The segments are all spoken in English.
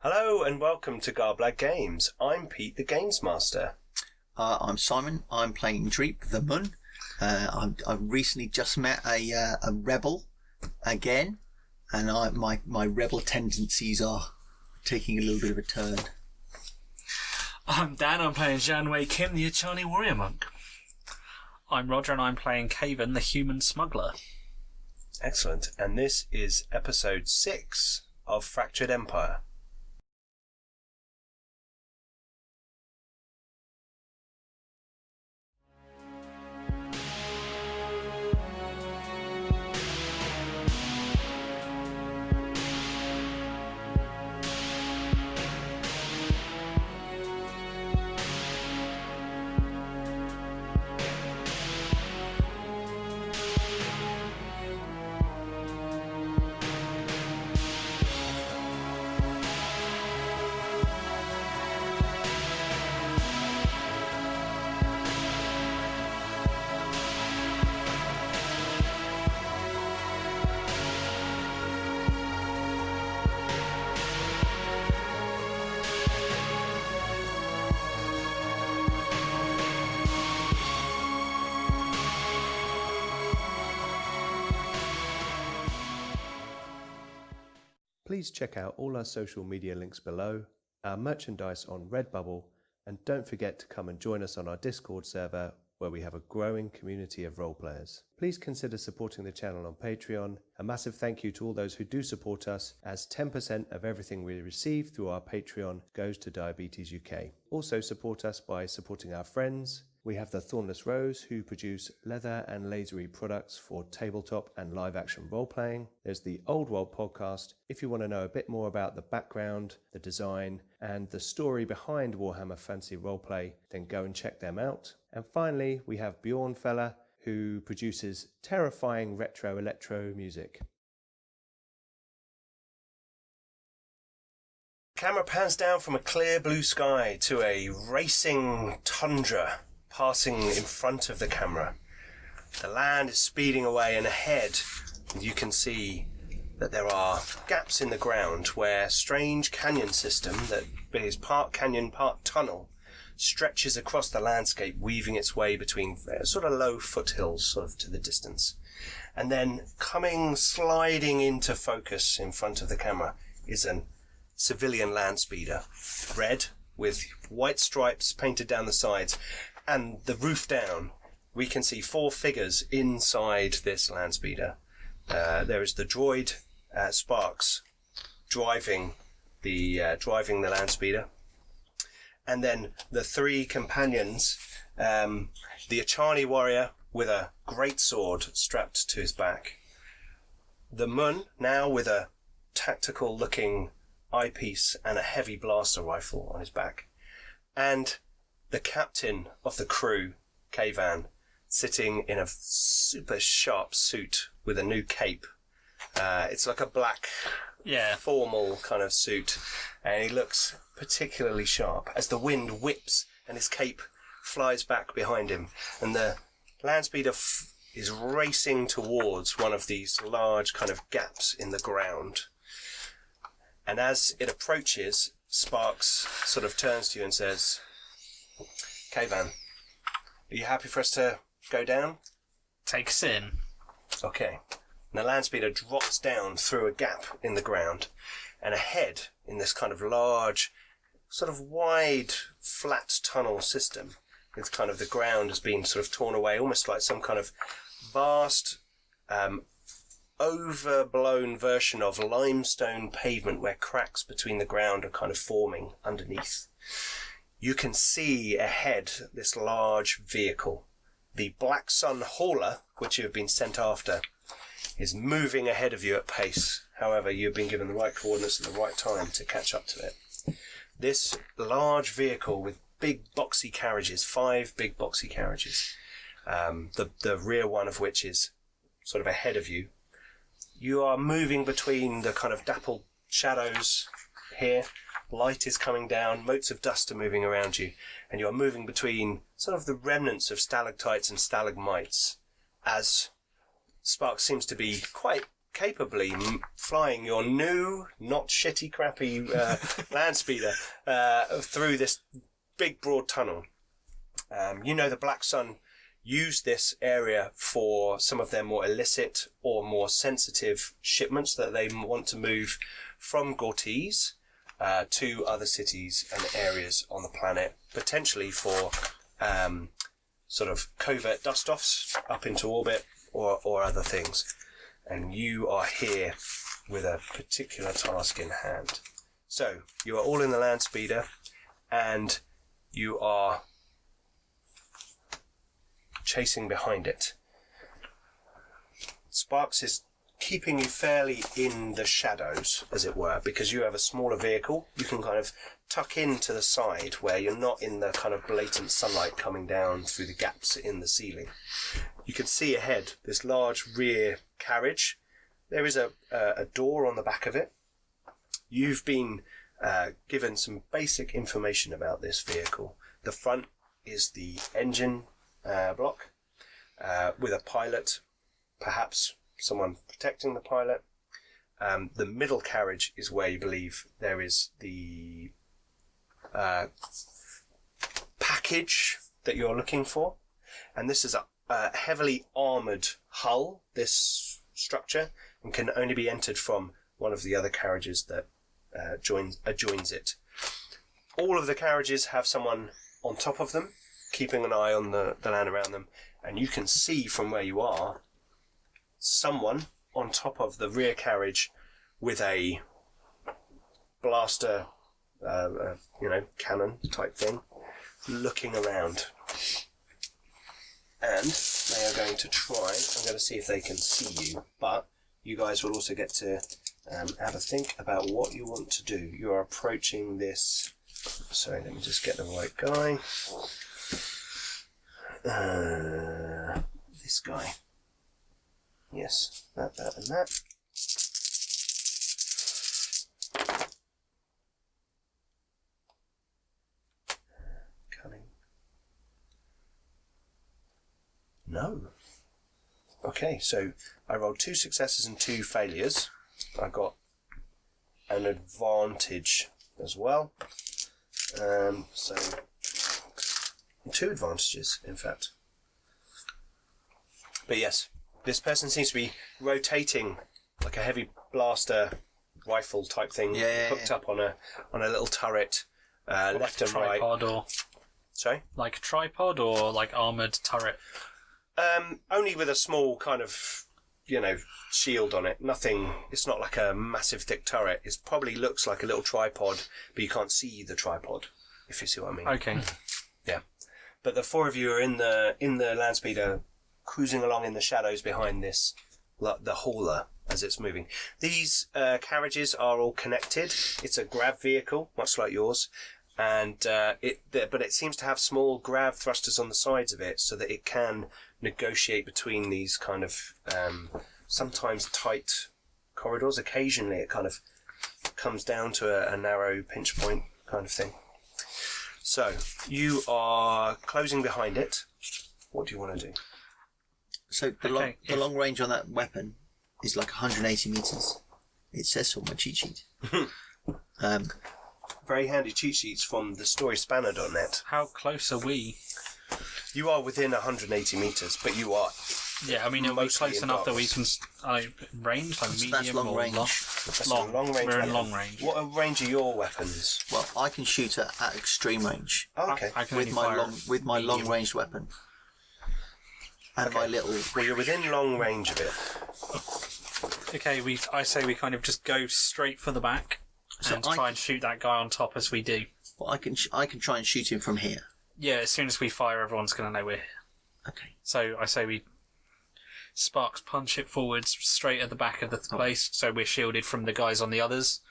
Hello and welcome to Garblag Games. I'm Pete, the Games Master. I'm Simon. I'm playing Dreep, the Mun. I've recently just met a rebel again, and my rebel tendencies are taking a little bit of a turn. I'm Dan. I'm playing Janwei Kim, the Achani warrior monk. I'm Roger, and I'm playing Caven, the human smuggler. Excellent. And this is episode 6 of Fractured Empire. Please check out all our social media links below, our merchandise on Redbubble, and don't forget to come and join us on our Discord server where we have a growing community of role players. Please consider supporting the channel on Patreon. A massive thank you to all those who do support us, as 10% of everything we receive through our Patreon goes to Diabetes UK. Also support us by supporting our friends. We have the Thornless Rose, who produce leather and lasery products for tabletop and live action role playing. There's the Old World podcast. If you want to know a bit more about the background, the design, and the story behind Warhammer Fantasy Roleplay, then go and check them out. And finally, we have Bjørn Felle, who produces terrifying retro electro music. Camera pans down from a clear blue sky to a racing tundra passing in front of the camera. The land is speeding away, and ahead you can see that there are gaps in the ground where a strange canyon system that is part canyon, part tunnel stretches across the landscape, weaving its way between sort of low foothills sort of to the distance. And then sliding into focus in front of the camera is a civilian land speeder, red with white stripes painted down the sides. And the roof down, we can see 4 figures inside this land speeder. There is the droid Sparks driving the land speeder, and then the 3 companions. The Achani warrior with a great sword strapped to his back. The Mun now with a tactical-looking eyepiece and a heavy blaster rifle on his back, and the captain of the crew, Caven, sitting in a super sharp suit with a new cape. It's like a black, formal kind of suit, and he looks particularly sharp as the wind whips and his cape flies back behind him. And the landspeeder is racing towards one of these large kind of gaps in the ground. And as it approaches, Sparks sort of turns to you and says, Caven, are you happy for us to go down? Take us in. Okay. And the landspeeder drops down through a gap in the ground, and ahead in this kind of large, sort of wide, flat tunnel system, with kind of the ground has been sort of torn away, almost like some kind of vast, overblown version of limestone pavement where cracks between the ground are kind of forming underneath. You can see ahead this large vehicle. The Black Sun hauler, which you have been sent after, is moving ahead of you at pace. However, you've been given the right coordinates at the right time to catch up to it. This large vehicle with big boxy carriages, 5 big boxy carriages, the rear one of which is sort of ahead of you. You are moving between the kind of dappled shadows here. Light is coming down, motes of dust are moving around you, and you're moving between sort of the remnants of stalactites and stalagmites, as Sparks seems to be quite capably flying your new, not shitty, crappy land speeder through this big, broad tunnel. The Black Sun use this area for some of their more illicit or more sensitive shipments that they want to move from Gortese to other cities and areas on the planet, potentially for sort of covert dust-offs up into orbit or other things. And you are here with a particular task in hand. So, you are all in the land speeder, and you are chasing behind it. Sparks is keeping you fairly in the shadows, as it were, because you have a smaller vehicle. You can kind of tuck in to the side where you're not in the kind of blatant sunlight coming down through the gaps in the ceiling. You can see ahead this large rear carriage. There is a door on the back of it. You've been given some basic information about this vehicle. The front is the engine block with a pilot, perhaps someone protecting the pilot. The middle carriage is where you believe there is the package that you're looking for, and this is a heavily armoured hull, this structure, and can only be entered from one of the other carriages that adjoins it. All of the carriages have someone on top of them, keeping an eye on the land around them, and you can see from where you are someone on top of the rear carriage with a blaster, cannon type thing, looking around. And they are going to try, I'm going to see if they can see you, but you guys will also get to have a think about what you want to do. You are approaching this, sorry, let me just get the right guy. This guy. Yes, that, and that. Cunning. No. Okay, so I rolled 2 successes and 2 failures. I got an advantage as well. So 2 advantages, in fact. But yes, this person seems to be rotating like a heavy blaster rifle type thing, hooked up on a little turret, left and right. Tripod or sorry, like a tripod or like armoured turret. Only with a small kind of shield on it. Nothing. It's not like a massive thick turret. It probably looks like a little tripod, but you can't see the tripod. If you see what I mean. Okay. Yeah, but the 4 of you are in the land speeder, cruising along in the shadows behind this, the hauler as it's moving. These carriages are all connected. It's a grav vehicle, much like yours, and but it seems to have small grav thrusters on the sides of it, so that it can negotiate between these kind of sometimes tight corridors. Occasionally, it kind of comes down to a narrow pinch point kind of thing. So you are closing behind it. What do you want to do? So the long range on that weapon is like 180 meters. It says so on my cheat sheet. Very handy cheat sheets from the storyspanner.net. How close are we? You are within 180 meters, but you are. Yeah, I mean, are we close enough that we can range, like medium that's long or range. long? That's Long. a long range. We're weapon. in long range. What range are your weapons? Well, I can shoot at extreme range Oh, okay. I can with only fire my medium. long ranged weapon. And Okay. my little. Well, you're within long range of it. Okay, I say we kind of just go straight for the back and try and shoot that guy on top as we do. Well, I can try and shoot him from here. Yeah, as soon as we fire, everyone's going to know we're here. Okay. So I say we sparks punch it forwards straight at the back of the place, so we're shielded from the guys on the others,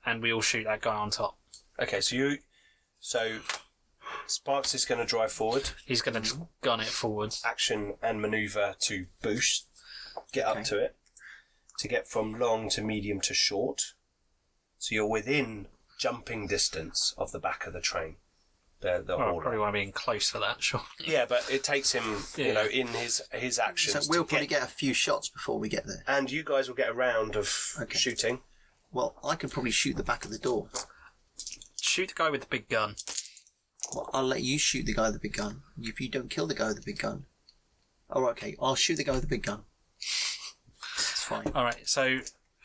and we all shoot that guy on top. Okay, so Sparks is going to drive forward. He's going to just gun it forwards. Action and maneuver to boost. Get up to it. To get from long to medium to short. So you're within jumping distance of the back of the train. The hauler. Probably want to be in close for that, sure. Yeah, but it takes him, in his actions. So we'll probably get a few shots before we get there. And you guys will get a round of shooting. Well, I can probably shoot the back of the door. Shoot the guy with the big gun. Well, I'll let you shoot the guy with the big gun. If you don't kill the guy with the big gun. Oh, okay. I'll shoot the guy with the big gun. It's fine. All right. So,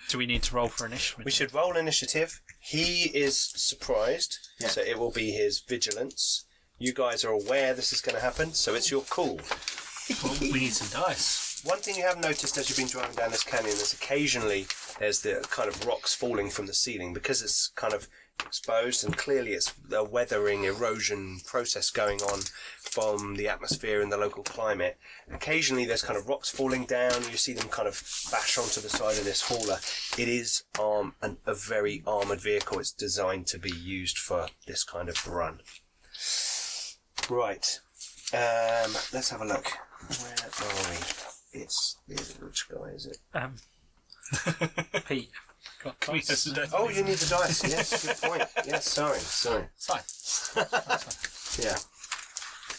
do we need to roll for initiative? We should roll initiative. He is surprised, so it will be his vigilance. You guys are aware this is going to happen, so it's your call. Well, we need some dice. One thing you have noticed as you've been driving down this canyon is occasionally there's the kind of rocks falling from the ceiling because it's kind of exposed and clearly it's a weathering erosion process going on from the atmosphere and the local climate. Occasionally there's kind of rocks falling down, you see them kind of bash onto the side of this hauler. It is a very armoured vehicle. It's designed to be used for this kind of run. Right, let's have a look. Where are we? Which guy is it? Pete. Oh, you need the dice. Yes, good point. Yes, sorry. It's fine. Yeah.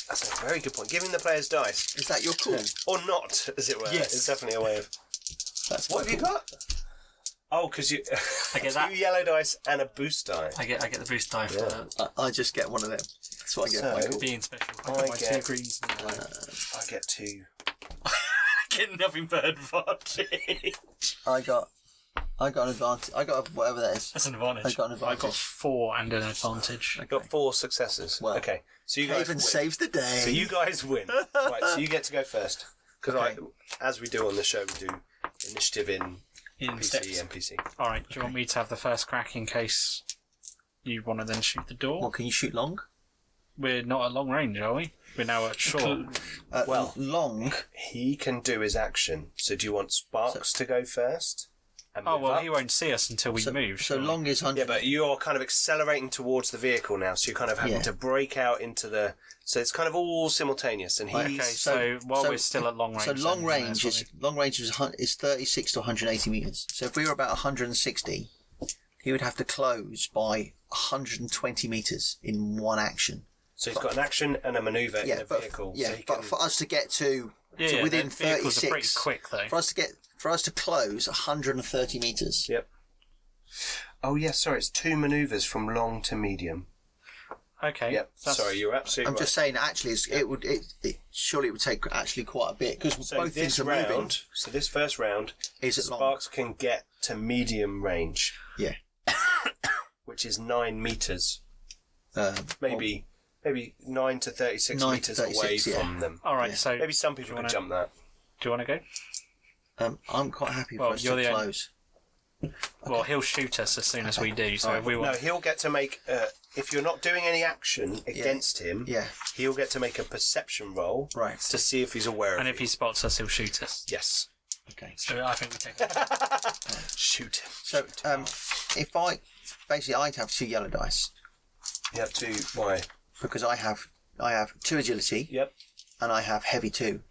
That's a very good point. Giving the players dice. Is that your call? Or not, as it were. Yes. It's definitely a way of... That's What have you got? Oh, because you... I get 2 that. yellow dice and a boost die. I get the boost die for I just get one of them. That's what I get for my So- call. being special. I got my 2 greens. I get 2. Get nothing but advantage. I got an advantage. I got whatever that is. That's an I advantage. got an I advantage. got 4 and an advantage. I've got 4 successes. Well, okay, so you guys Haven win. saves the day. So you guys win. Right, so you get to go first. Because Okay. as we do on the show, we do initiative in In PC, steps. NPC. All right. Do you want me to have the first crack in case you want to then shoot the door? Well, can you shoot long? We're not at long range, are we? We're now at short. Well- long. He can do his action. So do you want Sparks to go first? And Oh, move well, up? he won't see us until we move. So surely. long is 100. Yeah, but you're kind of accelerating towards the vehicle now, so you're kind of having to break out into the... So it's kind of all simultaneous, and he's... Okay, so while we're still at long range... So long then range that's is 36 to 180 meters. So if we were about 160, he would have to close by 120 meters in one action. So he's got an action and a manoeuvre in a vehicle. Yeah, so he but can... for us to get to Yeah, within the vehicles are 36, pretty quick, though. for us to close 130 meters. Yep. Oh, yeah, sorry, it's 2 manoeuvres from long to medium. Okay. Yep, sorry, you're absolutely I'm right. just saying, actually, surely it would take actually quite a bit because So both this things are moving. round, so this first round, Is it long? Sparks can get to medium range, Yeah. which is 9 meters. Um, Maybe 9 to 36 9 to meters 36, away yeah. from them. All right, Yeah. so Maybe some people Do you can wanna- jump that. do you want to go? I'm quite happy for Well, us you're to the only- close. Well, he'll shoot us as soon as we do, so if we No, want... he'll get to make... if you're not doing any action against him, Yeah. he'll get to make a perception roll Right. to see if he's aware And of if you. he spots us, he'll shoot us. Yes. Okay. So I think we take it. Shoot him. So if I'd have 2 yellow dice You have 2... Why? because I have 2 agility Yep. and I have heavy 2.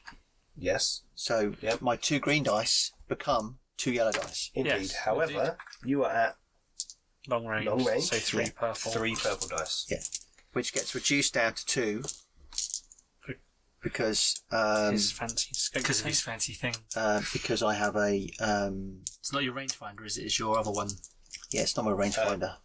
Yes. So Yep. my 2 green dice become 2 yellow dice. Indeed. Yes, However, you are at Long range. long range. So 3 Yeah. purple. 3 purple dice. Yeah. Which gets reduced down to 2 because His fancy scope. Because of his fancy thing. because I have a It's not your rangefinder, is it? It's your other one. yeah, it's not my rangefinder.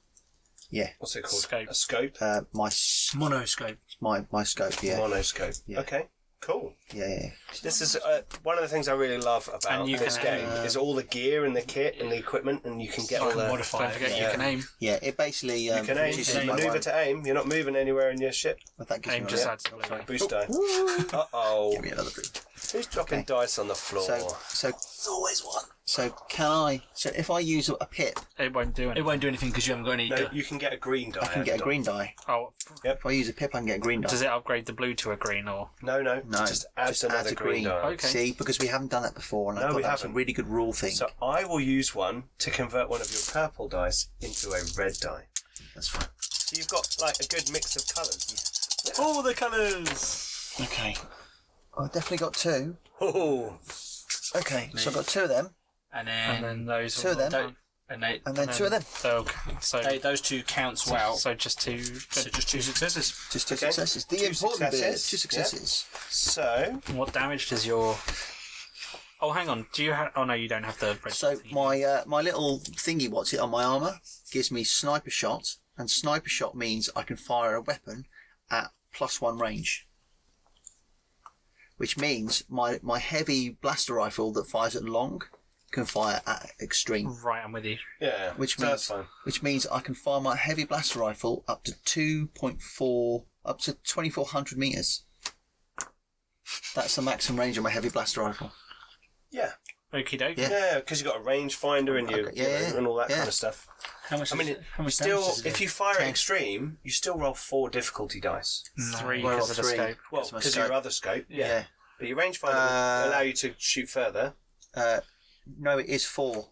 Yeah, What's it called? Scope. A scope? my Monoscope. my scope. Yeah, Monoscope. Yeah. Okay. Cool. yeah. This is one of the things I really love about And you this can, game is all the gear and the kit and the equipment, and you can get all the... modify Don't it. forget Yeah. you can aim. Yeah, it basically You can aim. reduces aim. my Maneuver one- to aim. You're not moving anywhere in your ship. but that gives Aim me just a- adds a little... Boost die. Woo! Uh-oh. Give me another blue. Who's dropping dice on the floor? So There's always one. so can I? So if I use a pip, It won't do It anything. won't do anything because you haven't got any. No, you can get a green die. I can get a green die. Oh, If I use a pip, I can get a green die. does it upgrade the blue to a green or... No, No, just adds another adds a green die. Okay. See, because we haven't done that before, and I No, thought we that was a haven't. really good rule thing. So I will use one to convert one of your purple dice into a red die. That's fine. So you've got like a good mix of colours. All the colours! Okay. I've definitely got 2. Oh, Okay, so I've got 2 of them. And And then. then those... Two of them. Don't, And then two of them. So those two cancel out. So just two. So just two successes. Just two Okay. successes. The Two important bit. successes. Two successes. So, What damage does your? Oh, hang on. Do you have? Oh no, you don't have the. Red So thingy. my little thingy, what's it on my armour, gives me sniper shot, and sniper shot means I can fire a weapon at +1 range. Which means my heavy blaster rifle that fires at long can fire at extreme. Right, I'm with you. yeah. Which so means that's fine. which means I can fire my heavy blaster rifle up to 2.4 up to 2,400 meters. That's the maximum range of my heavy blaster rifle. Yeah. Okie doke. Yeah. Yeah, because you've got a rangefinder and Okay, yeah, and all that yeah. kind of stuff. How much? I mean, how much still, damage does it if do? you fire at 10. extreme, you still roll 4 difficulty dice. 3 Well, because of the 3. scope. Well, That's my because of scope. your other scope. Yeah. But your rangefinder will allow you to shoot further. No, it is 4.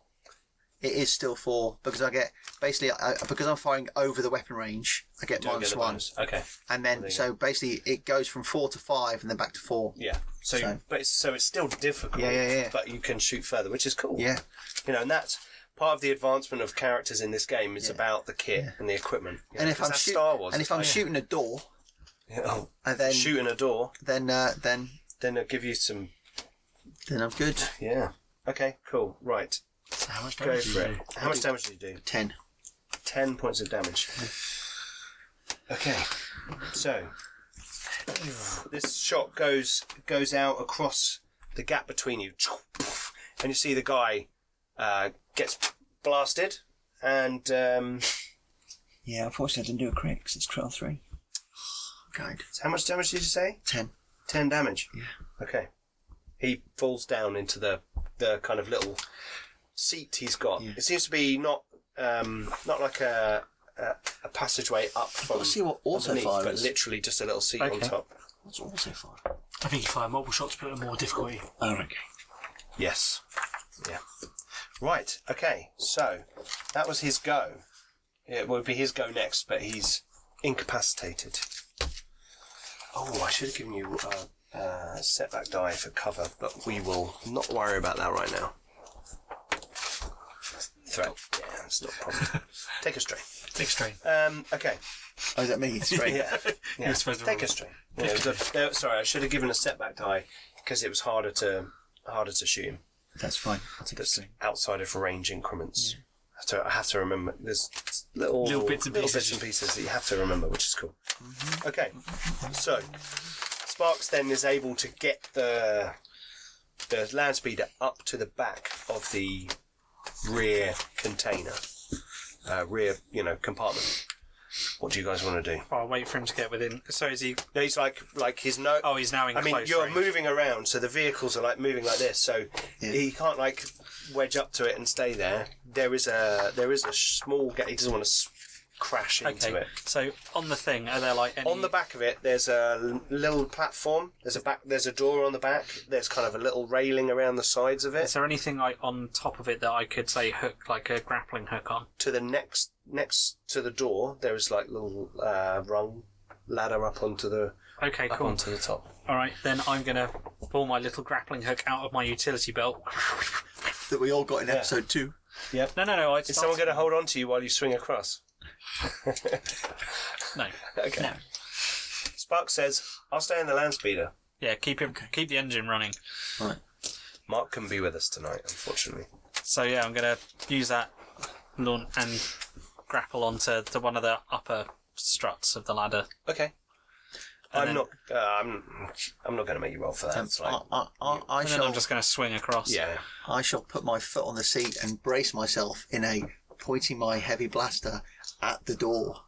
It is still 4 because I get basically because I'm firing over the weapon range. I get Don't get the -1, bonus. Okay. and There then you so basically it goes from 4 to 5 and then back to 4. Yeah. So, So- but it's still difficult. Yeah. But you can shoot further, which is cool. Yeah, You know, and that's part of the advancement of characters in this game. Is Yeah. about the kit and the equipment. You and know, if 'cause I'm that's shooting, Star Wars, and it's if I'm like- shooting a door, oh, and then shooting a door, then then they'll give you some. I'm good. Yeah. Okay. Cool. Right. So how much Go damage for it. How much damage do you do? 10. 10 points of damage. Okay, so this shot goes out across the gap between you, and you see the guy gets blasted, and Yeah, unfortunately I didn't do a crit because it's crit on 3. Guide. how much damage did you say? 10. 10 damage. Yeah. Okay. He falls down into the kind of little seat he's got. Yeah. It seems to be not like a passageway up from Let's see what auto underneath, fire but is. literally just a little seat on Okay. top. What's also fire? I think you fire multiple shots, but at more difficulty. Oh, okay. Yes. Yeah. Right. Okay. So that was his go. It would be his go next, but he's incapacitated. Oh, I should have given you a setback die for cover, but we will not worry about that right now. Threat. Yeah, that's not a problem. Take a strain. Big strain. Okay. Oh, is that me? It's great. Yeah. You're supposed to Take roll. a strain. Yeah, it was sorry, I should have given a setback die because it was harder to shoot him. That's fine. That's a good That's thing. outside of range increments. I have to remember. There's little bits and pieces. that you have to remember, which is cool. Okay, so Sparks then is able to get the land speeder up to the back of the rear container, rear compartment. What do you guys want to do? I'll wait for him to get within. So is he? No, he's like his no. Oh, he's now in I mean, close you're range. moving around, so the vehicles are like moving like this, so Yeah. he can't like wedge up to it and stay there. There is a small gap. He doesn't want to crash into Okay. it. So on the thing, are there like any? On the back of it, there's a little platform. There's a door on the back. There's kind of a little railing around the sides of Is it. there anything like on top of it that I could say hook, like a grappling hook on? To the next to the door, there is like little rung ladder up onto the Okay, cool. onto the top. All right, then I'm gonna pull my little grappling hook out of my utility belt. That we all got in episode 2. Yep. No. Is someone going to hold on to you while you swing across? No. Okay. No. Spark says, "I'll stay in the land speeder." Yeah, keep the engine running. Right. Mark can be with us tonight, unfortunately. So yeah, I'm gonna use that launch and grapple onto one of the upper struts of the ladder. Okay. And I'm then- not. I'm not going to make you roll for that. It's like, I And then shall I'm just gonna swing across. yeah. I shall put my foot on the seat and brace myself in a pointing my heavy blaster at the door.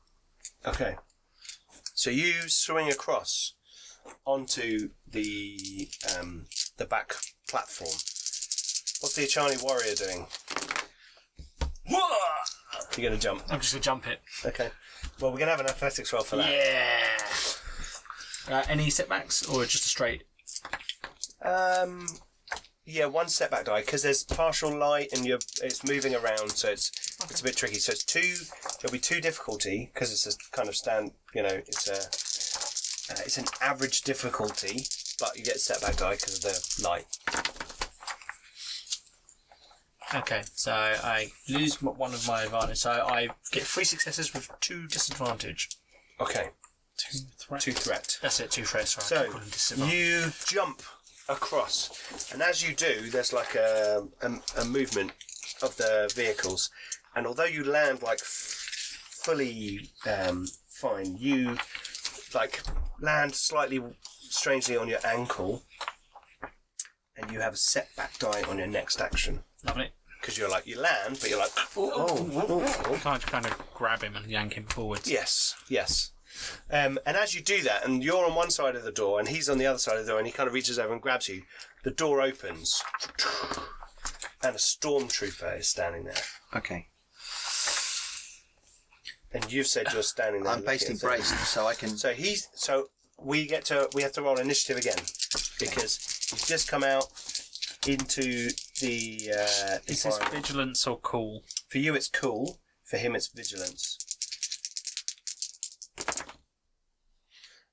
Okay. So you swing across onto the back platform. What's the Achani warrior doing? You're going to jump. I'm just gonna jump it. Okay. Well, we're going to have an athletics roll for that. Yeah. Any setbacks or just a straight? Yeah, one setback die because there's partial light and it's moving around, so it's a bit tricky. So it's two. There'll be 2 difficulty because it's a kind of it's an average difficulty, but you get setback die because of the light. Okay, so I lose one of my advantage. So I get 3 successes with 2 disadvantage. Okay. 2 threat. 2 threat. That's it, 2 threats. Sorry, I So keep calling them disadvantage. you jump across, and as you do, there's like a movement of the vehicles, and although you land like fully fine, you like land slightly strangely on your ankle, and you have a setback die on your next action Lovely. because you land, but you're like Can't kind of grab him and yank him forwards. yes. And as you do that, and you're on one side of the door, and he's on the other side of the door, and he kind of reaches over and grabs you, the door opens, and a stormtrooper is standing there. Okay. And you've said you're standing there. I'm basically braced, so I can. So we have to roll initiative again because he's just come out into the. Is this vigilance or cool? For you, it's cool. For him, it's vigilance.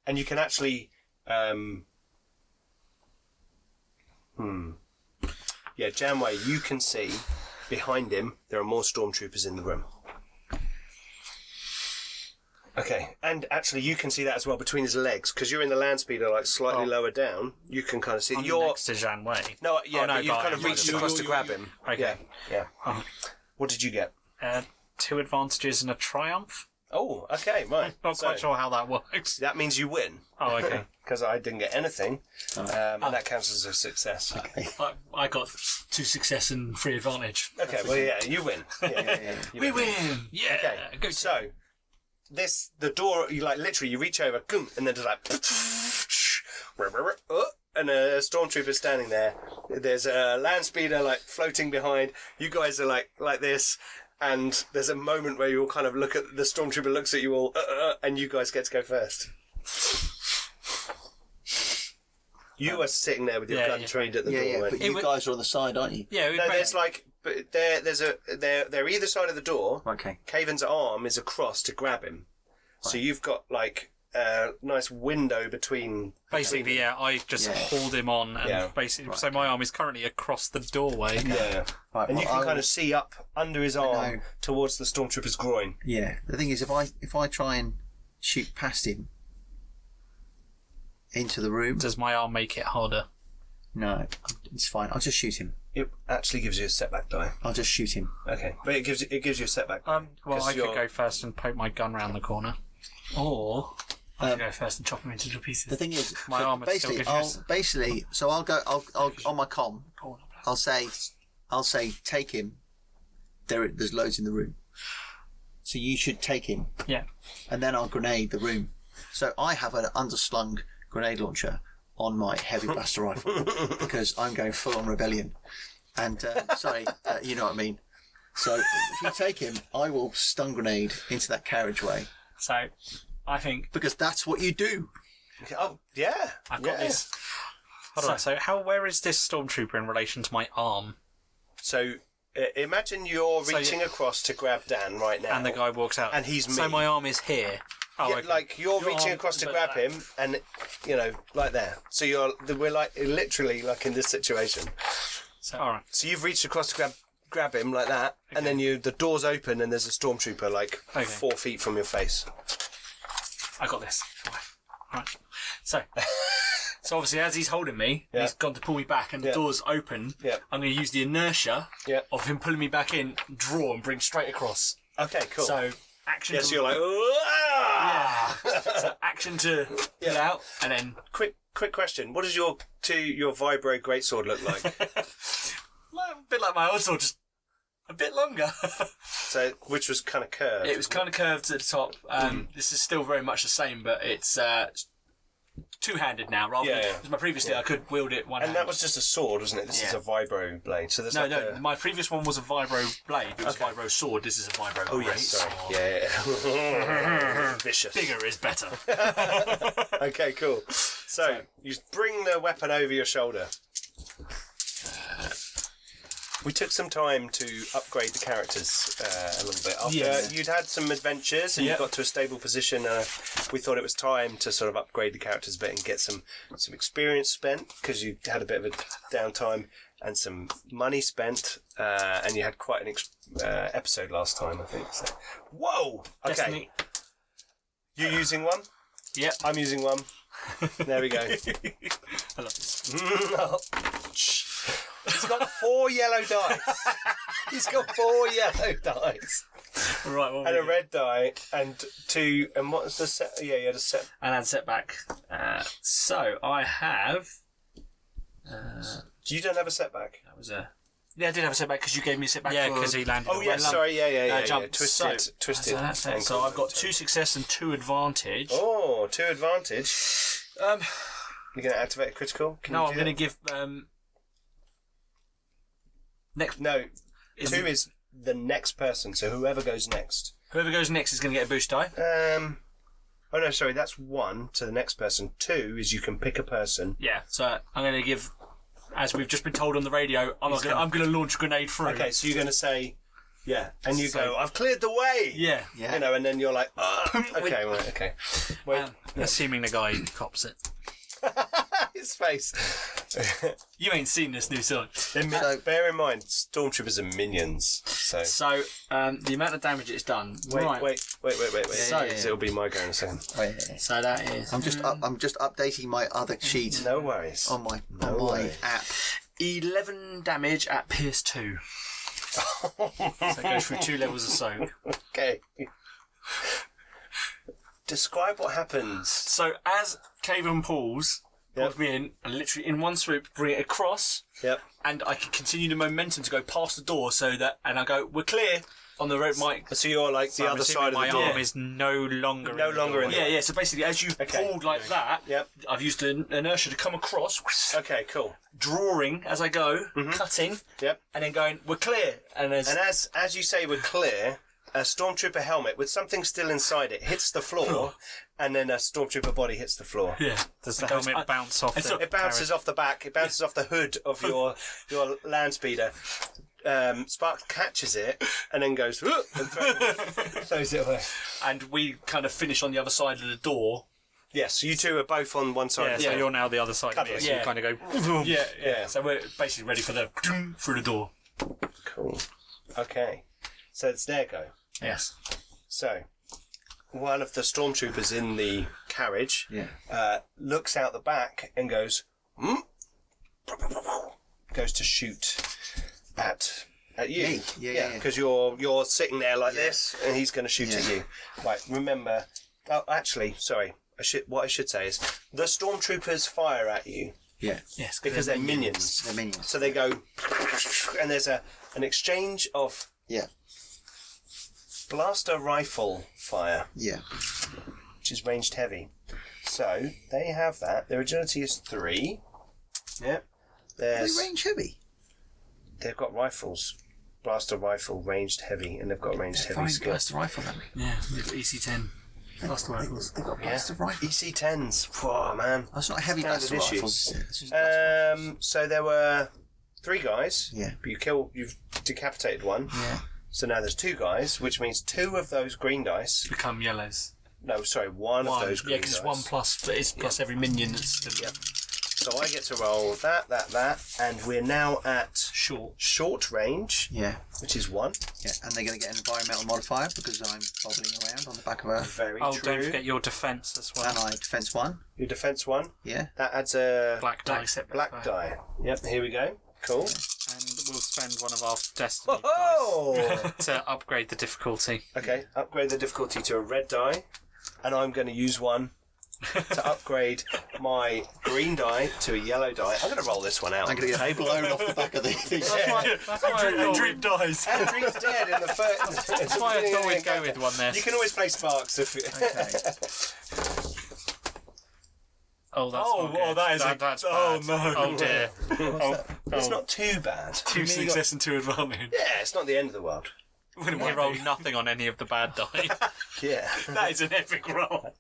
And you can actually. Yeah, Janway, you can see behind him there are more stormtroopers in the room. Okay, and actually you can see that as well between his legs because you're in the land speeder like slightly lower down. You can kind of see. I'm You're next to Jean Wei. no, yeah, Oh, no, but you've but kind of reached across to grab him. Okay. Yeah. What did you get? 2 advantages and a triumph. Oh, okay, right. Not So, quite sure how that works. that means you win. Oh, okay. Because I didn't get anything, and that counts as a success. I got 2 success and 3 advantage. Okay, well, yeah, you win. Yeah. We win! Yeah! Okay, Good. so the door, you like literally, you reach over, and then just like, and a stormtrooper standing there. There's a land speeder like floating behind. You guys are like this. And there's a moment where you all kind of look at the stormtrooper looks at you all, and you guys get to go first. You are sitting there with your gun trained at the door. Yeah, weren't but you? you guys are on the side, aren't you? Yeah, No, there's like, but they're either side of the door. Okay. Caven's arm is across to grab him, so you've got like a nice window between. basically, yeah, I just hauled him on, and basically, so my arm is currently across the doorway. Yeah. Right, And well, you can kind of see up under his arm towards the stormtrooper's groin. Yeah. The thing is, if I try and shoot past him into the room, Does my arm make it harder? no, it's fine. I'll just shoot him. It actually gives you a setback die. I'll just shoot him. Okay, but it gives you a setback. Die. Well, 'Cause I could you're- go first and poke my gun round the corner. Or I can go first and chop him into little pieces. The thing is, My arm would still basically, give you so I'll on my comm. I'll say take him. There's loads in the room, so you should take him. Yeah. And then I'll grenade the room. So I have an underslung grenade launcher on my heavy blaster rifle because I'm going full on rebellion. And you know what I mean. So if you take him, I will stun grenade into that carriageway So I think because that's what you do. Oh yeah, I've got this. Hold on. So where is this stormtrooper in relation to my arm? So imagine you're reaching across to grab Dan right now, And the guy walks out. and he's me. So my arm is here. Oh, Yeah, okay. like you're Your reaching arm, across to but grab that- him, and like there. So we're like literally like in this situation. So All right. So you've reached across to grab him like that, and then the doors open and there's a stormtrooper like 4 feet from your face. I got this. Right. So obviously as he's holding me, he's gone to pull me back and the door's open. Yeah. I'm going to use the inertia of him pulling me back in, draw and bring straight across. Okay, cool. So action. yes, to, you're like. So action to pull out and then Quick question: what does your vibro greatsword look like? a bit like my old sword, just a bit longer. So, which was kind of curved. It was kind of curved at the top. This is still very much the same, but it's two-handed now rather than because my previous day I could wield it one and hand. that was just a sword, wasn't it? This is a vibro blade. So there's No, my previous one was a vibro blade. It was a vibro sword. This is a vibro Oh blade. yes, sorry. Yeah. Vicious. Bigger is better. Okay, cool. So you bring the weapon over your shoulder. We took some time to upgrade the characters a little bit. After you'd had some adventures and you got to a stable position, we thought it was time to sort of upgrade the characters a bit and get some experience spent because you had a bit of a downtime. and some money spent, and you had quite an episode last time, I think. So. Whoa! Okay. Destiny. You using one? Yep. I'm using one. There we go. I love this. He's got 4 yellow dice. He's got 4 yellow dice. Right, And a red die, and 2. And what's the set? Yeah, you had a set. And add setback. So I have. You don't have a setback. That was a. Yeah, I did have a setback because you gave me a setback. Yeah, for- because he landed. Oh, on yeah, one. sorry, yeah. jump. Twisted. So that's it. So I've got 2 success and 2 advantage. Oh, 2 advantage. Um, You're going to activate a critical? no, I'm going to give. Next. No, 2 is the next person, so whoever goes next. Whoever goes next is going to get a boost die. Oh, no, sorry, that's 1 to the next person. 2 is you can pick a person. Yeah. So I'm going to give. As we've just been told on the radio, I'm going to launch a grenade through. Okay, so you're going to say, yeah, and you So- go, I've cleared the way! Yeah. Yeah. You know, and then you're like, okay, right, okay. Wait, Assuming the guy cops it. his face. You ain't seen this new song. So- Bear in mind, stormtroopers are minions, so... So the amount of damage it's done. Wait. Right. So, yeah. it'll be my go in a second. Oh, yeah. So that is. I'm just updating my other sheet No worries. on my worries. app. 11 damage at Pierce 2. So it goes through 2 levels of soak. Okay. Describe what happens. So as Caven pulls me in, and literally in one swoop bring it across, Yep. and I can continue the momentum to go past the door so that, and I go, we're clear on the road, Mike. So you're like So the I'm other assuming side of the my door. arm is no longer No in the longer in doorway. the- Yeah. So basically, as you Okay. pulled like that, Yep. I've used the inertia to come across, Okay, cool. drawing as I go, cutting, Yep. and then going, we're clear. And And as you say, we're clear. A stormtrooper helmet with something still inside it hits the floor, and then a stormtrooper body hits the floor. yeah. Does the helmet bounce off and so the It bounces off the back. It bounces off the hood of your land speeder. Spark catches it and then goes "Whoop," and throws it away. And we kind of finish on the other side of the door. Yes, you two are both on one side. Yeah, of the so door. you're now the other side of me, so Yeah. you kind of go... Yeah. So we're basically ready for the through the door. Cool. Okay, so it's their go. Yes. So, one of the stormtroopers in the carriage looks out the back and goes, goes to shoot at you. Me? Yeah. Because you're sitting there like this, and he's going to shoot at you. Right. Remember. Oh, actually, sorry. What I should say is the stormtroopers fire at you Yeah. Yes. because they're minions. They're minions. So they go, and there's an exchange of Yeah. blaster rifle fire, Yeah. which is ranged heavy. So they have that. Their agility is 3. Yep. They range heavy. They've got rifles. Blaster rifle, ranged heavy, and they've got ranged heavy skill. Blaster rifle, haven't they? Yeah. We've got EC10. Blaster rifles. They've got blaster rifle. EC10s. Oh, man. That's not a heavy Standard blaster issues. rifle. It's just blaster rifle. So there were 3 guys. Yeah. But you've decapitated one. Yeah. So now there's 2 guys, which means 2 of those green dice. Become yellows. No, sorry, one of those green Yeah, because dice. it's 1 plus, but it's plus every minion that's still Yep. So I get to roll that, and we're now at short. short range, Yeah. which is 1. Yeah. And they're going to get an environmental modifier because I'm bobbling around on the back of a. Very Oh, true. don't forget your defence as well. And I defense 1. Your defense 1. Yeah. That adds a Black dice. black die. Yep, here we go. Cool. And we'll spend one of our destiny Oh! dice to upgrade the difficulty. Okay, upgrade the difficulty to a red die, and I'm going to use one to upgrade my green die to a yellow die. I'm going to roll this one out. I'm going to get blown off the back of the thing. That's why I thought Dreep dies. And Dreep's dead in the first. That's why I thought we'd go with one there. You can always play Sparks if. Okay. Oh, that's Oh, not good. oh, that is that's oh, bad. no. Oh dear. It's not too bad. 2 success and 2 advantage. Yeah, it's not the end of the world. When it We might roll be. nothing on any of the bad die. Yeah. That is an epic roll.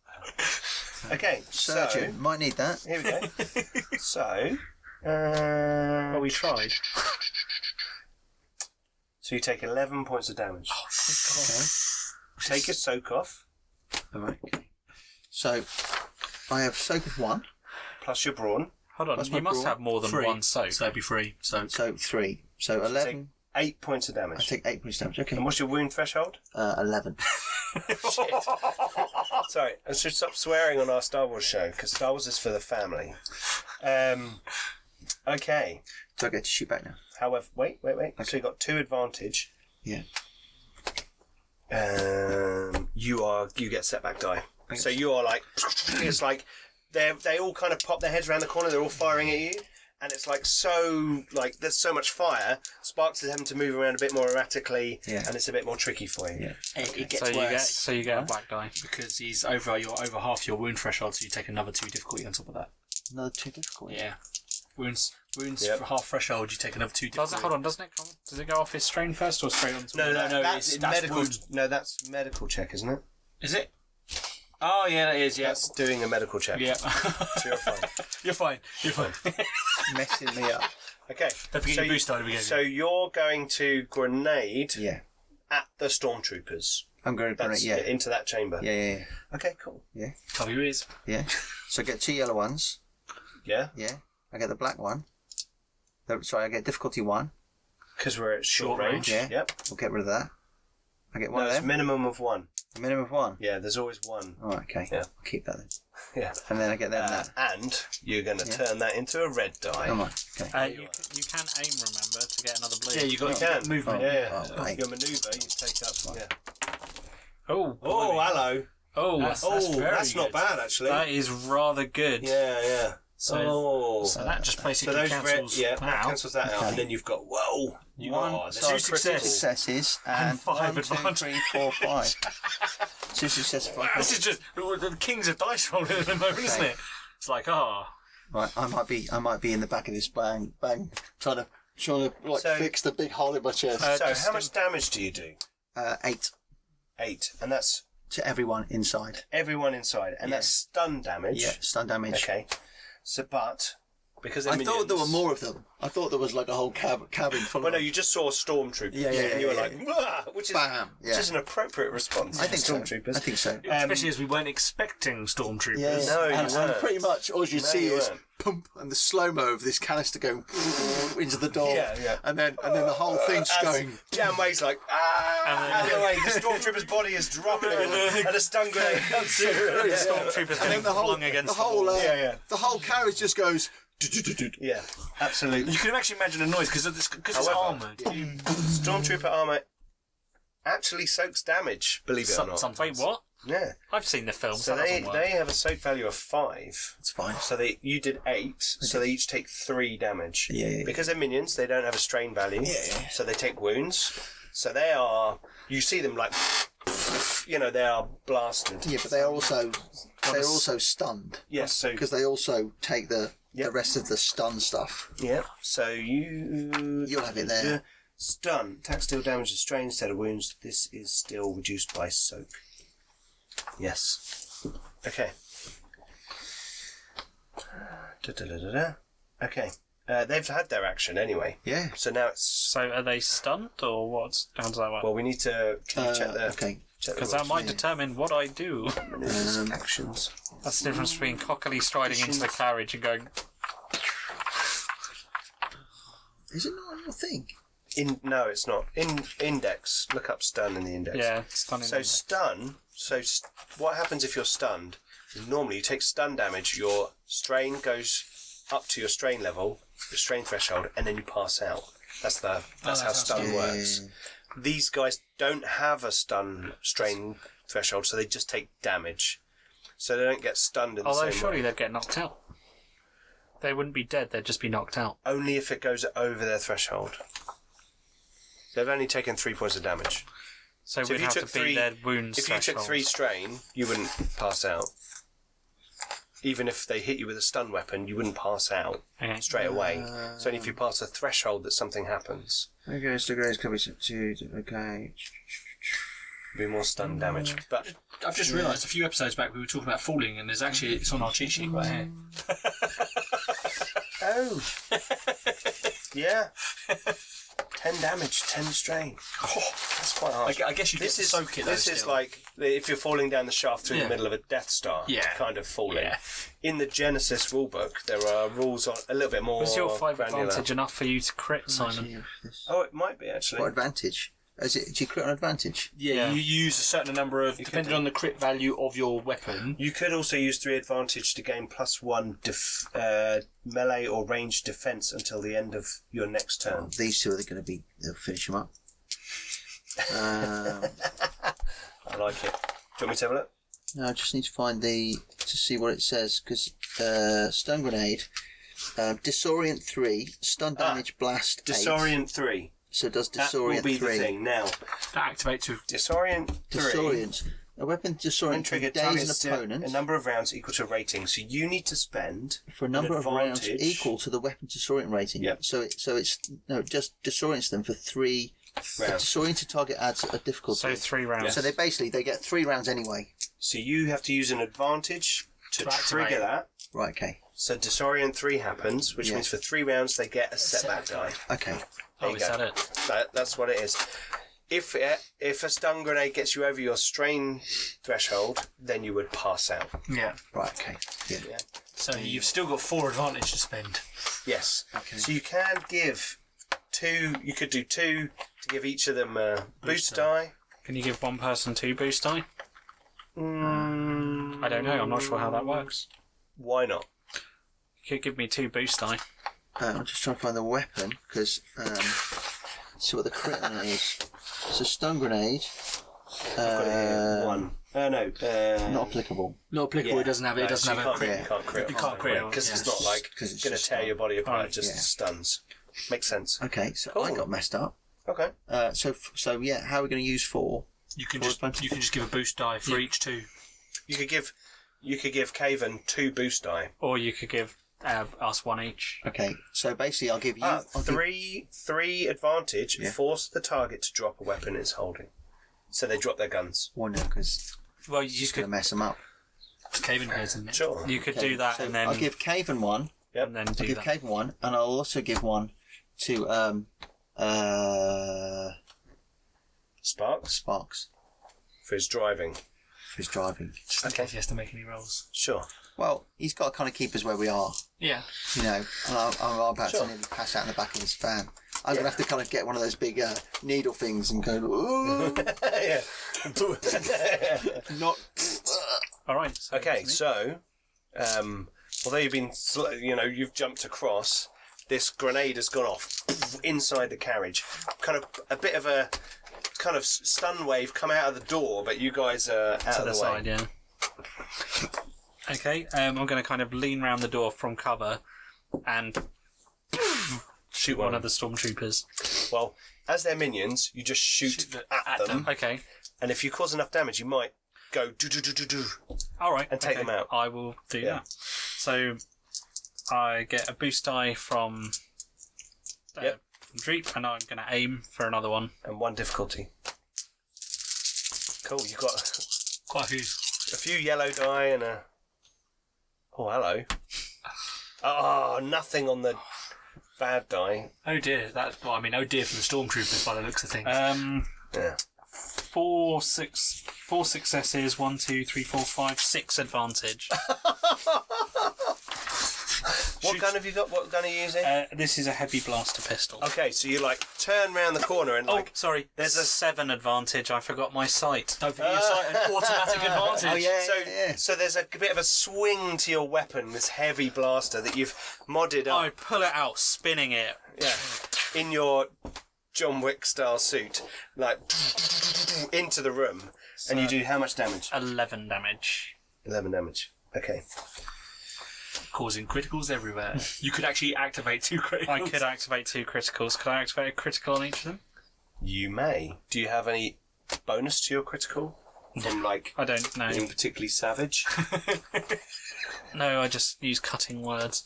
Okay, so Surgeon. Might need that. here we go. So, Well, we tried. so you take 11 points of damage. Okay. Take a soak off, Alright. So, I have soak of 1. plus your brawn. Hold on, What's you my must brawl? have more than 3. one soak. So it'd be 3. So So 3. So Take 11. 8 points of I damage. take 8 points damage. Okay. And what's your wound threshold? 11. Sorry, I should stop swearing on our Star Wars show, because Star Wars is for the family. Okay. Do I get to shoot back now? However, wait. So you got 2 advantage. Yeah. You get setback die. So you are like, it's like they all kind of pop their heads around the corner. They're all firing at you, and it's like there's so much fire. Sparks is having to move around a bit more erratically, and it's a bit more tricky for you. Yeah. it gets So worse. you get a black die. Because he's over half your wound threshold, so you take another 2 difficulty on top of that. Another 2 difficulty. Yeah. Wounds Yep. for half threshold, you take another 2 difficulty. Does it go off his strain first or straight onto No, that's medical. wound. No, that's medical check, isn't it? Is it? Oh, yeah, that is, yeah. That's doing a medical check. Yeah. So you're fine. You're fine. Messing me up. Okay. Don't forget your boost item again. So you're going to grenade Yeah. at the stormtroopers. I'm going to That's grenade. Yeah. into that chamber. Yeah. Okay, cool. Cover your ears. Yeah. So I get 2 yellow ones. Yeah, Yeah. I get the black one. Sorry, I get difficulty 1. because we're at short range. Yeah. Yep. We'll get rid of that. I get 1 No, of it's them. minimum of 1. A minimum of 1. Yeah, there's always 1. Alright, okay. Yeah. I'll keep that then. Yeah. And then I get them that. And you're going to turn that into a red die. Come on. Okay. you can aim, remember, to get another blue. Yeah, you got You can. movement. Yeah. Oh, right. Your manoeuvre, you take up. Yeah. Oh, Oh, hello. oh, That's Oh, very that's not good. bad, actually. that is rather good. Yeah. So, So that just basically those cancels that out. cancels that out, Okay. and then you've got you One, got so 2 successes. successes and 5 1, 2, advantage. 3, 4, 5. 2 successes, 5. This is just the kings of dice rolling at the moment, isn't it? It's like, Right, I might be in the back of this bang, trying to like So- fix the big hole in my chest. So how much damage do you do? 8 8, and that's to everyone inside. everyone inside, and that's stun damage. Yeah, stun damage. Okay. So, but because I thought there were more of them. I thought there was like a whole cabin full Well, of no, you just saw stormtroopers. Yeah, and you were yeah, like, "Wah!" which is Bam, which yeah. is an appropriate response. I think so. stormtroopers. I think so. especially as we weren't expecting stormtroopers. Yeah, No, you and weren't. pretty much all you No, see you is weren't. pump and the slow mo of this canister going into the door. Yeah. And then the whole thing's As going. Janway's like, out of the way. The stormtrooper's body is dropping, and a stun grenade comes through. Stormtroopers And then getting the whole flung against the whole wall. the whole carriage just goes. Yeah, absolutely. You can actually imagine the noise because it's However, armoured. Stormtrooper armor actually soaks damage, believe it or not. Wait, what? Yeah. I've seen the film, So so that doesn't work. they have a soak value of 5. It's fine. So you did 8, so they each take 3 damage. Yeah. Because they're minions, they don't have a strain value. Yeah. So they take wounds. So they are. You see them like, they are blasted. Yeah, but they're also stunned. Yes. So Because they also take the Yep. rest of the stun stuff. yeah. So You'll have it there. Stun. Attack still damage and strain instead of wounds. This is still reduced by soak. Yes. Okay. Okay. They've had their action anyway. Yeah. So now it's. So are they stunned, or what? How does that work? Well, we need to check the. Okay. Check the Because that rules. might determine what I do. Actions. That's the difference between cockily striding into the carriage and going, Is it not on your thing? No, it's not. In index, look up stun in the index. yeah, stunning. So stun. What happens if you're stunned? Normally, you take stun damage. Your strain goes up to your strain level, your strain threshold, and then you pass out. That's how stun works. These guys don't have a stun strain threshold, so they just take damage. So they don't get stunned in the Although same surely way. they'd get knocked out. They wouldn't be dead, they'd just be knocked out. Only if it goes over their threshold. They've only taken 3 points of damage. So if we'd you have took to beat their wounds If you took thresholds. 3 strain, you wouldn't pass out. Even if they hit you with a stun weapon, you wouldn't pass out Okay. straight away. It's only if you pass a threshold that something happens. Okay, so guys, can we to okay. Be more stun damage. But I've just realised a few episodes back we were talking about falling, and there's actually it's on our cheat sheet right here. oh, yeah, 10 damage, 10 strain. That's quite harsh. I guess you get to soak it. This is like if you're falling down the shaft through the middle of a Death Star, kind of falling. Yeah. In the Genesis rulebook, there are rules on a little bit more. Was your 5 granular. advantage enough for you to crit, Simon? Oh, it might be actually. What advantage? Do you crit on advantage? Yeah, you use a certain number of, depending on the crit value of your weapon. You could also use 3 advantage to gain +1 melee or ranged defense until the end of your next turn. These two are going to be. They'll finish them up. I like it. Do you want me to have a look? No, I just need to find to see what it says because stun grenade, disorient 3, stun damage, blast 8. Disorient 3. So it does disorient 3. That will be the thing now. That activates with Disorient 3. Disorient. A weapon disorient trigger days an opponent a number of rounds equal to rating. So you need to spend for a number of rounds advantage. equal to the weapon disorient rating. Yep. So it's just disorients them for 3 rounds. Disoriented target adds a difficulty. So 3 rounds. So they get 3 rounds anyway. So you have to use an advantage to trigger that. Right. Okay. So disorient 3 happens, which means for 3 rounds they get a setback die. Okay. Oh, is that it? That's what it is. If a stun grenade gets you over your strain threshold, then you would pass out. Yeah. Right. Okay. Yeah. So you've still got 4 advantage to spend. Yes. Okay. So you can give 2. You could do 2 to give each of them a boost die. Can you give one person 2 boost die? I don't know. I'm not sure how that works. Why not? You could give me 2 boost die. I'm just trying to find the weapon because see what the crit on it is. So stun grenade. I've got it here. 1. Not applicable. Not applicable. It doesn't have it. It doesn't have a crit. You can't crit. You can't crit because it's not like it's going to just tear your body apart. Right, It just stuns. Makes sense. Okay, so Cool. I got messed up. Okay. So yeah, how are we going to use 4? You can just give a boost die for each 2. You could give Caven 2 boost die. Or you could give us 1 each. Okay, so basically I'll give you... I'll give- 3 advantage. Force the target to drop a weapon it's holding. So they drop their guns. Well, no, because Well, it's you just going to could mess them up. Cave in here, isn't it? Sure. you could Okay, do that so and then I'll give Caven 1. and then I'll do give that. Caven 1, and I'll also give 1 to Sparks Sparks for his driving. for his driving. Just in case he has to make any rolls. Sure. Well, he's got to kind of keep us where we are, Yeah. you know. And I'm about Sure. to nearly pass out in the back of his van. I'm going to have to kind of get one of those big needle things and go, ooh. Yeah. Not. All right. So Okay, so although you've jumped across, this grenade has gone off inside the carriage. Kind of a bit of a kind of stun wave come out of the door, but you guys are out to of the the way. side, yeah. Okay, I'm going to kind of lean round the door from cover and shoot one of the stormtroopers. Well, as they're minions, you just shoot at them, Okay. and if you cause enough damage, you might go do. All right. And take okay. them out. I will do Yeah. that. So I get a boost die from Dreep, and I'm going to aim for another one. And 1 difficulty. Cool, you got Quite a few. a few yellow die and a... Oh, hello. Oh, nothing on the bad die. Oh dear. Oh dear for the stormtroopers by the looks of things. Yeah. 4 successes, 1, 2, 3, 4, 5, 6 advantage. What gun have you got? What gun are you using? This is a heavy blaster pistol. Okay, so you turn round the corner and Sorry. there's There's a 7 advantage. I forgot my sight. Don't forget your sight, an automatic advantage. Oh, yeah. So there's a bit of a swing to your weapon, this heavy blaster that you've modded I up. pull it out, spinning it. Yeah, in your John Wick style suit, into the room, and you do how much damage? 11 damage. 11 damage. Okay. Causing criticals everywhere. You could actually activate 2 criticals. I could activate 2 criticals. Could I activate a critical on each of them? You may. Do you have any bonus to your critical? From I don't know. being particularly savage? No, I just use cutting words.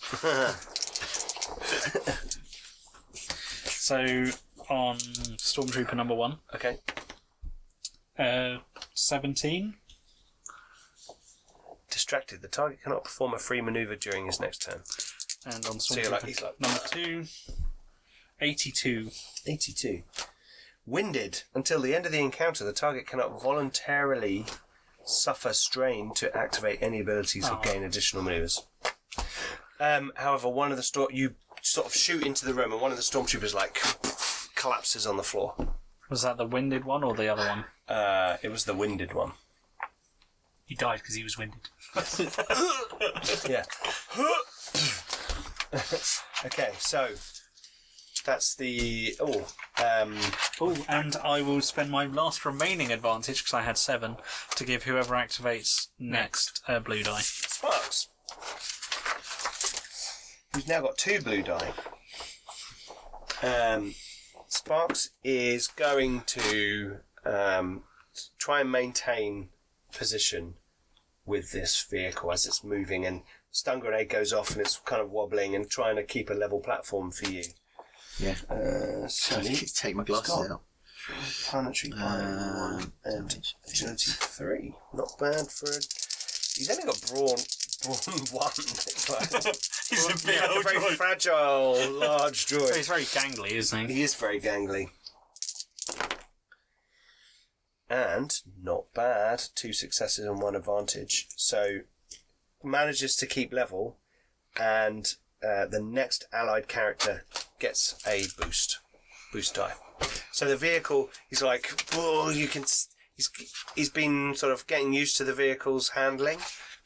So on Stormtrooper number 1, Okay. 17. Distracted. The target cannot perform a free maneuver during his next turn. And on So you're Stormtrooper he's number 2, 82. 82. Winded. Until the end of the encounter, the target cannot voluntarily suffer strain to activate any abilities or gain additional maneuvers. However, one of the you sort of shoot into the room, and one of the stormtroopers collapses on the floor. Was that the winded one or the other one? It was the winded one. He died because he was winded. Yeah. Okay, so that's the And I will spend my last remaining advantage, because I had 7, to give whoever activates next a blue die. Sparks. Who's now got 2 blue die. Sparks is going to try and maintain position with this vehicle as it's moving, and stun grenade goes off and it's kind of wobbling, and trying to keep a level platform for you. Yeah. So Take my glasses out. planetary power 1 and agility 3. Not bad for a... He's only got brawn 1. It's like, He's a big a old very droid. fragile, large droid. He's very gangly, isn't he? He is very gangly. And, not bad, 2 successes and 1 advantage. So, manages to keep level, and the next allied character gets a boost die. So the vehicle, he's like, whoa, you can... He's been sort of getting used to the vehicle's handling,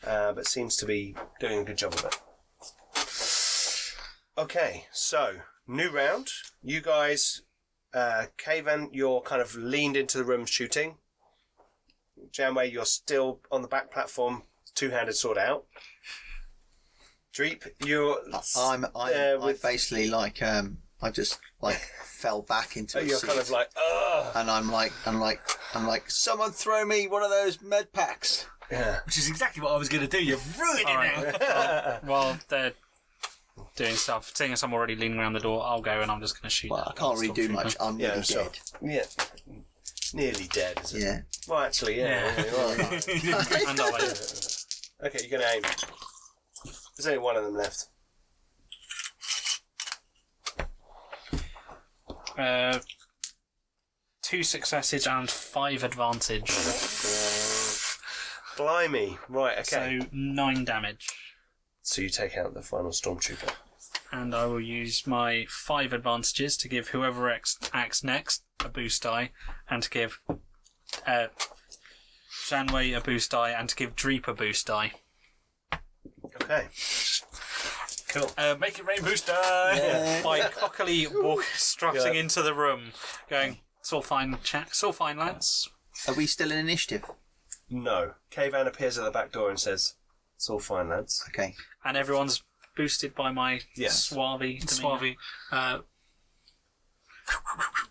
but seems to be doing a good job of it. Okay, so, new round. You guys... Kavan, you're kind of leaned into the room shooting. Janway, you're still on the back platform, 2-handed sword out. Dreep, you're... I'm basically I just fell back into a you're seat. kind of like, ugh! And I'm like, someone throw me one of those med packs. Yeah. Which is exactly what I was going to do. You've ruined it now. While they're doing stuff, seeing as I'm already leaning around the door, I'll go and I'm just going to shoot. Well, I can't really do much. I'm nearly Yeah, sure. dead. Yeah. Nearly dead, is it? Yeah. Well, actually, yeah. You are. And I'll aim. Okay, you're going to aim. There's only one of them left. 2 successes and 5 advantage. Blimey. Right, okay. So 9 damage. So you take out the final stormtrooper. And I will use my 5 advantages to give whoever acts next a boost die, and to give Janway a boost die, and to give Dreep a boost die. Okay. Cool. Make it rain booster. By cockily strutting Yeah. into the room, going, "It's all fine, it's all fine, lads." Are we still in initiative? No. Kavan appears at the back door and says, "It's all fine, lads." Okay. And everyone's boosted by my suave demeanour. Suave.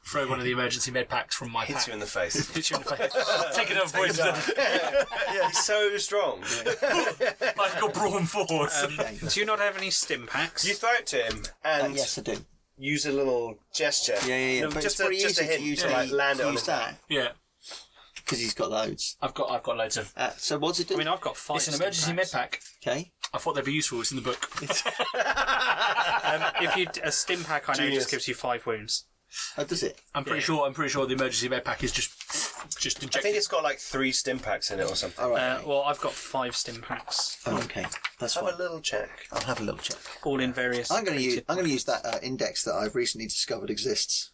Throw one of the emergency med packs from my Hits pack. you in the face. Hits you in the face. Take another poison. Yeah, he's so strong. I've got brawn force. Do you not have any stim packs? You throw it to him and Yes, I do. use a little gesture. Yeah. No, But just it's pretty just a easy hint to use to like land it on use his that Yeah. because he's got loads. I've got loads of. So what's it do? I mean, I've got 5. It's an stim emergency med packs. pack. Okay. I thought they'd be useful. It's in the book. If you a stim pack, I know Genius. just gives you 5 wounds. Oh, does it? I'm pretty sure the emergency med pack is just I injected. think it's got like 3 stim packs in it or something. All right. Well, I've got 5 stim packs, Oh, okay. That's Have fine. a little check. I'll have a little check. all in various. I'm going to use that index that I've recently discovered exists.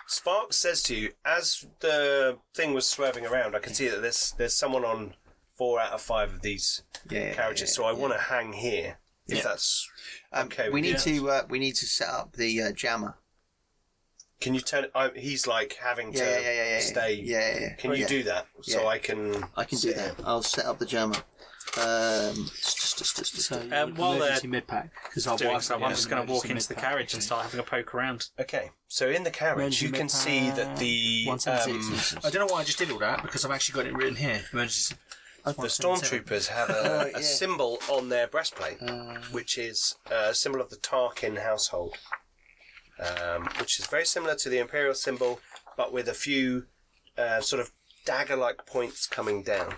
Sparks says to you, as the thing was swerving around, I can see that there's someone on 4 out of 5 of these carriages, so I want to hang here. If that's okay. We with need you. to set up the jammer. Can you turn? He's like having to stay. Yeah. Can you do that so Yeah. I can? I can do sit that. here? I'll set up the jammer. While they're med pack, because doing so, I'm just going to walk into the carriage and start having a poke around. Okay, so in the carriage Emergency you can med see pack, that the 176. I don't know why I just did all that because I've actually got it written here. Emergency. the stormtroopers have a symbol on their breastplate, which is a symbol of the Tarkin household, which is very similar to the Imperial symbol, but with a few sort of dagger-like points coming down.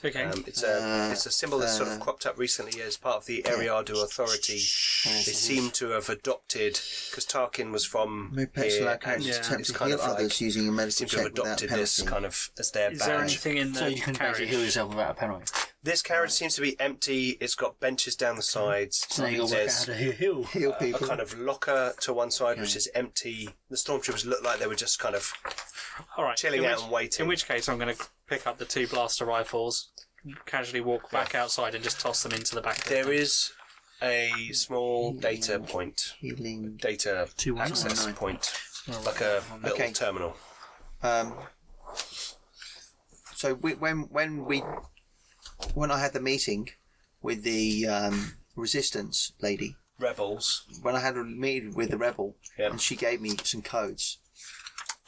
Okay. It's a symbol that's sort of cropped up recently as part of the Eriadu Authority. They seem to have adopted, because Tarkin was from Maybe here, Pencilwright and attempt it's to kind heal of like, others using a medicine seem to have check without adopted penalty. this kind of as their Is there badge. anything in the So you can basically heal carriage? yourself without a penalty. This carriage seems to be empty. It's got benches down the sides. So now you've got to work out how There's to heal. Heal a people. kind of locker to one side, which is empty. The stormtroopers look like they were just kind of All right. chilling out and waiting. In which case, I'm going to pick up the 2 blaster rifles, casually walk back outside, and just toss them into the back of the There is a small data point, Healing. data 219. access point, like a little Okay. terminal. So when I had the meeting with the resistance lady, Rebels. when I had a meeting with the rebel, Yep. and she gave me some codes,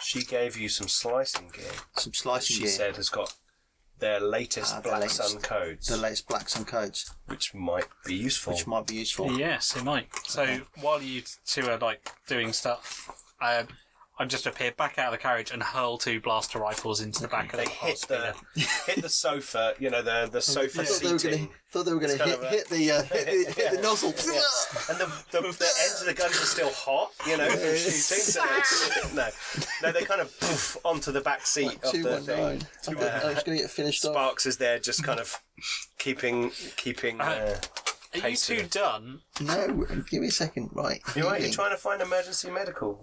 She gave you some slicing gear. some slicing She gear, said has got their latest the Black latest- Sun codes, the latest Black Sun codes, which might be useful. which might be useful. Yes, it might. So while you two are like doing stuff, I just appear back out of the carriage and hurl 2 blaster rifles into the back of They the hit speeder. hit the sofa, the sofa seating. Thought they were going It's kind to of a- hit the nozzle. And the ends of the guns are still hot, from shooting. So no, they kind of poof onto the back seat of the 219. thing. I'm just going to get finished off. Sparks is there, just kind of keeping. Are you two done? No, give me a second. Right. You're right. You're healing. trying to find emergency medical.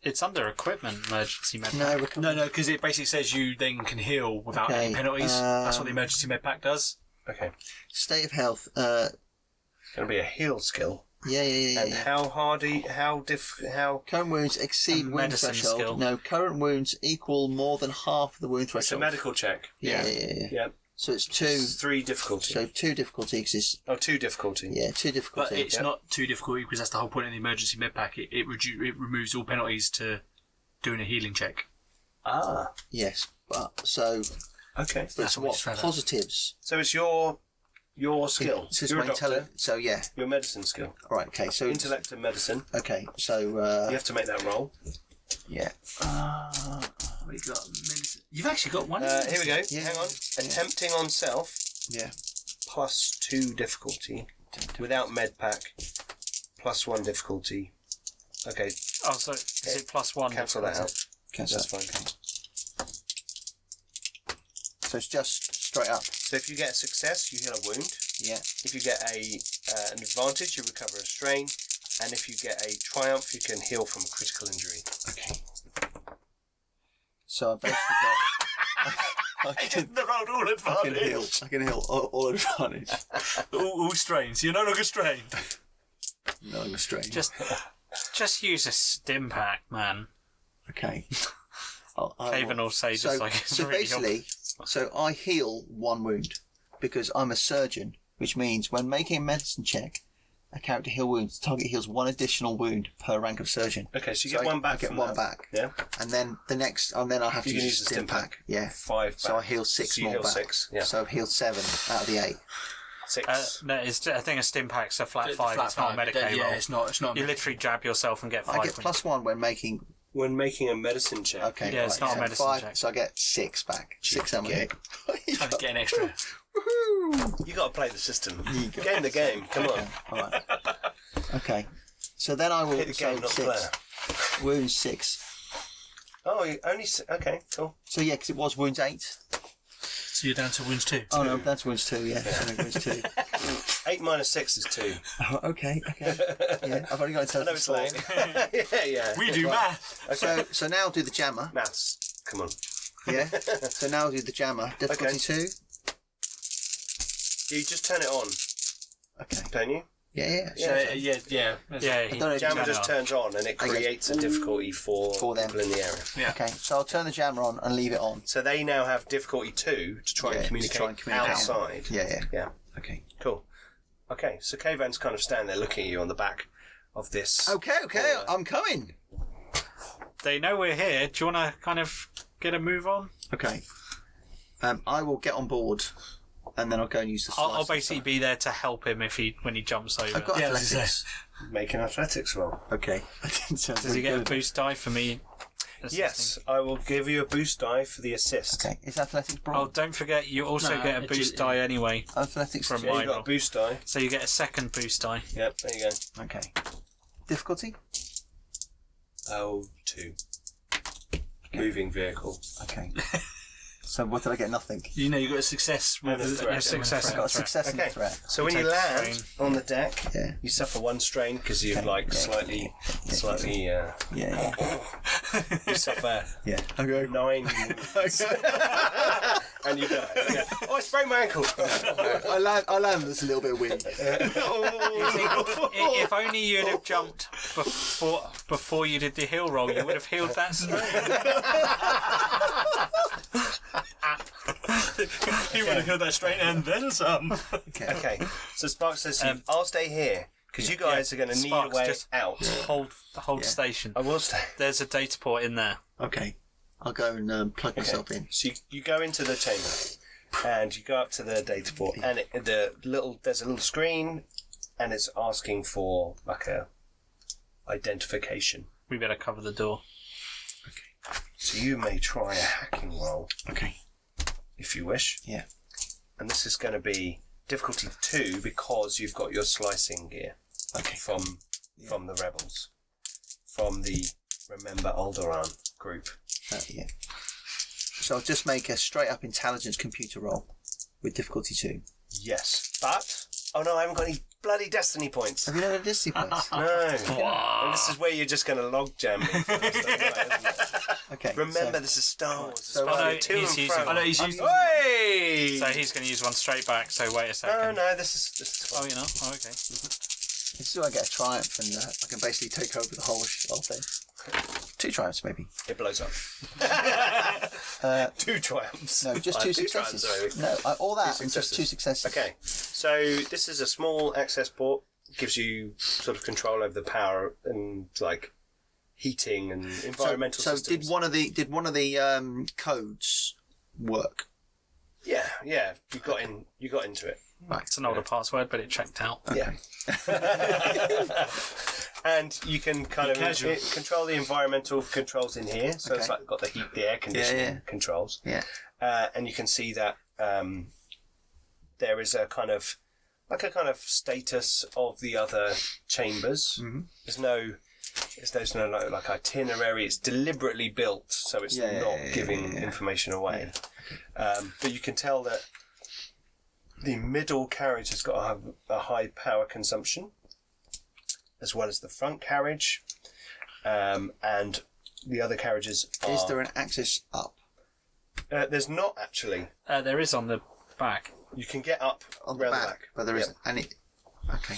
It's under equipment, emergency med. No, No, because it basically says you then can heal without Okay, any penalties. That's what the emergency med pack does. Okay, state of health. going to be a heal skill. Yeah. And how hardy? How Current wounds exceed A wound medicine threshold. skill. No, current wounds equal more than half the wound It's a threshold. medical check. Yeah. Yeah. So it's 2. It's 3 difficulty. So 2 difficulty. 'Cause it's, 2 difficulty. 2 difficulty. But it's Yep. not too difficult because that's the whole point of the emergency med pack. It removes all penalties to doing a healing check. Ah. Yes, but so Okay. it's what what it's for. positives. So it's your skill. So it's You're my a doctor. So yeah, Your medicine skill. right. Okay, so Intellect and medicine. okay, so You have to make that roll. yeah, What you got? Medicine. You've actually got one. Here we go. Yeah. Hang on. Attempting on self yeah. plus 2 difficulty. Without med pack plus 1 difficulty. Okay, Oh, so is it +1? cancel that out. Cancel That's that. fine. So it's just straight up. So if you get a success, you heal a wound. Yeah. If you get an advantage, you recover a strain. And if you get a triumph, you can heal from a critical injury. Okay. So I basically got. I can, The rolled all I can heal. I can heal all advantage. all strains. You're no longer strained. No, I'm strange. Just use a stim pack, man. Okay. Haven will say just like it's so really basically, so I heal 1 wound because I'm a surgeon, which means when making a medicine check, a character heal wounds, the target heals 1 additional wound per rank of surgeon. Okay, so you So get 1 back I get from 1 that. back. Yeah. And then the next, and then I have You to can use use a the stim pack. Yeah. 5 back. So I heal 6 So you more heal back. 6, yeah. So I've healed 7 out of the 8. 6. No, I think a stim pack's a flat 5. Flat It's not a five. Medicaid Yeah, roll. it's not. You literally jab yourself and get 5. I get +1 when making. When making a medicine check. Okay. Yeah, it's not a so medicine 5, check. So I get 6 back. 6 ammo hit. Trying to get an extra. Woohoo! You got to play the system. You got Game the game. Come on. Alright. Okay. So then I will. Hit the So game, not 6. player. Wounds 6. Oh, you only. Okay, cool. So yeah, because it was wounds 8. So you're down to wounds 2. Oh no, that's wounds 2. Yeah, sorry, wounds 2. 8 minus 6 is 2. Oh, okay. Yeah, I've only got I to know it's late. yeah. We do math. Okay. So now I'll do the jammer. Maths. Come on. Yeah. So now I'll do the jammer. Difficulty Okay. 2. You just turn it on, Okay. don't you? Yeah. Yeah. Yeah, I don't know if Jammer you just turns on and it I guess- creates a difficulty for them. people in the area. Yeah. Okay, so I'll turn the jammer on and leave it on. So they now have difficulty 2 to try Yeah, and to communicate, try and communicate. outside. Yeah. Yeah. Okay. Cool. Okay, so K-Van's kind of standing there looking at you on the back of this. Okay, I'm coming. They know we're here. Do you want to kind of get a move on? Okay. I will get on board, and then I'll go and use the. I'll slice basically and be there to help him when he jumps over. stuff. I've got Yeah, I was gonna athletics. Make an athletics roll. Okay. I didn't sound Does he very get a good. boost die for me? Yes, I will give you a boost die for the assist. Okay, is athletics Oh, broad? don't forget, you also No, get a it boost just- die anyway. Athletics. From Yeah, my you got roll. a boost die. So you get a second boost die. Yep, there you go. Okay. Difficulty? Oh, 2. Moving vehicle. Okay. So what did I get? Nothing. You know, you got a success with And a the threat. A success. I got a success and a Okay. threat. So when you take the land strain. on the deck, Yeah. you suffer 1 strain because you're slightly. Yeah. You suffer Yeah. Okay. 9 wounds. And you die. Yeah. Oh, I sprained my ankle. I land this a little bit weird. If only you'd have jumped before you did the heal roll, you would have healed that strain. You would have killed that straight and then some. Okay, so Sparks says to you, I'll stay here because you guys are going to need a Sparks, way just out. Hold station. I will stay. There's a data port in there. Okay. I'll go and plug myself in. So you go into the chamber and you go up to the data port and there's a little screen and it's asking for like a identification. We better cover the door. So you may try a hacking roll Okay. if you wish. Yeah. And this is going to be difficulty 2 because you've got your slicing gear from the rebels, from the Remember Alderaan group. Yeah. So I'll just make a straight up intelligence computer roll with difficulty 2. Yes, but oh no, I haven't got any bloody destiny points. Have you never Disney points? No. And this is where you're just going to log jam me. For the rest of the night, isn't it? Okay. Remember, this is Star Wars. So- It's no, to he's and using- fro. I know he's using- Hey! So he's going to use one straight back. So wait a second. No, this is Oh, you know. Oh, okay. So I get a triumph and I can basically take over the whole thing. 2 triumphs maybe. it blows up. 2 triumphs. No, just 2 2 successes. triumphs, sorry. No, all that Two and just 2 successes. Okay, so this is a small access port. Gives you sort of control over the power and like heating and environmental So systems. did one of the codes work? Yeah, you got into it. It's an older password, but it checked out. Yeah. And you can kind of control the environmental controls in here. So it's Okay. like got the heat, the air conditioning controls. Yeah. And you can see that there is a kind of status of the other chambers. Mhm. There's no like itinerary. It's deliberately built so it's not giving information away. But you can tell that the middle carriage has got a high power consumption, as well as the front carriage, and the other carriages are... Is there an access up? There's not, actually. There is on the back. You can get up On the around back, but there isn't any. Okay.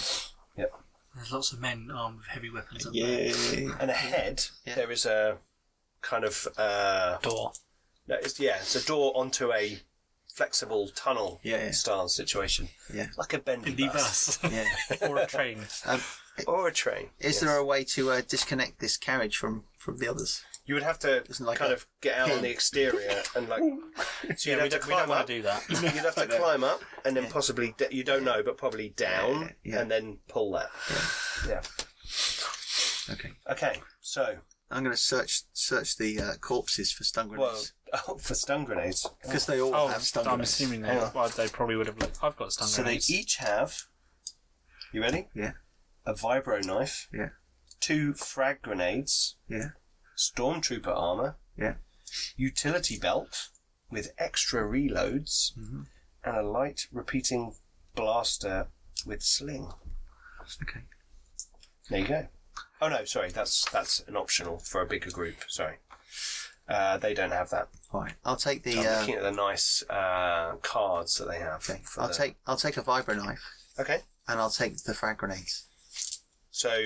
Yep. There's lots of men armed with heavy weapons up Yeah. And ahead, there is a kind of... Door. it's a door onto a flexible tunnel style situation. Yeah. Like a bendy bus. Yeah. Or a train. Or a train. Is there a way to disconnect this carriage from the others? You would have to Isn't like kind a of get out on the exterior and like... So you'd have to we climb don't want up. to do that. You'd have to climb up and then possibly, you don't know, but probably down and then pull that. Yeah. Okay. Okay, so... I'm going to search the corpses for stun grenades for stun grenades. because they all have stun I'm grenades. assuming Hang on. they probably would have looked. I've got stun So they grenades. each have... You ready? Yeah. A vibro knife. Yeah. 2 frag grenades. Yeah. Stormtrooper armor. Yeah. Utility belt with extra reloads. Mhm. And a light repeating blaster with sling. Okay. There you go. Oh no, sorry, that's an optional for a bigger group. Sorry, they don't have that. All right. I'll take the. I'm looking at the nice cards that they have. Okay. for I'll take a vibro knife Okay, and I'll take the frag grenades. so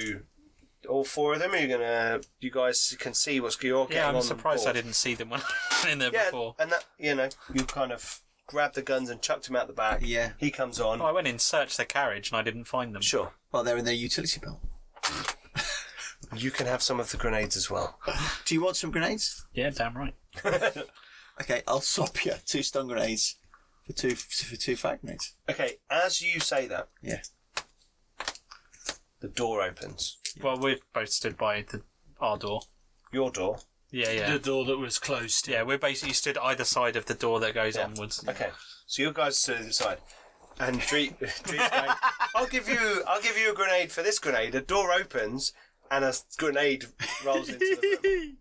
all 4 of them. You guys can see what's you're getting Yeah, on I'm surprised the I board. didn't see them when I went in there Yeah, before. and that you kind of grabbed the guns and chucked him out the back. Yeah. He comes on. Oh, I went in, searched the carriage, and I didn't find them. Sure, Well, they're in their utility belt. you can have some of the grenades as well. Do you want some grenades? Yeah, damn right. Okay, I'll swap you 2 stun grenades for two frag grenades. Okay, as you say that, Yeah. the door opens. Well, we're both stood by our door. Your door. The door that was closed. Yeah, we're basically stood either side of the door that goes onwards. Okay, so you guys stood at the side, and Dreep's going, I'll give you a grenade for this grenade. A door opens, and a grenade rolls into the room.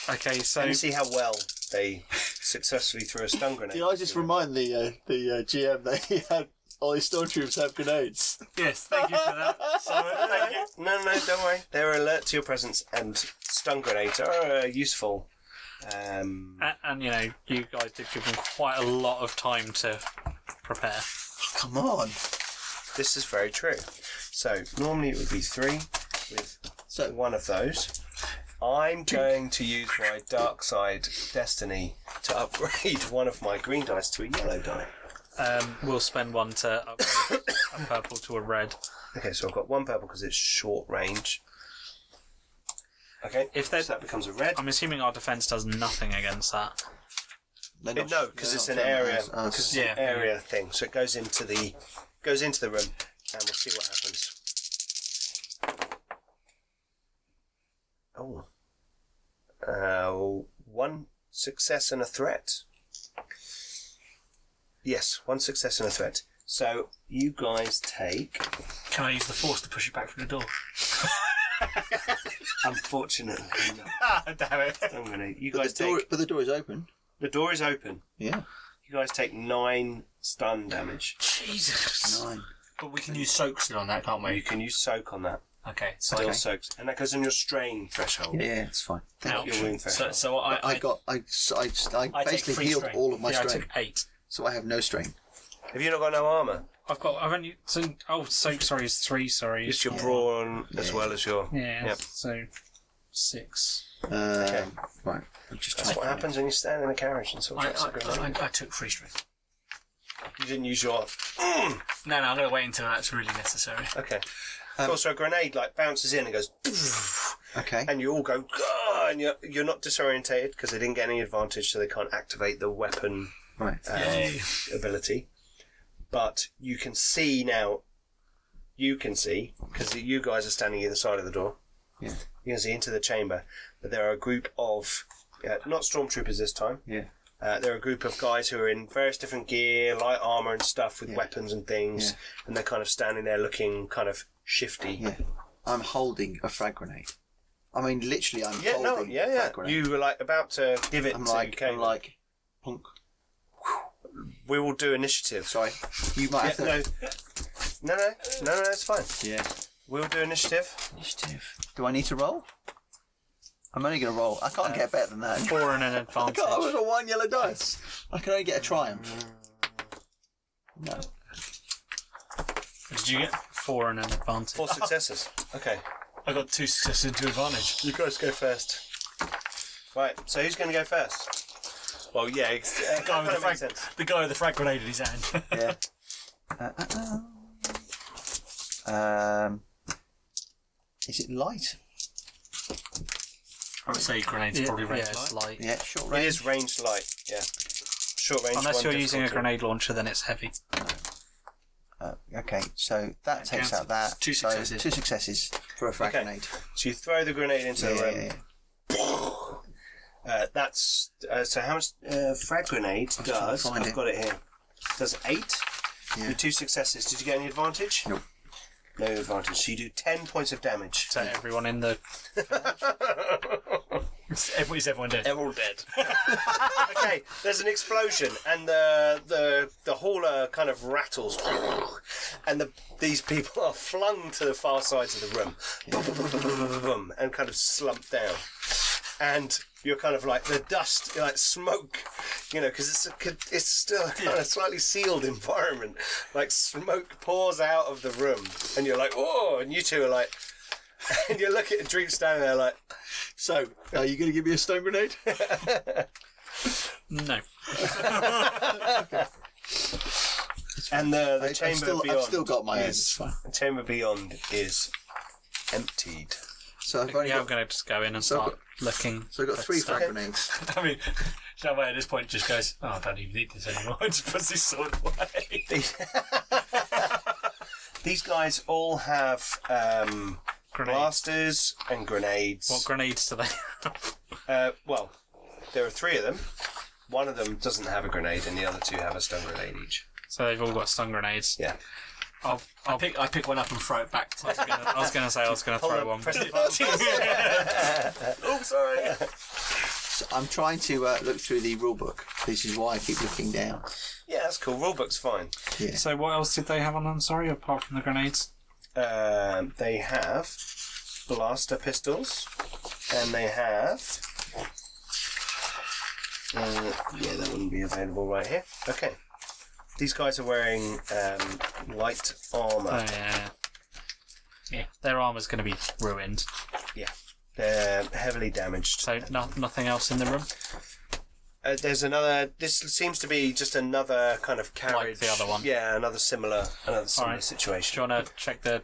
Okay, so And you see how well they successfully threw a stun grenade. Did I just remind the GM that he had all his stormtroopers have grenades? Yes, thank you for that. Simon, thank you. No, don't worry. They're alert to your presence, and stun grenades are useful. and you guys did give them quite a lot of time to prepare. Come on. This is very true. So normally it would be 3 with one of those. I'm going to use my dark side destiny to upgrade one of my green dice to a yellow die. We'll spend one to upgrade a purple to a red. Okay, so I've got 1 purple because it's short range. Okay, so that becomes a red. I'm assuming our defense does nothing against that. No, because it's an area. Because it's an area thing. So it goes into the room, and we'll see what happens. Oh, 1 success and a threat. Yes, 1 success and a threat. So you guys take. Can I use the force to push it back from the door? Unfortunately, no. Damn it. I'm gonna. You guys take. But the door is open. The door is open. Yeah. You guys take 9 stun damage. Jesus. 9. But we can use soak still on that, can't You we? can use soak on that. Okay. So Still soaks, and that goes on your strain threshold. Yeah, it's fine. Not your wound threshold. So I I take basically free healed strain. all of my I strain, took 8. so I have no strain. Have you not got no armour? I've only. Soak, sorry, is 3, sorry. Just your brawn as well as your. Yeah, Yep. so 6. Okay. Right. I'm just That's trying. what happens when you stand in a carriage and sort of. I took free strain. You didn't use your. No, I'm going to wait until that's really necessary. Okay. Also, a grenade bounces in and goes, Okay. and you all go, "Gah!" and you're not disorientated because they didn't get any advantage, so they can't activate the weapon Right. ability. But you can see now. You can see because you guys are standing either side of the door. Yeah. You can see into the chamber that there are a group of not stormtroopers this time. Yeah. There are a group of guys who are in various different gear, light armour and stuff with weapons and things, and they're kind of standing there looking kind of shifty. Yeah. I'm holding a frag grenade. I mean, literally, I'm holding a frag grenade. You were about to give it I'm to like, plunk. We will do initiative. Sorry, you might have to. No, it's fine. Yeah. We'll do initiative. Initiative. Do I need to roll? I'm only going to roll. I can't get better than that. 4 and an I advantage. can't. I got 1 yellow dice. I can only get a triumph. No. Did you get 4 and an advantage? 4 successes. Okay. I got 2 successes into advantage. You guys go first. Right, so who's going to go first? Well, yeah, The guy with the frag grenade in his hand. Yeah. Is it light? I would say grenade's probably range it's light. light. Yeah, short It range. is ranged light, yeah. Short range. Unless 1 you're using a difficulty. grenade launcher, then it's heavy. Okay, so that takes out that. 2 successes. So 2 successes for a frag grenade. So you throw the grenade into the room. That's so how much frag grenade does? find I've it. got it here. Does 8 Yeah. with 2 successes. Did you get any advantage? Nope. No advantage. So you do 10 points of damage. So everyone in the. Is everyone dead? They're all dead. Okay, there's an explosion, and the hauler kind of rattles, and these people are flung to the far sides of the room, and kind of slump down. And you're kind of like the dust, like smoke, because it's still a kind of slightly sealed environment. Like smoke pours out of the room, and you're like, oh, and you two are like, and you look at Dreep standing there like, So, are you going to give me a stone grenade? No. and the chamber beyond. I've still got my own. is- It's fine. The chamber beyond is emptied. So I've only Yeah, I'm got. going to just go in and So I've start looking. So I've got 3 frag Okay. grenades. I mean, Shalway at this point just goes, oh, I don't even need this anymore. And just puts his sword away. These guys all have blasters and grenades. What grenades do they have? Well, there are 3 of them. One of them doesn't have a grenade, and the other 2 have a stun grenade each. So they've all got stun grenades. Yeah. I pick one up and throw it back to I was going to say I was going to throw one. Press the button. Oh, sorry. So I'm trying to look through the rulebook. This is why I keep looking down. Yeah, that's cool. Rulebook's fine. Yeah. So what else did they have on them, sorry, apart from the grenades? They have blaster pistols, and they have... yeah, that wouldn't be available right here. Okay. These guys are wearing light armour. Oh, yeah. Yeah, their armour's going to be ruined. Yeah. They're heavily damaged. So nothing else in the room? There's another... This seems to be just another kind of carriage. Like the other one? Yeah, another similar Alright. situation. Do you want to check the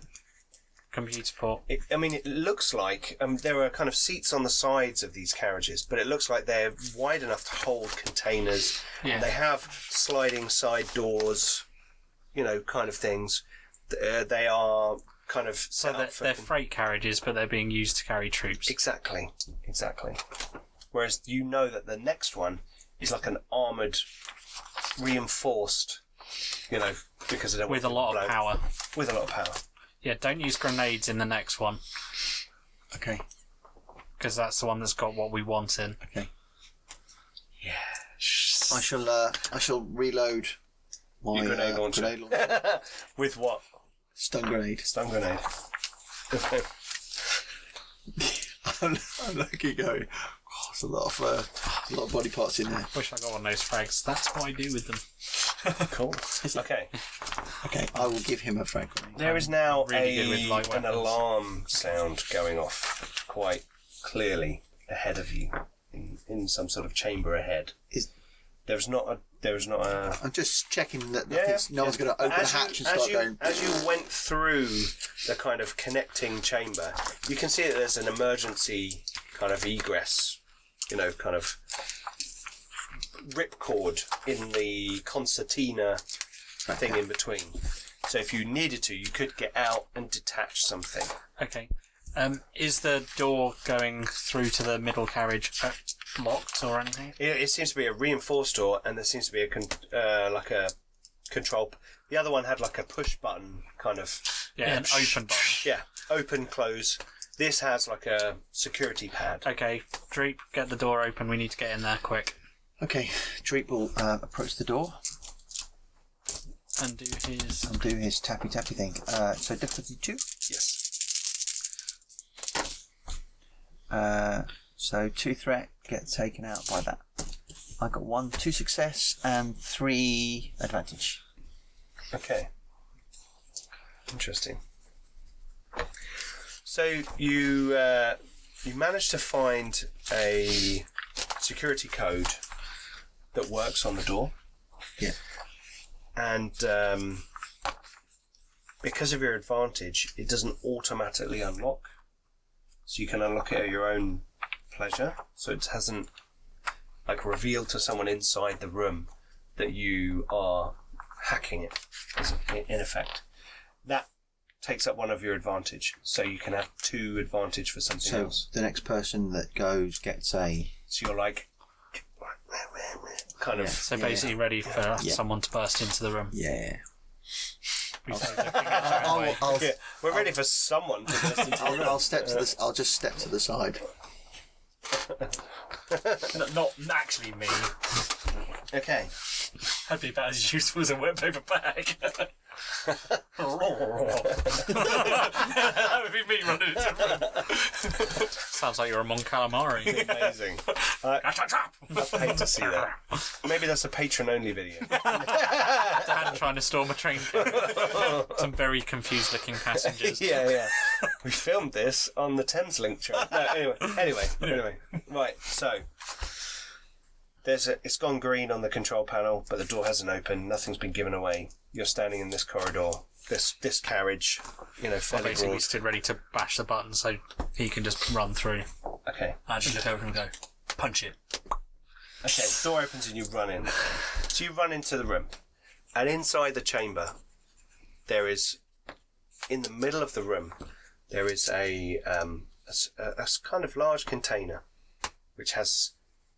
computer port? It looks like there are kind of seats on the sides of these carriages, but it looks like they're wide enough to hold containers. Yeah. They have sliding side doors, kind of things. They are kind of So set up for... they're freight carriages, but they're being used to carry troops. Exactly. Whereas that the next one is like an armoured, reinforced, because they don't With a want lot to of blow. power. With a lot of power. Yeah, don't use grenades in the next one, Okay. because that's the one that's got what we want in. Okay. Yeah. I shall reload my Your grenade launcher. grenade launcher. With what? Stun grenade. Stun grenade. I'm looking going. Oh, there's a lot of body parts in there. Wish I got one of those frags. That's what I do with them. Cool. Okay. Okay, I will give him a frag grenade. There is now Really good with light an weapons. alarm sound going off quite clearly ahead of you in some sort of chamber ahead. There's not a I'm just checking that Yeah, no one's going to open the hatch and start going. As you went through the kind of connecting chamber, you can see that there's an emergency kind of egress, kind of ripcord in the concertina thing in between. So if you needed to, you could get out and detach something. Okay. Is the door going through to the middle carriage locked or anything? It seems to be a reinforced door, and there seems to be like a control. The other one had like a push button kind of. Yeah, an open button. Yeah, open, close. This has like a security pad. Okay, Dreep, get the door open. We need to get in there quick. Okay, Dreep will approach the door And do his... and do his tappy thing. So difficulty 2. Yes. So 2 threat get taken out by that. I got 2 success and 3 advantage. Okay. Interesting. So you managed to find a security code that works on the door. Yeah. And because of your advantage, it doesn't automatically unlock. So you can unlock it at your own pleasure. So it hasn't revealed to someone inside the room that you are hacking it, in effect. That takes up one of your advantage. So you can have 2 advantage for something So else. the next person that goes gets a... So you're kind of... So basically ready for Yeah. someone to burst into the room. Yeah. We say looking at our own way. Yeah, we're ready for someone to burst into the room. I'll step to this. I'll just step to the side. Not actually me. Okay. That'd be about as useful as a wet paper bag. That would be me running into the room. Sounds like you're a Mon Calamari. Amazing. Trap, trap. I'd hate to see that. Maybe that's a patron-only video. Dan trying to storm a train. Some very confused looking passengers. Yeah. We filmed this on the Thameslink train. No, anyway. Right, so it's gone green on the control panel, but the door hasn't opened. Nothing's been given away. You're standing in this corridor, this carriage, fairly Basically, we broad. stood ready to bash the button so he can just run through. Okay. I just look over and go, punch it. Okay, door opens and you run in. So you run into the room, and inside the chamber, there is, in the middle of the room, there is a kind of large container which has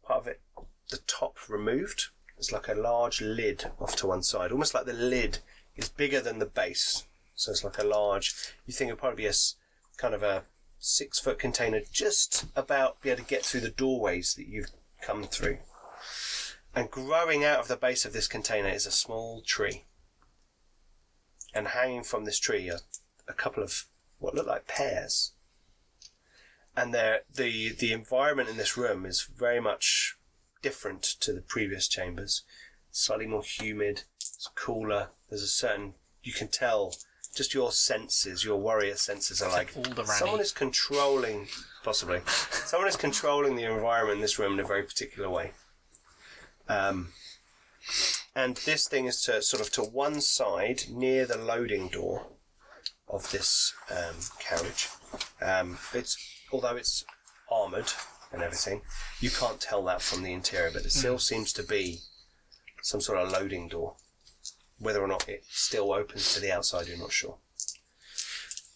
part of it, the top removed. It's like a large lid off to one side, almost like the lid is bigger than the base. So it's like a large, you think it'll probably be kind of a 6-foot container, just about be able to get through the doorways that you've come through. And growing out of the base of this container is a small tree. And hanging from this tree are a couple of what look like pears. And the environment in this room is very much different to the previous chambers. Slightly more humid, it's cooler. There's a certain, you can tell, just your senses, your warrior senses are like, someone is controlling, possibly, someone is controlling the environment in this room in a very particular way. And this thing is to one side near the loading door of this carriage. Although it's armoured and everything, you can't tell that from the interior, but it still seems to be some sort of loading door. Whether or not it still opens to the outside, you're not sure.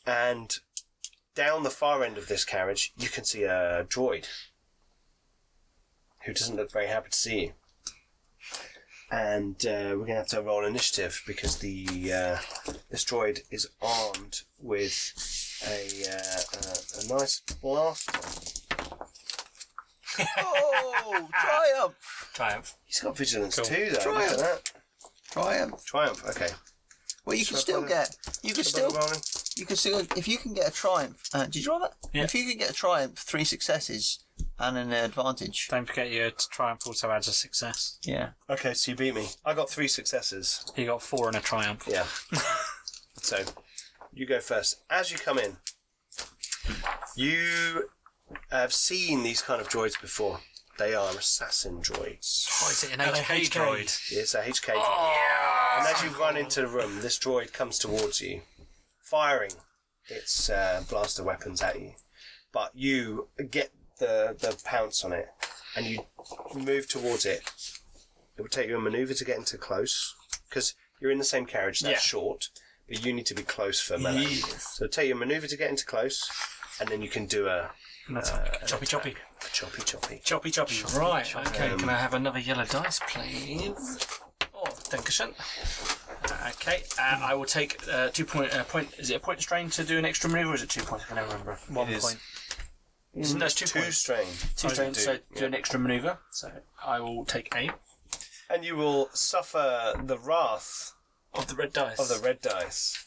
And down the far end of this carriage, you can see a droid who doesn't look very happy to see you. And we're going to have to roll initiative because this droid is armed with a nice blaster. Oh, triumph! He's got vigilance too, though. Look at that. Triumph. Okay. Well, you can still if you can get a triumph. Did you roll that? Yeah. If you can get a triumph, 3 successes and an advantage. Don't forget your triumph also adds a success. Yeah. Okay, so you beat me. I got 3 successes. You got 4 and a triumph. Yeah. So, you go first. As you come in, you have seen these kind of droids before. They are assassin droids. Oh, is it an HK droid? It's a HK droid. And as you run into the room, this droid comes towards you, firing its blaster weapons at you. But you get the pounce on it, and you move towards it. It will take you a manoeuvre to get into close, because you're in the same carriage, that's short, but you need to be close for melee. Yes. So take you a manoeuvre to get into close, and then you can do a choppy. Choppy. Right, okay, can I have another yellow dice, please? Oh, dankeschön. Okay, I will take 2 point. Is it a point strain to do an extra manoeuvre, or is it 2 points? I can never remember. 1 point. No, it's 2 points. strain. 2 strain, so do an extra manoeuvre. So I will take 8 And you will suffer the wrath of the red dice.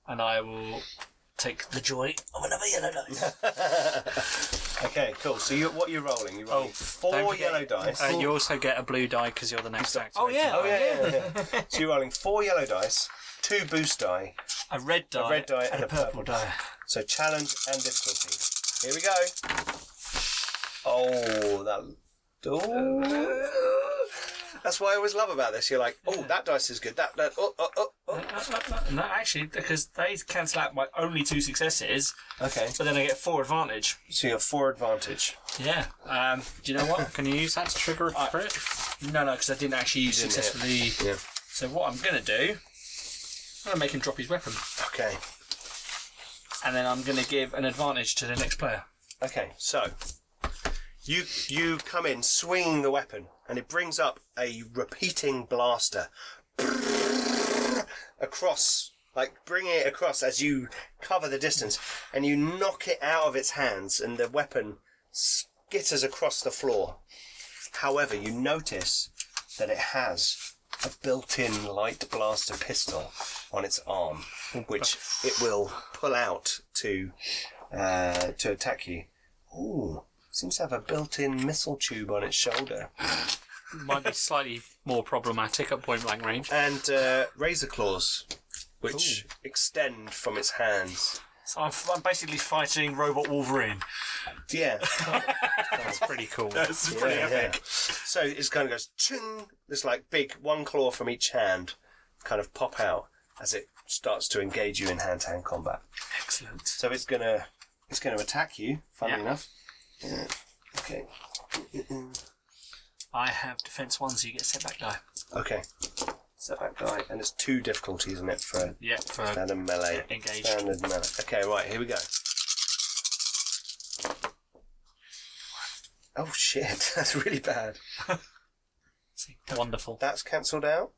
And I will take the joy of another yellow dice. Okay, cool. So what you're rolling? You're rolling 4 yellow dice. You also get a blue die because you're the next actor. Oh yeah. Yeah. So you're rolling 4 yellow dice, 2 boost die, A red die, and a purple die. So challenge and difficulty. Here we go. Oh, that's what I always love about this. You're like, oh, that dice is good. No, actually, because they cancel out my only 2 successes. Okay. But then I get 4 advantage. So you have 4 advantage. Yeah. Do you know what? Can you use that to trigger a crit? No, because I didn't actually use Didn't successfully. Yeah. So what I'm going to do, I'm going to make him drop his weapon. Okay. And then I'm going to give an advantage to the next player. Okay. So you come in swinging the weapon, and it brings up a repeating blaster across, like bringing it across as you cover the distance, and you knock it out of its hands, and the weapon skitters across the floor. However, you notice that it has a built-in light blaster pistol on its arm, which it will pull out to attack you. Ooh, seems to have a built-in missile tube on its shoulder. Might be slightly more problematic at point blank range. And razor claws, which extend from its hands. So I'm basically fighting Robot Wolverine. Yeah. That's pretty cool. That's pretty epic. So it kind of goes, ching, this like big one claw from each hand kind of pop out as it starts to engage you in hand-to-hand combat. Excellent. So it's gonna attack you, funnily enough. Yeah. Okay. I have defense 1, so you get setback die. Okay. Setback die, and it's 2 difficulty, isn't it, for for standard melee? engage. Standard melee. Okay, right, here we go. Oh shit, that's really bad. Wonderful. That's cancelled out.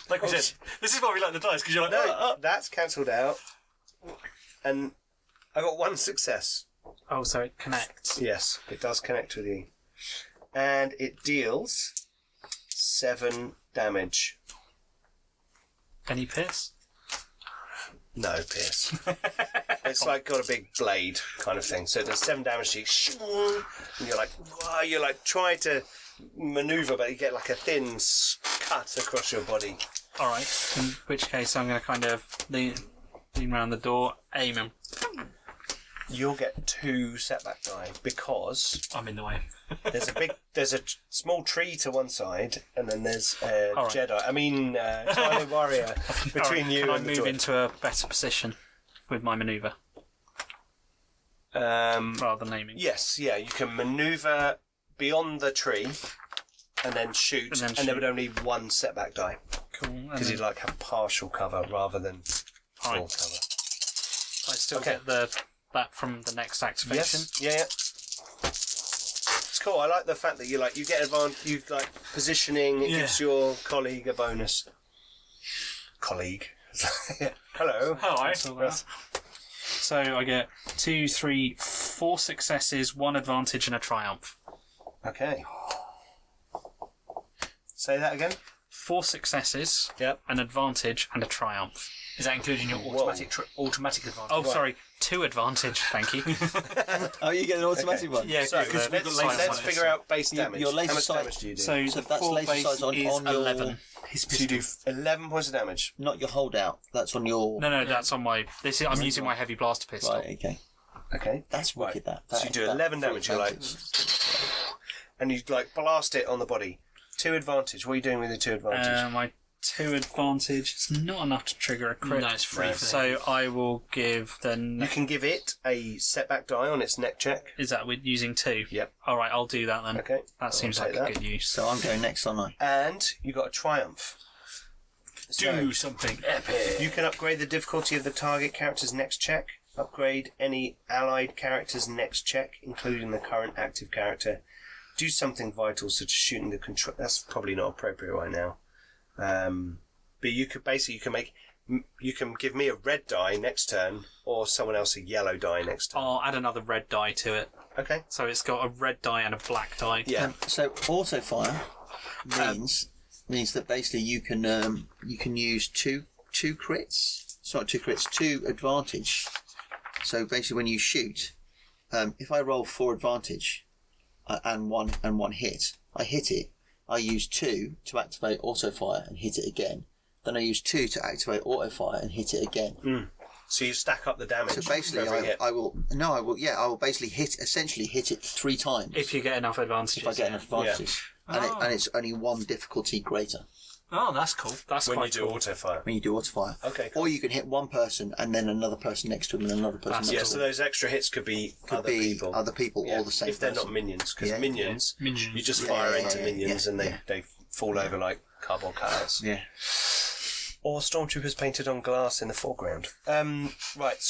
Like we said, this is why we like the dice, because you're like, No, that's cancelled out. And I got 1 success. Oh, so it connects. Yes, it does connect with you. And it deals 7 damage. Any piss? No, Pierce. It's like got a big blade kind of thing. So it does 7 damage to you. And you're like trying to maneuver, but you get like a thin cut across your body. Alright, in which case I'm going to kind of lean around the door, aim him. You'll get 2 setback die because I'm in the way. there's a small tree to one side, and then there's a All right. Jedi warrior between you Can I and the move door. into a better position with my manoeuvre rather than aiming? Yes, yeah, you can manoeuvre beyond the tree and then shoot, and there would only 1 setback die Cool. because you'd like have partial cover rather than full Alright. cover. I still Okay. get that from the next activation. Yes, yeah. It's cool. I like the fact that you get advantage. You like positioning. It gives your colleague a bonus. Colleague. Hello. Hi. So I get 2, 3, 4 successes, 1 advantage, and a triumph. Okay. Say that again. 4 successes, Yep. an advantage, and a triumph. Is that including your automatic advantage? Oh, sorry, 2 advantage. Thank you. Oh, you get an automatic one. Yeah, So because we've got let's laser sights. figure out base damage. your laser How much sight- damage do you do? So So the that's full laser base sights on is your 11. So you do 11 points of damage. Not your holdout. That's on your. No, that's on my. I'm using my heavy blaster pistol. Right. Okay. Okay. That's Right. wicked. That. So you do 11 damage. You're like, and you like blast it on the body. 2 advantage. What are you doing with the 2 advantage? My 2 advantage is not enough to trigger a crit. No, it's free. No. For So I will give the. You can give it a setback die on its neck check. Is that with using 2? Yep. All right, I'll do that then. Okay. That seems I'll like take a that. good use. So I'm going next, aren't I? And you got a triumph. do something epic. You can upgrade the difficulty of the target character's next check. Upgrade any allied character's next check, including the current active character. Do something vital, such as shooting the control. That's probably not appropriate right now. But you could you can give me a red die next turn, or someone else a yellow die next turn. I'll add another red die to it. Okay. So it's got a red die and a black die. Yeah. So auto fire means that basically you can use two crits. Sorry, 2 crits, 2 advantage. So basically, when you shoot, if I roll 4 advantage and one hit, I hit it. I use 2 to activate auto fire and hit it again. Then I use 2 to activate auto fire and hit it again. So you stack up the damage. So basically, for every hit. I will basically essentially hit it 3 times If you get enough advantages. if I get enough advantages. Oh. And it's only 1 difficulty greater Oh, that's cool. That's when you quite do cool. auto fire. when you do auto fire. Okay. Cool. Or you can hit 1 person and then another person next to him and another person That's Yeah, next so to him. those extra hits could be other people. Other people Yeah, or the same if they're person. not minions, because Yeah. minions, Minions. you just Yeah, fire yeah, into yeah, minions yeah, and yeah. they fall over like cardboard cutouts. Yeah. Or stormtroopers painted on glass in the foreground. Right,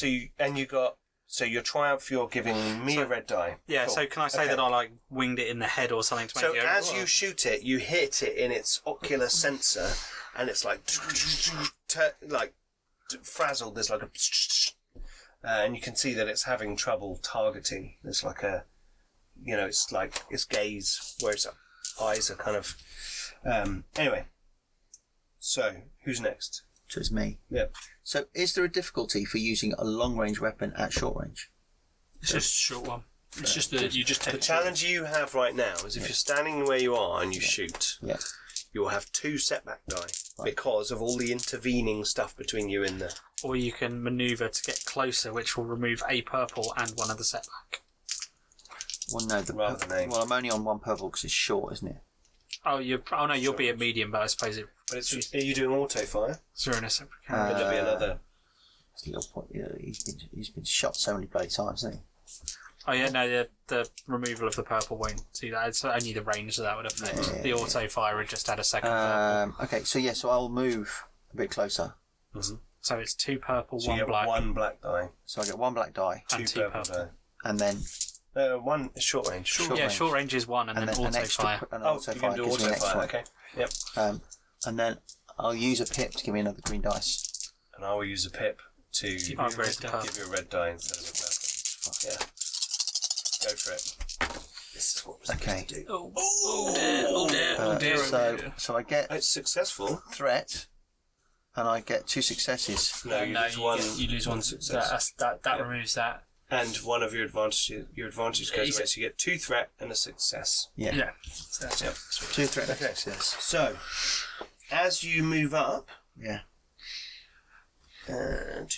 so your triumph, you're giving me a red die. Yeah, Cool. so can I say Okay. that I like winged it in the head or something to make So it go, as "Whoa." you shoot it, you hit it in its ocular sensor, and it's like frazzled. There's like a, and you can see that it's having trouble targeting. There's like a, it's like its gaze, where its eyes are kind of. Anyway, so who's next? So it's me. Yep. So is there a difficulty for using a long range weapon at short range? It's just a short one. It's just that you just take The challenge you have right now is if you're standing where you are and you shoot, Yeah. you'll have 2 setback die because of all the intervening stuff between you and the. Or you can manoeuvre to get closer, which will remove a purple and 1 of the setback. Well, no. Rather than Well, I'm only on 1 purple because it's short, isn't it? Oh, you'll be a medium, but I suppose But are you doing auto fire? you're in a separate Could camera. there be another? It's a little point. He's been shot so many bloody times, hasn't he? Oh yeah, no, the removal of the purple won't do that. It's only the range that would affect. The auto fire had just had a second purple. Okay, so I'll move a bit closer. So it's 2 purple, So you 1 get black, 1 black die, So I get 1 black die, and 2 purple purple. die. and then 1 short range. Short Yeah, range. short range is 1, and then an auto extra fire. an Oh, auto you fire can do gives me auto an extra fire. one. Okay. Yep. And then I'll use a pip to give me another green dice. And I will use a pip to Upgrade the purple. give you a red die instead of a purple. Yeah. Go for it. This is what we're supposed Okay. to do. Oh dear. So I get It's successful. threat, and I get 2 successes. No, you lose one. You lose one success. That removes that. And one of your advantage goes away, so you get 2 threat and a success. Yeah. Yeah. So that's Yep. 2 threat and a Okay. success. So, as you move up, Yeah. and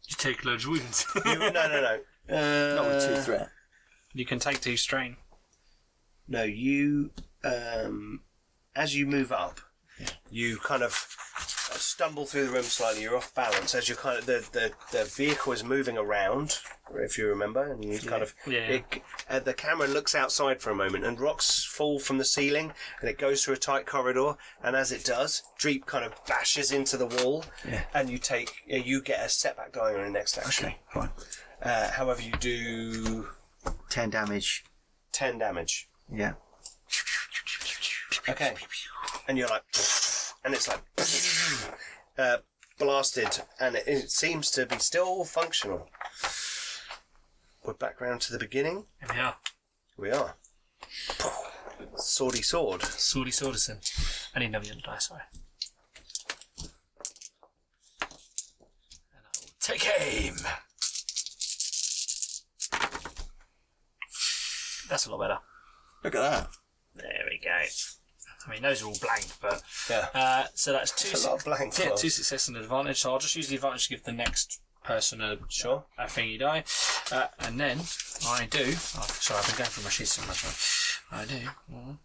You take loads of wounds. no. Not with 2 threat. You can take 2 strain. No, you as you move up, you kind of stumble through the room slightly. You're off balance as you kind of the vehicle is moving around. If you remember, and you kind of the camera looks outside for a moment, and rocks fall from the ceiling, and it goes through a tight corridor. And as it does, Dreep kind of bashes into the wall, and you get a setback die on your next action. Okay, fine. However, you do 10 damage. 10 damage. Yeah. Okay. And you're like, and it's like blasted, and it seems to be still functional. We're back round to the beginning. Yeah. We are. Swordy sword. Swordy Sworderson. I need another yellow die, sorry. And I will take aim. That's a lot better. Look at that. There we go. I mean, those are all blank, but Yeah. so that's 2. It's a lot of blank Yeah, rolls. 2 success and advantage. So I'll just use the advantage to give the next person a thingy die, and then I do. Oh, sorry, I've been going through my sheets so much. I do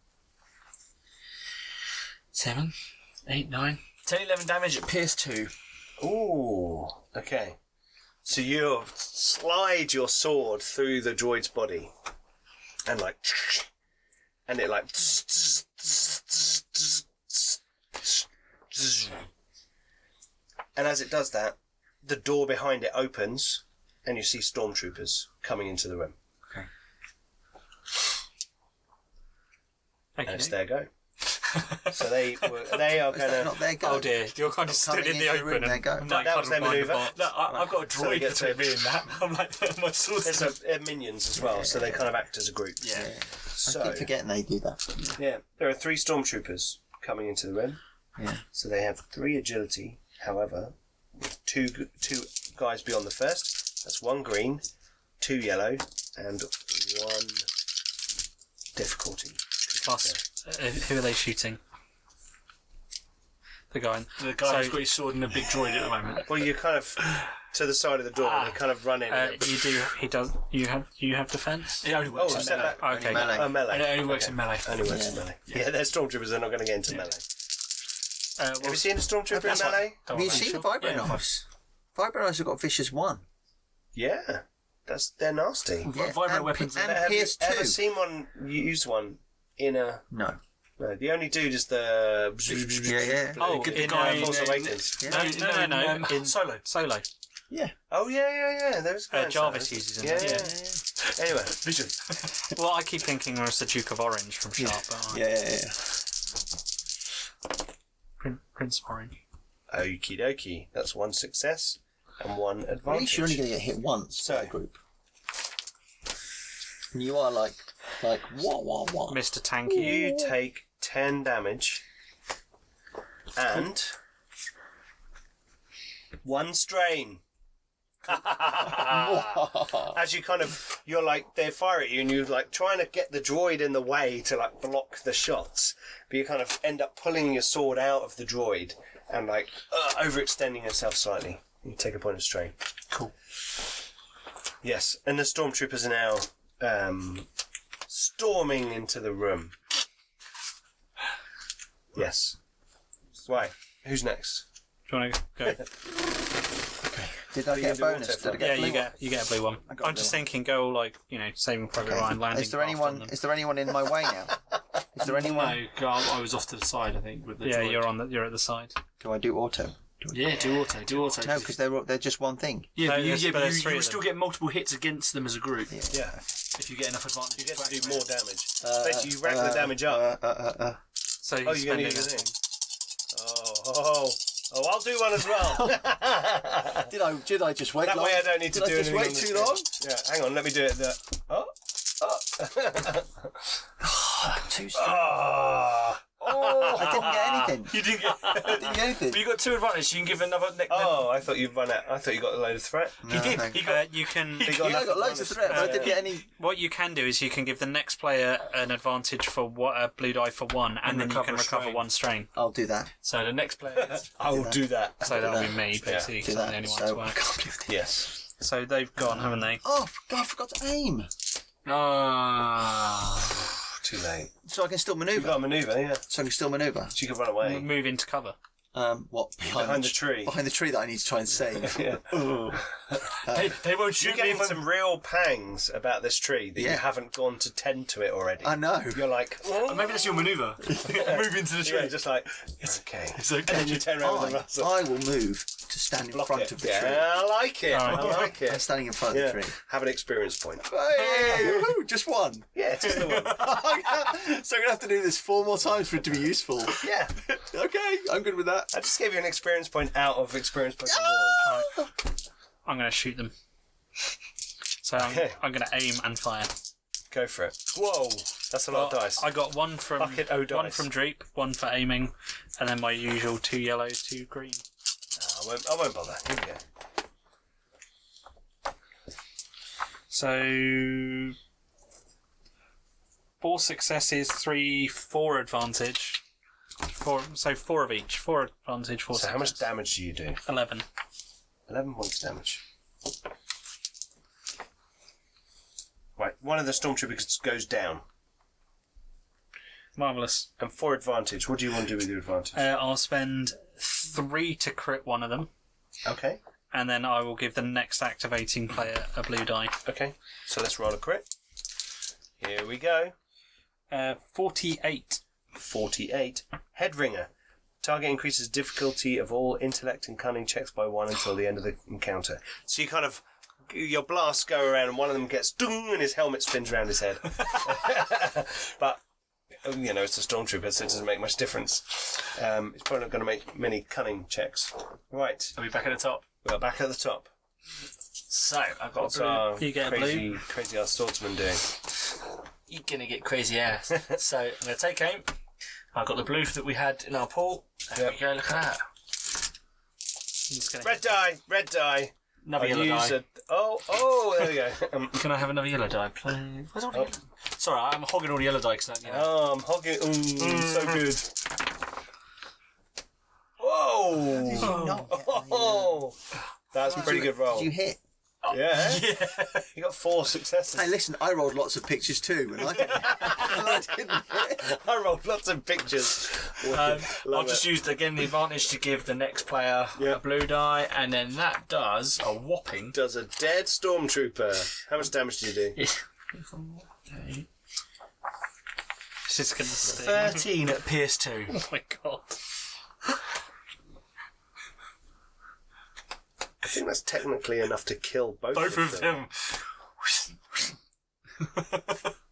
7, 8, 9, 10, 11 damage at pierce 2. Ooh. Okay. So you slide your sword through the droid's body, and it like. And as it does that, the door behind it opens, and you see stormtroopers coming into the room. Thank And you. it's their go. So they are Is going that to. not their go? Oh dear, you're kind of stood Coming in the into the room, open. there you go. I'm like, That was kind their of behind the manoeuvre. box. Look, I've got a So we droid get to- between me and that. I'm like, my sword's There's minions as well, so they kind of act as a group. Yeah. I So keep forgetting they do that. yeah, there are 3 stormtroopers coming into the room. Yeah. So they have 3 agility. However, with two guys beyond the first, that's 1 green, 2 yellow, and 1 difficulty. Plus, who are they shooting? The guy. The guy who's So- got his sword and a big droid at the moment. Well, you're kind of to the side of the door, and they kind of run in. You do. He does. You have defense. It only works in set melee. back. Okay. Melee. Oh, melee. And it only works Okay. in melee. Only works in melee. Yeah, they're stormtroopers. They're not going to get into melee. Have Well, you seen a stormtrooper in That's fine. melee? Have you seen the vibro Yeah. knives? Vibro knives have got vicious 1. Yeah, they're nasty. Yeah, Vibrant and, weapons and Have you pierce ever 2. seen one use one in a? No. No, the only dude is the. Yeah. Oh, The in guy a- Force in- Awakens. Yeah. No. In Solo. Solo. Yeah. Oh yeah. Those guys. Jarvis uses them. Yeah. Anyway, Vision. Well, I keep thinking it was the Duke of Orange from Sharp. But Yeah. Prince Orange. okie dokie. That's 1 success and 1 At advantage. least you're only going to get hit once So- by the group. And you are like what? Mr. Tanky. You take 10 damage and 1 strain. As you you're like, they fire at you and you're like trying to get the droid in the way to like block the shots, but you kind of end up pulling your sword out of the droid and like overextending yourself slightly. You take a point of strain. Cool. Yes, and the stormtroopers are now storming into the room. Yes. Right, who's next? Do you want to go? Did I get a bonus? Did I get a blue you get a blue one. got a I'm just blue thinking, go like Saving Private Ryan landing. Is there anyone? Is there anyone in my way now? Is there anyone? No, I was off to the side, I think. With the droid. You're at the side. Do I do auto? Yeah, do auto. No, because they're just one thing. Yeah, No, but you there's three will of still them. get multiple hits against them as a group. Yeah. If you get enough advantage. You get to do more damage. Basically, you rack the damage up. So Oh, you're going to use it. Oh, I'll do one as well. Did I just wait? That way I don't need to do anything. Did I just wait too long? Yeah, hang on, let me do it. Too slow. Oh, I didn't get anything. You didn't get. I didn't get anything. But you got 2 advantage. You can give another. Oh, I thought you'd run out. I thought you got a load of threat. No, He did. thank He you. got. You can. He I got loads of threat, but I didn't get any. What you can do is you can give the next player an advantage for a blue die for 1, and then you can recover strain. 1 strain. I'll do that. So the next player. I will do that. So that'll be me, basically, Do because I'm that. the only one So to I work. can't believe this. Yes. So they've gone, haven't they? Oh, God, I forgot to aim. Too late. So I can still You've manoeuvre. got a manoeuvre, yeah. So I can still manoeuvre. So you can run away. Move into cover. What? Behind the tree. Behind the tree that I need to try and save. Yeah. They won't You're shoot me. getting some real pangs about this tree that you Yeah. haven't gone to tend to it already. I know. You're like, Maybe that's your manoeuvre. Move into the tree. yeah, just like, it's okay. It's okay. And then you turn around with the rustle. I will move to stand in Block front it. of the Yeah, tree. I like it. Alright. I like I'm it. standing in front of Yeah. the tree. Have an experience point. Hey, woohoo, just one. Yeah, it's just the one. So I'm going to have to do this 4 more times for it to be useful. Yeah. Okay, I'm good with that. I just gave you an experience point out of experience point award. I'm going to shoot them. So Okay. I'm going to aim and fire. Go for it. Whoa, that's a lot of dice. I got one from Bucket o' one dice. from Dreep, one for aiming, and then my usual 2 yellows, 2 green. No, I won't bother. Here we go. So 4 successes, 4 advantage. 4 of each. 4 advantage, 4 So success. how much damage do you do? 11. 11 points damage. Right, one of the stormtroopers goes down. Marvellous. And for advantage, what do you want to do with your advantage? I'll spend 3 to crit one of them, Okay, and then I will give the next activating player a blue die. okay. So let's roll a crit. Here we go. 48. 48. Headringer. Target increases difficulty of all intellect and cunning checks by 1 until the end of the encounter. So you kind of, your blasts go around and one of them gets dung and his helmet spins around his head. But, you know, it's a stormtrooper, so it doesn't make much difference. It's probably not going to make many cunning checks. Right, Are we back at the top? we're back at the top. So I've got What's a blue. our You get a crazy ass swordsman doing? You're gonna get crazy ass. So I'm gonna take aim. I've got the blue that we had in our pool. There we go. Look at that. I'm just gonna Red die. Another I'll yellow use die. Oh, there we go. Can I have another yellow die, please? Where's all the yellow? Sorry, I'm hogging all the yellow die because you know. Oh, I'm hogging. So good. Whoa! Oh, that's a pretty good roll. Did you hit? Yeah. You got 4 successes. Hey, listen, I rolled lots of pictures too, and I didn't hit. I rolled lots of pictures. I'll just use again the advantage to give the next player a blue die, and then that does a whopping. Does a dead stormtrooper. How much damage do you do? It's just gonna sting. 13 at PS2. Oh my god. I think that's technically enough to kill both Both of them.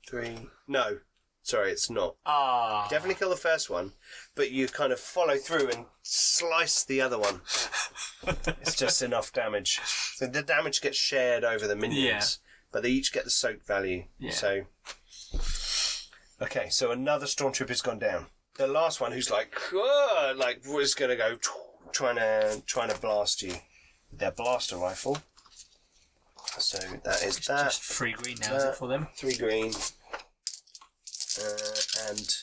3. No. Sorry, it's not. Ah. Definitely kill the first one, but you kind of follow through and slice the other one. It's just enough damage. So the damage gets shared over the minions, but they each get the soak value. Yeah. So, okay, so another stormtrooper's gone down. The last one, who's like was going to go trying to blast you with their blaster rifle. So that is that. Just 3 green now, is it for them? 3 green. And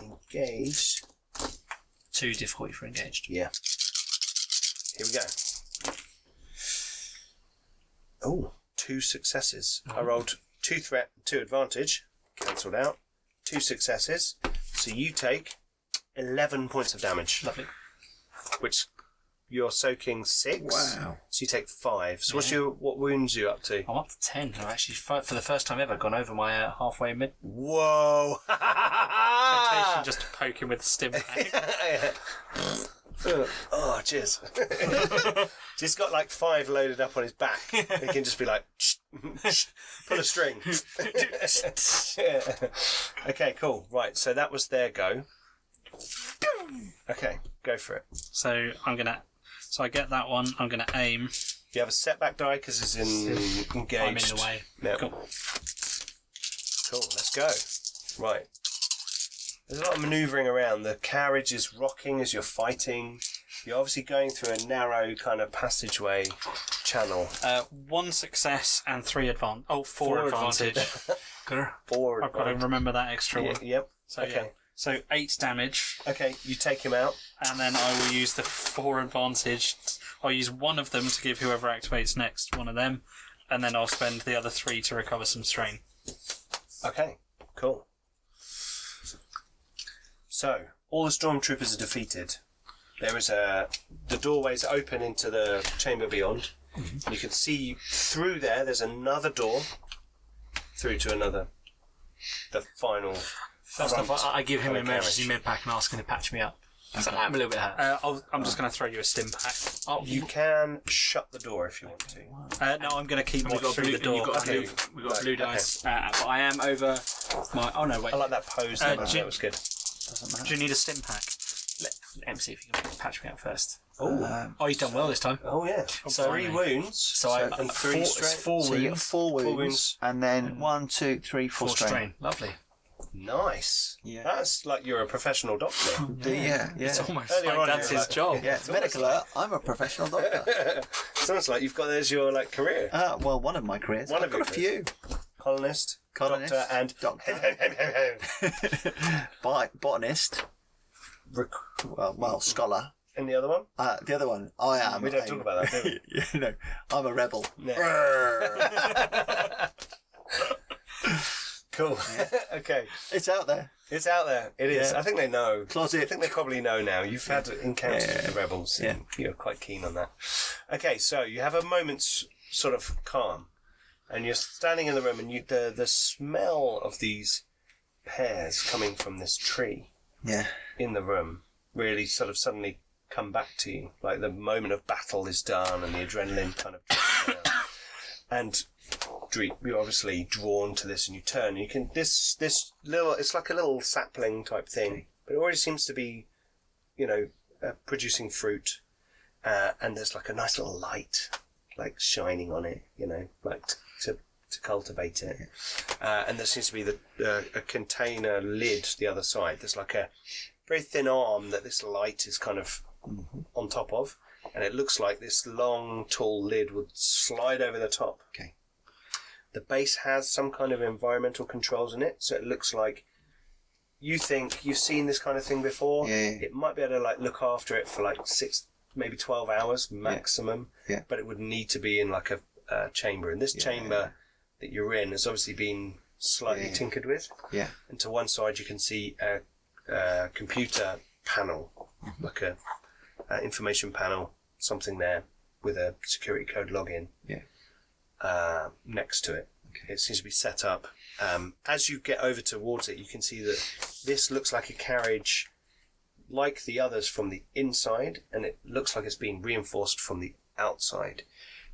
engage. 2 difficulty for engaged. Yeah. Here we go. Oh, 2 successes. I rolled 2 threat, 2 advantage. Cancelled out. 2 successes. So you take 11 points of damage. Lovely. Which you're soaking 6. Wow. So you take 5. So what wounds are you up to? I'm up to 10. I've actually, for the first time ever, gone over my halfway mid. Whoa! Temptation just to poke him with a stim pack. Oh, cheers. He's got like 5 loaded up on his back. He can just be like, pull a string. Okay, cool. Right, so that was their go. Okay, go for it. So I get that one. I'm gonna aim. You have a setback die because it's engaged. I'm in the way. Yep. Cool. Cool, let's go. Right. There's a lot of manoeuvring around. The carriage is rocking as you're fighting. You're obviously going through a narrow kind of passageway channel. 1 success and 3 advantage. Oh, 4 advantage. Forward. I've got to remember that extra one. Yep. So Okay. yeah. So 8 damage, Okay, you take him out. and then I will use the 4 advantage. I'll use one of them to give whoever activates next one of them, and then I'll spend the other 3 to recover some strain. Okay, cool. So, all the stormtroopers are defeated. There is the doorways open into the chamber beyond. You can see through there's another door through to the final. First off, I give him an Carriage. emergency mid pack and ask him to patch me up. So I'm a little bit hurt. I'm just going to throw you a stim pack. You can shut the door if you want to. No, I'm going to keep We've got through blue, the door. We've got Okay. blue dice. But I am over my... Oh, no, wait. I like that pose. That was good. Doesn't Do matter. you need a stim pack? Let me see if he can patch me up first. Oh, Oh, he's done well this time. oh yeah. So 3 wounds. So I'm and 3 straight. 4 So you get wounds. 4 wounds, wounds. and then 1, 2, 3, 4 4 strain. strain. Lovely. Nice. Yeah. That's like you're a professional doctor. Yeah. It's almost Earlier like on, that's you were his like- job. Yeah, medical alert. I'm a professional doctor. It's almost like you've got there's your like career. Well, one of my careers. One I've of your got a few. Colonist, Colonist, doctor, and doctor. Botanist. Well, scholar. And the other one? The other one, I am. We don't talk about that, do we? You know, I'm a rebel. No. Cool. Okay. It's out there. It's out there. It is. Yeah. I think they know. Closet. I think they probably know now. You've had encounters with the rebels. Yeah. And you're quite keen on that. Okay, so you have a moment's sort of calm. And you're standing in the room and the smell of these pears coming from this tree Yeah. in the room really sort of suddenly come back to you. Like the moment of battle is done and the adrenaline kind of drops down. And Dreep, you're obviously drawn to this and you turn. You can this little, it's like a little sapling type thing, but it already seems to be, producing fruit. And there's like a nice little light, like shining on it, like to cultivate it. And there seems to be a container lid the other side. There's like a very thin arm that this light is kind of on top of, and it looks like this long, tall lid would slide over the top. Okay. The base has some kind of environmental controls in it, so it looks like you think you've seen this kind of thing before. Yeah. It might be able to like look after it for like 6, maybe 12 hours maximum. Yeah. But it would need to be in like a chamber. And this chamber that you're in has obviously been slightly tinkered with. Yeah. And to one side you can see a computer panel, like a information panel, something there with a security code login. Yeah. Next to it. Okay. It seems to be set up. As you get over towards it, you can see that this looks like a carriage like the others from the inside, and it looks like it's been reinforced from the outside.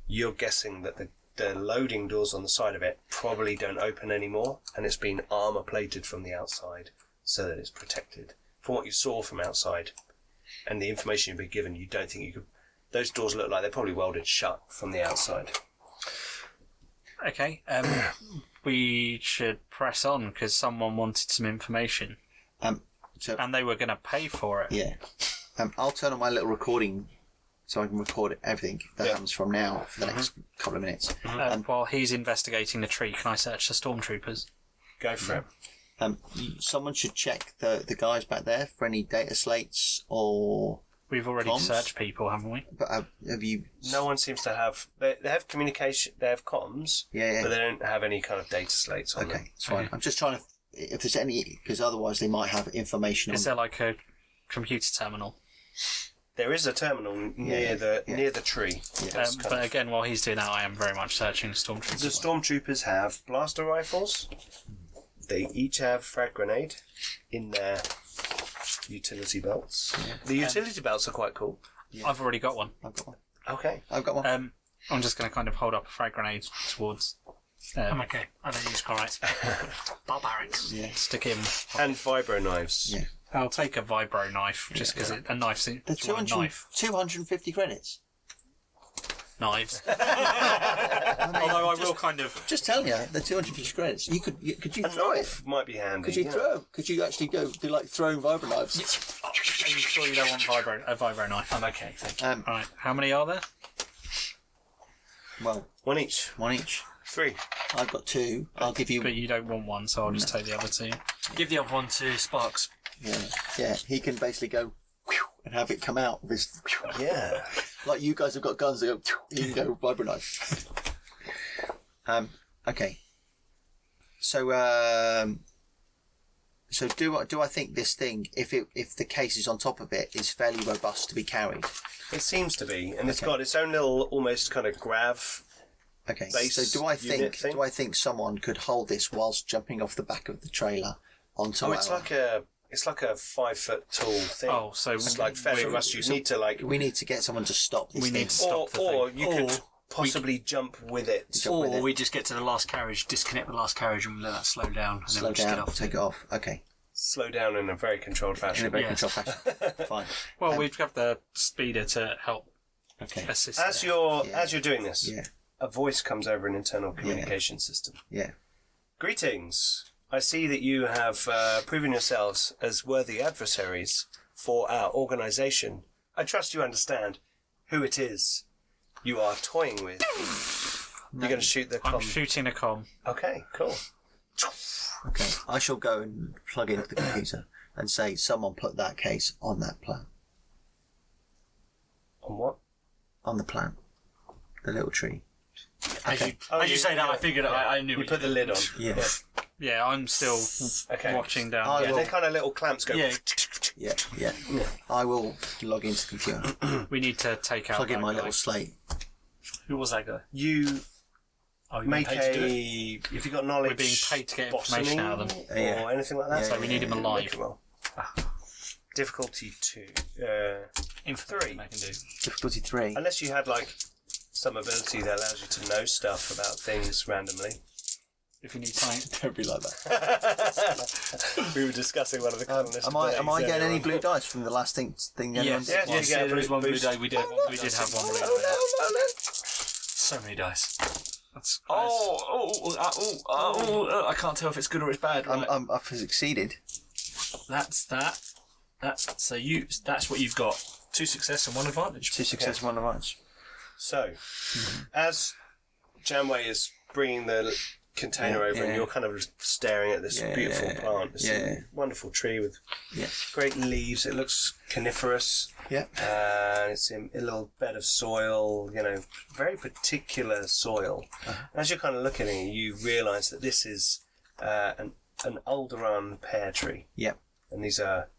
You're guessing that the loading doors on the side of it probably don't open anymore, and it's been armour plated from the outside so that it's protected. From what you saw from outside and the information you've been given, you don't think you could... Those doors look like they're probably welded shut from the outside. Okay. We should press on because someone wanted some information, So and they were going to pay for it. yeah. I'll turn on my little recording so I can record everything that happens from now for the next couple of minutes. While he's investigating the tree, can I search the stormtroopers? Go for it. Someone should check the guys back there for any data slates or. We've already Comms? searched people, haven't we? But have you? No one seems to have... They have communication, they have comms, Yeah. but they don't have any kind of data slates on them. Okay, it's fine. I'm just trying to. If there's any, because otherwise they might have information Is on. there like a computer terminal? There is a terminal near the tree. Yeah. But again, while he's doing that, I am very much searching stormtroopers. The stormtroopers have blaster rifles. They each have frag grenade in their utility belts. Yeah. The utility belts are quite cool. Yeah. I've already got one. I've got one. Okay. I've got one. I'm just going to kind of hold up a frag grenade towards... I'm okay. I don't use correct. Barbarics. Yeah. Stick him. And vibro knives. Yeah. I'll take a vibro knife, just because a knife's The it's a 250 credits. Knives. Although I will kind of... Just tell you, the 250 credits. Could you A throw it? knife might be handy. Could you throw? Could you actually go do like throwing vibro knives? Are you sure you don't want a vibro knife? I'm okay, thank you. Right, how many are there? Well, One each. 3. I've got 2. I'll give you. But you don't want one, so I'll just take the other 2. Give the other one to Sparks. Yeah. He can basically go and have it come out with his. Yeah. Like you guys have got guns that go. He can go vibro knife. Okay. So do I think this thing, if the case is on top of it, is fairly robust to be carried? It seems to be, and it's got its own little almost kind of grav. Okay. Base So do I unit thing? think someone could hold this whilst jumping off the back of the trailer onto? Oh, it's like a 5 foot tall thing. Oh, so it's like fairly robust. You need to like. We need to get someone to stop this. We need to stop the thing. Or you could possibly jump with it. Or we just get to the last carriage, disconnect the last carriage, and let that slow down, and then we'll just get off. Take it off. Okay. Slow down in a very controlled fashion. In a very controlled fashion. Fine. Well, we've got the speeder to help Okay. assist. As you're doing this, Yeah. a voice comes over an internal communication system. Yeah. Greetings. I see that you have proven yourselves as worthy adversaries for our organisation. I trust you understand who it is you are toying with. You're going to shoot the I'm com. shooting a com. Okay, cool. Okay. I shall go and plug into the computer and say, someone put that case on that plan. On what? On the plan. The little tree. As you you say that, I figured I knew You it. put the lid on. Yeah. Yeah, I'm still Okay. watching down. I Yeah, will- they're kind of little clamps go. Yeah. Yeah. I will log into the computer. We need to take out Plug in that my guy. little slate. Who was that guy? You Oh, you make paid to do it? if you got knowledge. We're being paid to get information botany out of them. Yeah. or anything like that. Yeah, So we need him alive. Make it roll. Difficulty 2. Information I can do. Difficulty 3. Unless you had like some ability that allows you to know stuff about things randomly. If you need something. Don't be like that. We were discussing one of the colonists. Am I today, getting any on. blue dice from the last thing? Yes. Yeah, Yes, you get a there is one blue boost. die. We did have one blue. So many dice. That's I can't tell if it's good or it's bad. Right? I've succeeded. That's that. That's what you've got. 2 success and 1 advantage. 2 success, 1 advantage. So, as Janway is bringing the container over and you're kind of staring at this beautiful plant, this wonderful tree with great leaves. It looks coniferous. Yeah. It's in a little bed of soil, very particular soil. As you're kind of looking at it, you realise that this is an Alderaan pear tree. Yep. And these are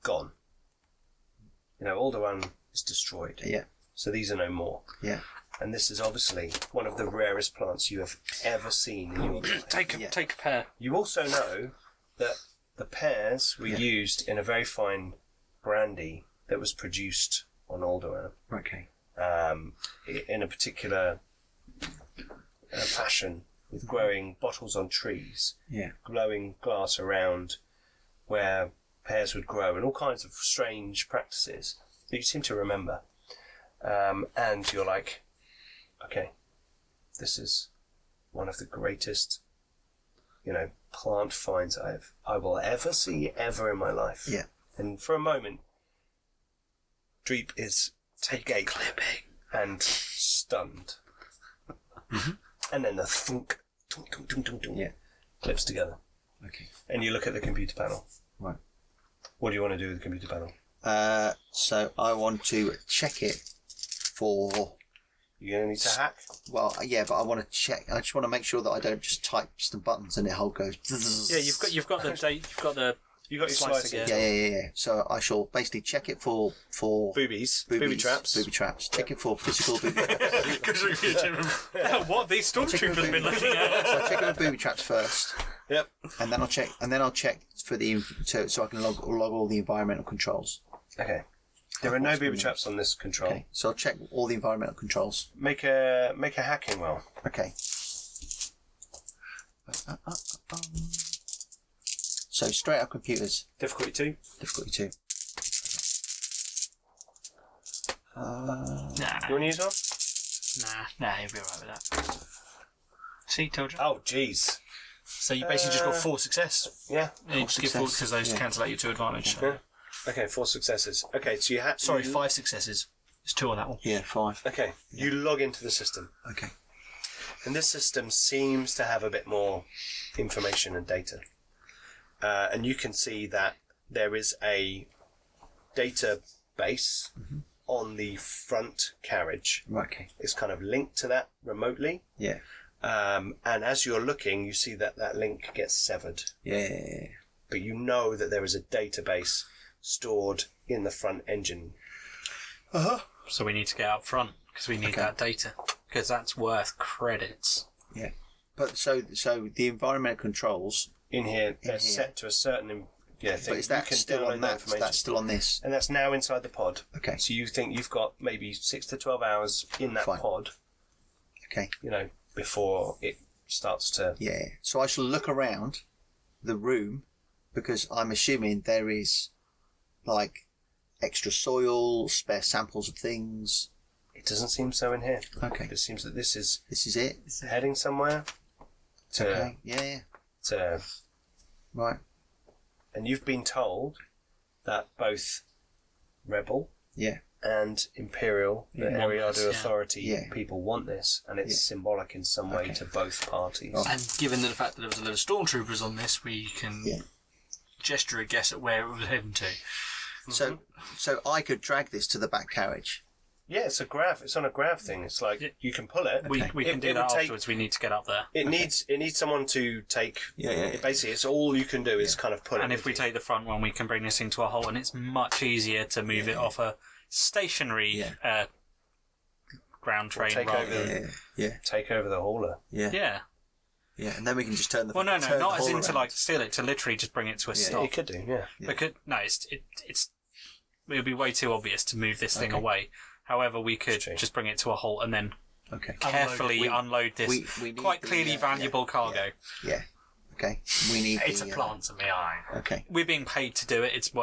gone. Alderaan is destroyed. Yeah. So these are no more. Yeah. And this is obviously one of the rarest plants you have ever seen in your life. take a pair. You also know that the pears were used in a very fine brandy that was produced on Alderaan. Okay. In a particular fashion, with growing bottles on trees, glowing glass around where pears would grow, and all kinds of strange practices that you seem to remember. And you're like, okay, this is one of the greatest, plant finds I will ever see ever in my life. Yeah. And for a moment, Dreep is agape and stunned. Mm-hmm. And then the thunk, tunk, tunk, tunk, tunk, tunk, clips together. Okay. And you look at the computer panel. Right. What do you want to do with the computer panel? So I want to check it for. You're going to need to hack? Well, yeah, but I want to check. I just want to make sure that I don't just type some buttons and it whole goes. Yeah, you've got the date. You've got the You got your Slicer, slicer. Yeah. So I shall basically check it for Booby traps. Booby traps. Check it for physical booby traps. What these stormtroopers been looking at? So I check it for booby traps first, Yep. and then I'll check for the so I can log all the environmental controls. Okay. There are no booby traps on this control. Okay. So I'll check all the environmental controls. Make a hacking roll. Okay. So straight up computers. Difficulty 2. Difficulty 2. Nah, You want to use one? nah, you'll be alright with that. See, told you. Oh, jeez. So you basically just got 4 success. Yeah. You just give 4 because those cancel out your 2 advantage. Yeah. Okay, 4 successes. Okay, so you had. Sorry, 5 successes. There's 2 on that one. Yeah, 5. Okay, you log into the system. Okay. And this system seems to have a bit more information and data. And you can see that there is a database on the front carriage. Right. Okay. It's kind of linked to that remotely. Yeah. And as you're looking, you see that that link gets severed. Yeah. But you know that there is a database stored in the front engine. So we need to get up front because we need that data because that's worth credits. Yeah. But so the environmental controls In here, they're here. set to a certain thing. But is that still on that? That's still on this. And that's now inside the pod. Okay. So you think you've got maybe 6 to 12 hours in that Fine. pod, Okay. before it starts to... Yeah. So I shall look around the room because I'm assuming there is like extra soil, spare samples of things. It doesn't seem so in here. Okay. It seems that this is This is it. heading somewhere to... Okay. Yeah. to Right. and you've been told that both Rebel Yeah. and Imperial, the Want Ariado this, yeah. Authority Yeah. people want this, and it's symbolic in some way Okay. to both parties. Oh. And given the fact that there was a lot of stormtroopers on this, we can gesture a guess at where it was heading to. So I could drag this to the back carriage. Yeah, it's a grav. It's on a grav thing. It's like you can pull it. We It- can do it that would take- afterwards. We need to get up there. It needs someone to take. Yeah. Basically, it's all you can do is kind of pull it. And if we take the front one, we can bring this into a halt, and it's much easier to move it off a stationary ground train take rather over than... take over the hauler. Yeah. Yeah, and then we can just turn the. Well, no, turn the not as hull in to around. like steal it, to literally just bring it to a stop. You could do, yeah. Because it would be way too obvious to move this thing away. However, we could true. just bring it to a halt and then Okay. carefully unload this we need quite the, clearly valuable cargo. Yeah. Okay. We need. It's a the, plant to me, aye. Okay. We're being paid to do it. It's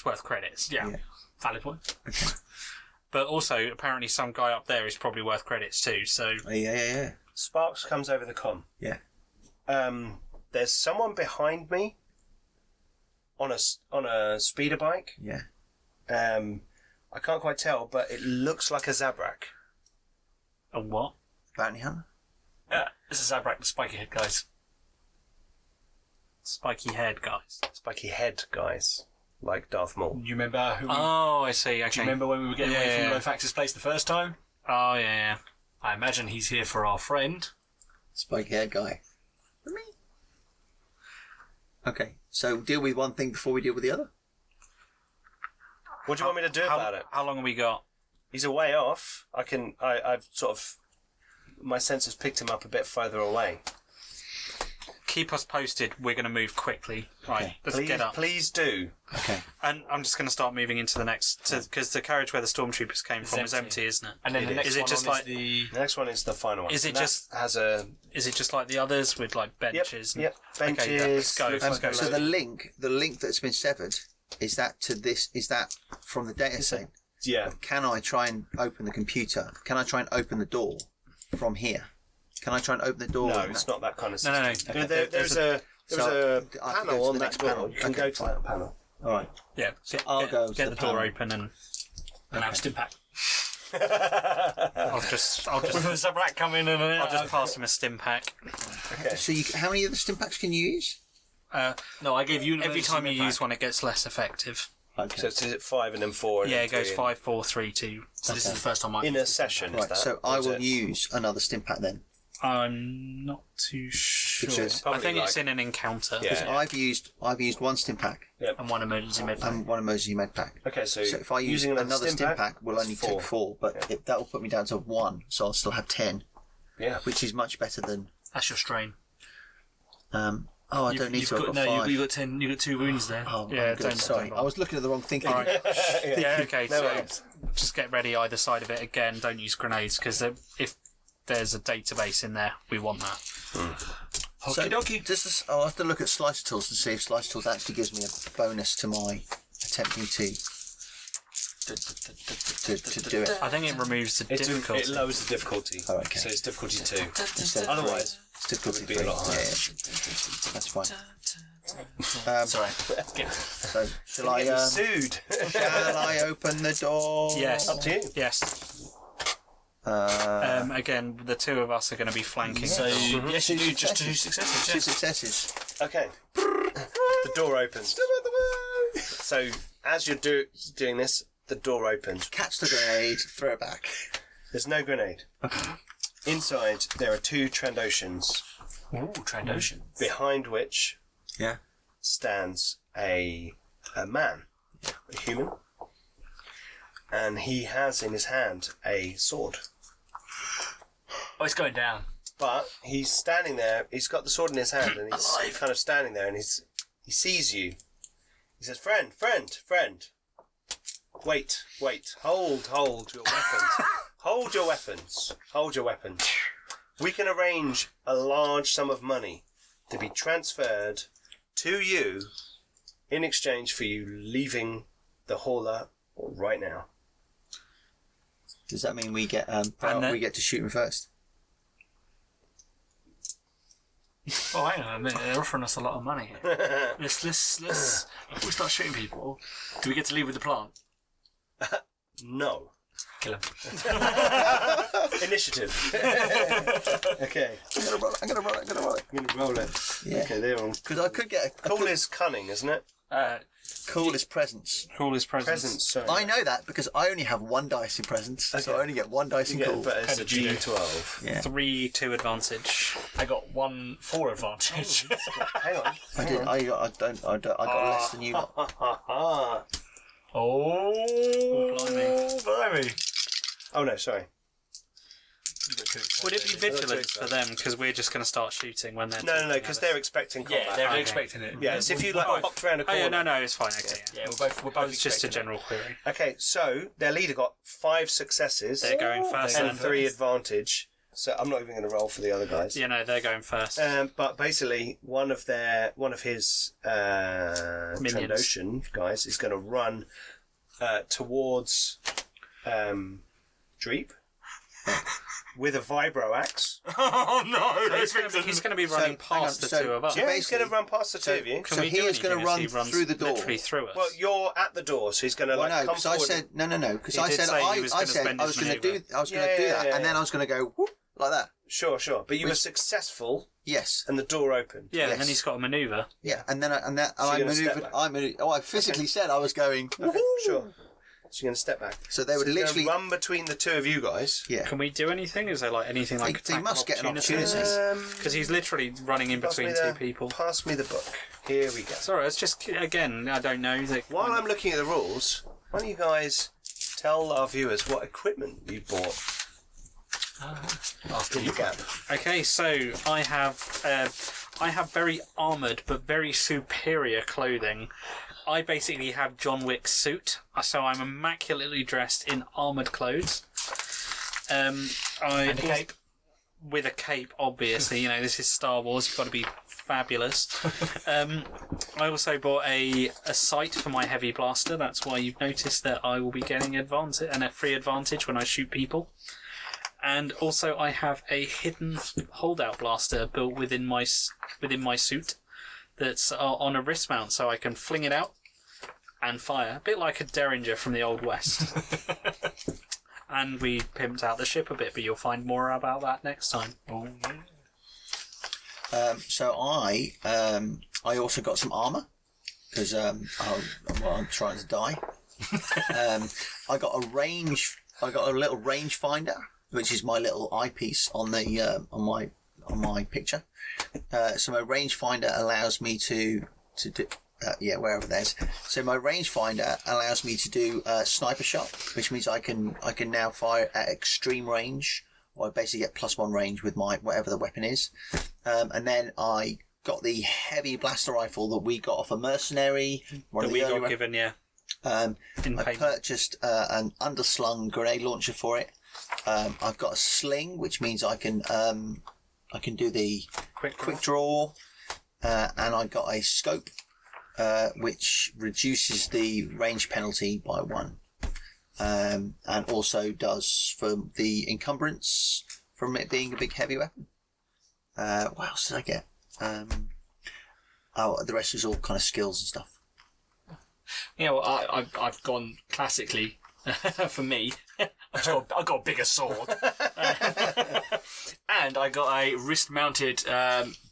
worth credits. Yeah. Yeah. Valid point. But also, apparently, some guy up there is probably worth credits too. So Yeah. Sparks comes over the comm. Yeah. There's someone behind me on a speeder bike. Yeah. I can't quite tell, but it looks like a Zabrak. a what? Bounty hunter. This is Zabrak, the spiky head guys. Spiky haired guys. Spiky head guys, like Darth Maul. You remember who? Oh, I see. Do Okay. you remember when we were getting away Yeah. from Lo Fax's place the first time? Oh yeah. I imagine he's here for our friend. Spiky haired guy. For me. Okay. So deal with one thing before we deal with the other. What do you want me to do about it? How long have we got? He's a way off. I've sort of, my senses picked him up a bit further away. Keep us posted. We're going to move quickly. Right, let's Please, get up. please do. Okay. And I'm just going to start moving into the next, because the carriage where the stormtroopers came from is empty. empty, isn't it? And then the It next is. Is it one just on like- is the... The next one is the final one. Is it And that just- has a Is it just like the others with like benches? yep benches? Okay, let's go. looks Let's like go. a So load- the link that's been severed, is that to this? Is that from the data set? yeah. Can I try and open the computer? Can I try and open the door from here? Can I try and open the door? No, it's not that kind of No, system. no, no. There's a So, I have to go panel to on the that next door. panel. You can Okay, go to fine. that panel. All right. Yeah. I'll get, go to get the the door panel. open and And now stim pack. I'll just With a Zabrak coming in and I'll just pass him a stim pack. Okay. So how many of the stim packs can you use? No, I gave you Every time you use one, it gets less effective. Okay. So it's 5 and then 4. And Yeah, then it goes 3 5, 4, 3, 2. So this is the first time I in a session. Is Right. that? So Or I is will it- use another stim pack then. I'm not too sure. Because I think it's in an encounter. Yeah. I've used one stim pack And one emergency med pack. and one emergency med pack. Okay, so if I use using another stim pack, we'll it's only take 4, but that will put me down to 1, so I'll still have 10, which is much better than. That's your strain. I don't need to. I've got 5. You've got 10. You've got 2 wounds there. Oh, Yeah, I'm good. don't- Sorry, I was looking at the wrong thing. Alright. Yeah, okay, No so worries. just get ready either side of it again. Don't use grenades, because if there's a database in there, we want that. So, I'll have to look at slicer tools to see if slicer tools actually gives me a bonus to my attempting to do it. I think it removes the difficulty. It lowers the difficulty. Oh, okay. So it's difficulty 2. Instead of Otherwise, 3. It's difficulty it would be 3. a lot higher. Yeah. That's fine. Sorry. So shall I? Sued. Shall I open the door? Yes. Up to you. Yes. Again, the 2 of us are going to be flanking. So yes, you do just 2 successes. successes. 2 successes. Okay. The door opens. So as you're doing this, the door opens. Catch the grenade. Throw it back. There's no grenade. Inside, there are 2 Trandoshans, Ooh, Trandoshan. behind which Yeah. stands a man, a human, and he has in his hand a sword. Oh, it's going down. But he's standing there. He's got the sword in his hand, and he's kind of standing there, and he sees you. He says, "Friend, friend, friend. Wait, hold your weapons. Hold your weapons. Hold your weapons. We can arrange a large sum of money to be transferred to you in exchange for you leaving the hauler right now." Does that mean we get we get to shoot him first? Oh, hang on a minute. They're offering us a lot of money here. Let's. Before we start shooting people, do we get to leave with the plant? No. Kill him. Initiative. Okay. I'm gonna roll it. I'm going to roll it. Yeah. Okay, they're on. Because I could get a Cool is cunning, isn't it? cool is presence. Cool is presence. Presents, sorry. I know that because I only have 1 dice in presence, so Okay. I only get 1 dice in You get, cool. but it's How a did you do? D12. Yeah. 3 2 advantage. I got 1 4 advantage. Hang on. I got less than you got. Blimey. Oh no, sorry. Would it be vigilant for them because we're just going to start shooting when they're No, because they're expecting combat. Yeah, they're Okay. expecting it. Yeah, it's if you like popped around a Oh corner. yeah, no, it's fine. Okay, yeah. Yeah, we're both It's just a expecting it. general query. Okay, so their leader got 5 successes They're going first. and then. 3 advantage. So I'm not even going to roll for the other guys. Yeah, no, they're going first. But basically, one of his Trandoshan guys is going to run towards Dreep with a vibro axe. Oh no! He's going to be running past the 2 of us. Yeah, he's going to run past the 2 of you. Can So we he do is gonna anything run as he runs through the door. Literally through us. Well, you're at the door, so he's going to Well, no, come because I forward. said no, because He I did said say he was gonna spend I his was going to manoeuvre. do that, Yeah. and then I was going to go whoop, like that. Sure. But you were successful, Yes, and the door opened. yeah, yes. and then he's got a manoeuvre. yeah, and then I you're gonna step maneuvered. back? I physically said I was going. Okay, sure. So you're going to step back. So they would You're gonna literally. run between the 2 of you guys. Yeah, Can we do anything? Is there like anything like they must get an opportunity. Because he's literally running in between 2 people. Pass me the book. Here we go. Sorry, it's just again. I don't know. While I'm looking at the rules, why don't you guys tell our viewers what equipment you bought after your gap? Okay, so I have very armoured but very superior clothing. I basically have John Wick's suit, so I'm immaculately dressed in armoured clothes. And a cape. With a cape, obviously. You know, this is Star Wars. You've got to be fabulous. I also bought a sight for my heavy blaster. That's why you've noticed that I will be getting advantage and a free advantage when I shoot people. And also, I have a hidden holdout blaster built within my suit. That's on a wrist mount, so I can fling it out and fire, a bit like a Derringer from the Old West. And we pimped out the ship a bit, but you'll find more about that next time. So I also got some armor because I'm trying to die. I got a little range finder, which is my little eyepiece on on my picture. So my rangefinder allows me to do wherever there's. So my rangefinder allows me to do a sniper shot, which means I can now fire at extreme range, or I basically get +1 range with my whatever the weapon is. And then I got the heavy blaster rifle that we got off a mercenary. That we got given, yeah. I purchased an underslung grenade launcher for it. I've got a sling, which means I can do the quick draw, and I got a scope, which reduces the range penalty by 1, and also does for the encumbrance from it being a big heavy weapon. What else did I get? The rest is all kind of skills and stuff. Yeah, well, I've gone classically for me. I got a bigger sword, and I got a wrist-mounted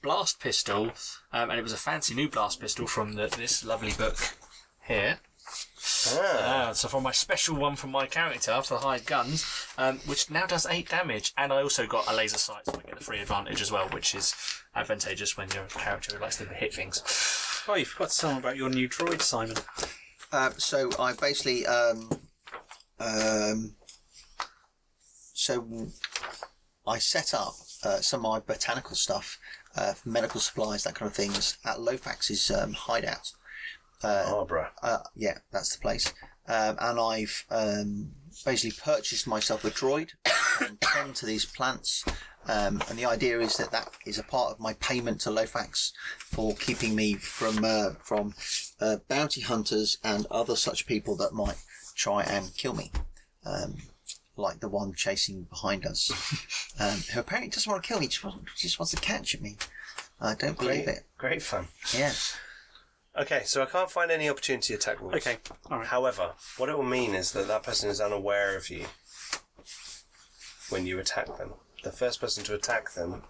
blast pistol, and it was a fancy new blast pistol from this lovely book here. So for my special one from my character for the hired guns, which now does 8 damage, and I also got a laser sight, so I get the free advantage as well, which is advantageous when your character likes to hit things. Oh, you forgot to tell me about your new droid, Simon. So I basically so I set up some of my botanical stuff, medical supplies, that kind of things, at Lo Fax's hideout. Arbra. Yeah, that's the place. And I've basically purchased myself a droid and tend to these plants. And the idea is that is a part of my payment to Lo Fax for keeping me from bounty hunters and other such people that might try and kill me. Like the one chasing behind us, who apparently doesn't want to kill me, just wants to catch me. I don't believe it. Great fun. Yeah. Okay, so I can't find any opportunity attack rules. Okay, all right. However, what it will mean is that person is unaware of you when you attack them. The first person to attack them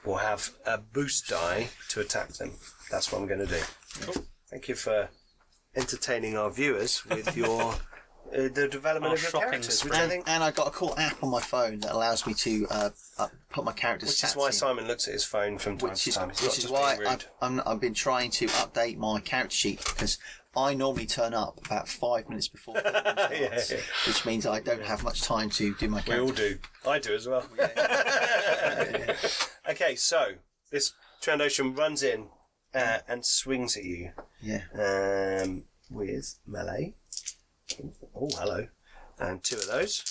will have a boost die to attack them. That's what I'm going to do. Cool. Thank you for entertaining our viewers with your the development of your characters, which I think. And I got a cool app on my phone that allows me to put my character's Which stats is why in. Simon looks at his phone from time to time. Which is why I've been trying to update my character sheet, because I normally turn up about 5 minutes before filming starts, which means I don't have much time to do my character. We all do. I do as well. Okay, so this Trandoshan runs in and swings at you. Yeah. With melee. Oh, hello. And 2 of those.